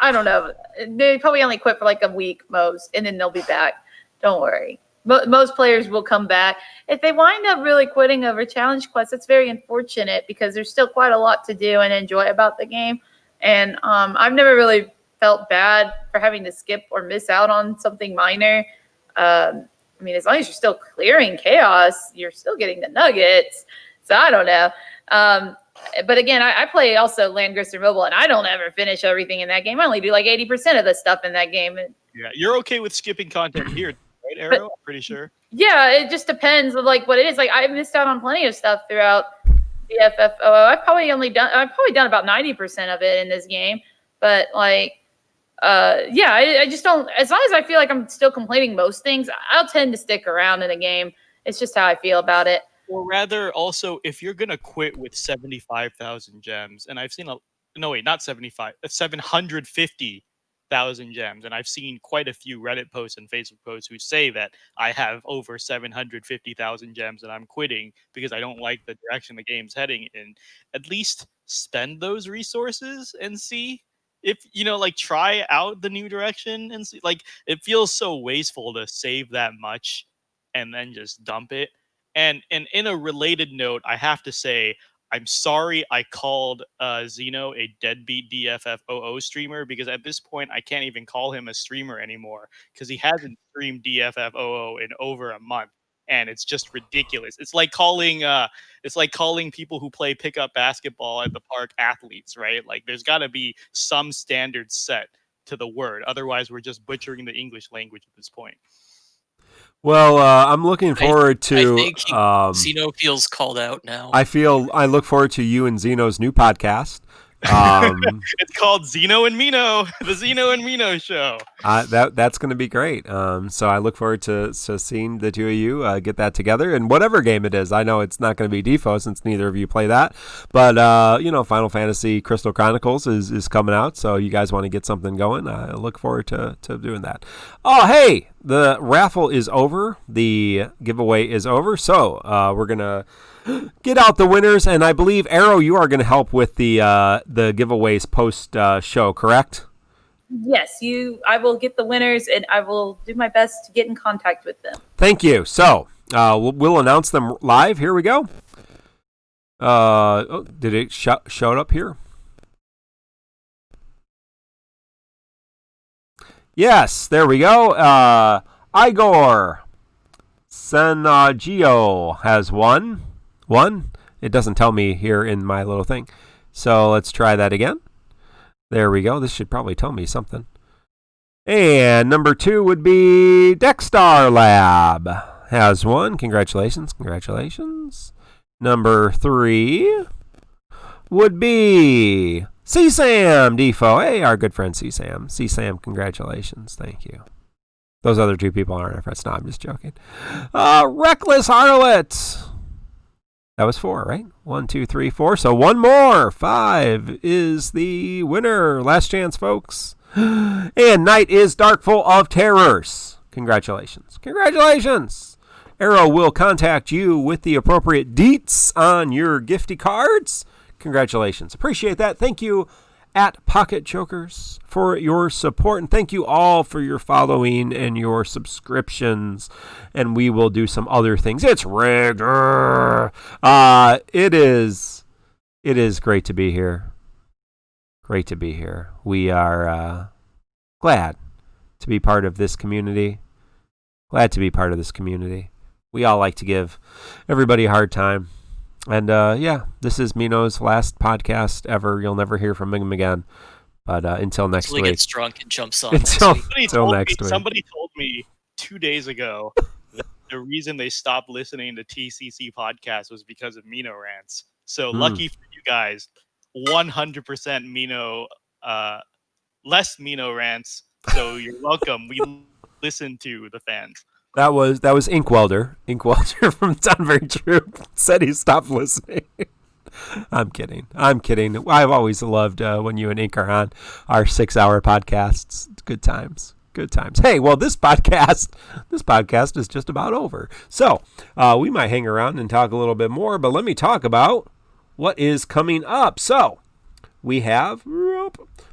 I don't know. They probably only quit for like a week most, and then they'll be back. Don't worry. Most players will come back. If they wind up really quitting over challenge quests, it's very unfortunate because there's still quite a lot to do and enjoy about the game. And I've never really felt bad for having to skip or miss out on something minor. As long as you're still clearing chaos, you're still getting the nuggets. So I don't know. But again, I play also Landgrister Mobile, and I don't ever finish everything in that game. I only do like 80% of the stuff in that game. Yeah, you're okay with skipping content here, right, Arrow? I'm pretty sure. Yeah, it just depends on like what it is. Like I missed out on plenty of stuff throughout the FFOO. I've probably done about 90% of it in this game. But like, I just don't. As long as I feel like I'm still completing most things, I'll tend to stick around in a game. It's just how I feel about it. Or rather, also, if you're going to quit with 75,000 gems, and I've seen not 75, 750,000 gems, and I've seen quite a few Reddit posts and Facebook posts who say that I have over 750,000 gems and I'm quitting because I don't like the direction the game's heading in. At least spend those resources and see if, try out the new direction and see. Like, it feels so wasteful to save that much and then just dump it. And in a related note, I have to say, I'm sorry I called Zeno a deadbeat DFFOO streamer, because at this point, I can't even call him a streamer anymore because he hasn't streamed DFFOO in over a month. And it's just ridiculous. It's like calling people who play pickup basketball at the park athletes, right? Like there's got to be some standard set to the word. Otherwise, we're just butchering the English language at this point. Well, I'm looking forward to. I think Zeno feels called out now. I look forward to you and Zeno's new podcast. It's called Zeno and Mino, the Zeno and Mino show. That's going to be great. So I look forward to seeing the two of you get that together, and whatever game it is. I know it's not going to be Defo since neither of you play that, but Final Fantasy Crystal Chronicles is coming out, so you guys want to get something going. I look forward to doing that. Oh, hey, the raffle is over. The giveaway is over, so we're gonna get out the winners, and I believe Arrow, you are going to help with the giveaways post show, correct? Yes, I will get the winners, and I will do my best to get in contact with them. Thank you. So we'll announce them live. Here we go. Did it show it up here? Yes, there we go. Igor Senagio has won. It doesn't tell me here in my little thing. So let's try that again. There we go. This should probably tell me something. And number 2 would be Dexstar Lab. Has won. Congratulations. Number 3 would be C-Sam Defo. Hey, our good friend C-Sam. C-Sam, congratulations. Thank you. Those other 2 people aren't our friends. No, I'm just joking. Reckless Harlot. That was 4, right? 1, 2, 3, 4. So 1 more. 5 is the winner. Last chance, folks. And Night is Darkful of Terrors. Congratulations. Arrow will contact you with the appropriate deets on your gifty cards. Congratulations. Appreciate that. Thank you at Pocket Chokers for your support. And thank you all for your following and your subscriptions. And we will do some other things. It's rigged. It is great to be here. We are glad to be part of this community. We all like to give everybody a hard time. And this is Mino's last podcast ever. You'll never hear from him again. But until next week. He gets drunk and jumps on. Until next week. Somebody told me 2 days ago that the reason they stopped listening to TCC podcast was because of Mino rants. So lucky for you guys, 100% Mino, less Mino rants. So you're welcome. We listen to the fans. That was Inkwelder. Inkwelder from Sound Very True said he stopped listening. I'm kidding. I've always loved when you and Ink are on our 6-hour podcasts. Good times. Hey, well, this podcast is just about over. So we might hang around and talk a little bit more, but let me talk about what is coming up. So we have,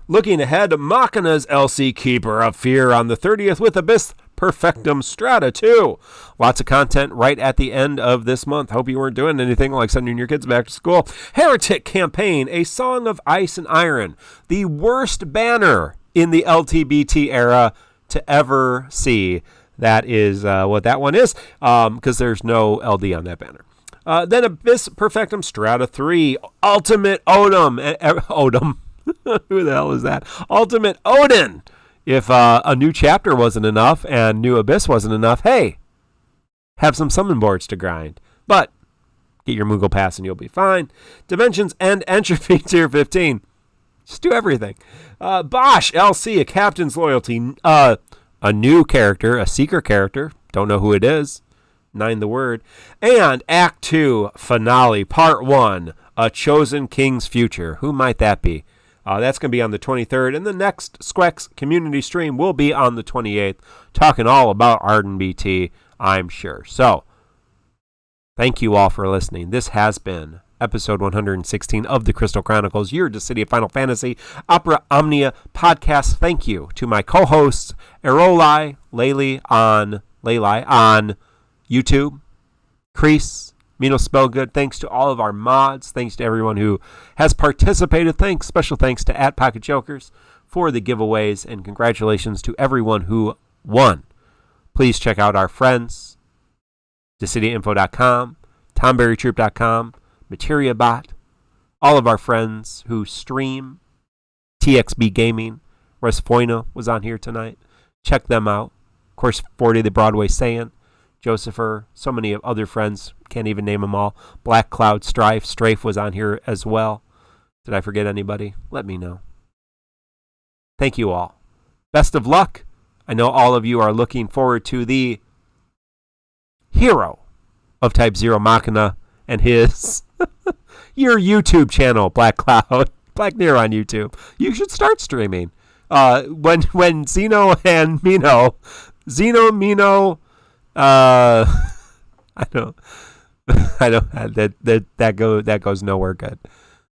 looking ahead, Machina's LC Keeper of Fear on the 30th with Abyss Perfectum Strata 2. Lots of content right at the end of this month. Hope you weren't doing anything like sending your kids back to school. Heretic Campaign, A Song of Ice and Iron. The worst banner in the LDBT era to ever see. That is what that one is, because there's no LD on that banner. Then Abyss Perfectum Strata 3. Ultimate Odin. Odin. Who the hell is that? Ultimate Odin. If a new chapter wasn't enough and new Abyss wasn't enough, hey, have some summon boards to grind. But get your Moogle Pass and you'll be fine. Dimensions End Entropy Tier 15. Just do everything. Bosch LC, A Captain's Loyalty. A new character, a Seeker character. Don't know who it is. 9 the word. And Act 2 Finale, Part 1, A Chosen King's Future. Who might that be? That's going to be on the 23rd, and the next SQEX community stream will be on the 28th, talking all about LDBT, I'm sure. So, thank you all for listening. This has been episode 116 of the Crystal Chronicles, your City of Final Fantasy Opera Omnia podcast. Thank you to my co-hosts, Erolai, Layli on YouTube, Kreese, Mino Spellgood. Thanks to all of our mods. Thanks to everyone who has participated. Special thanks to at Pocket Jokers for the giveaways, and congratulations to everyone who won. Please check out our friends, DecidiaInfo.com, TomberryTroop.com, MateriaBot, all of our friends who stream, TXB Gaming, Respoino was on here tonight. Check them out. Of course, 40 the Broadway Saiyan, Josepher, so many other friends, can't even name them all. Black Cloud Strafe was on here as well. Did I forget anybody? Let me know. Thank you all. Best of luck. I know all of you are looking forward to the hero of Type Zero Machina and his your YouTube channel, Black Cloud, Black Near on YouTube. You should start streaming. When Zeno and Mino, I don't that goes nowhere good.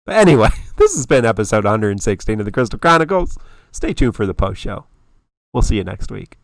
But anyway, this has been episode 116 of the Crystal Chronicles. stay tuned for the post show. We'll see you next week.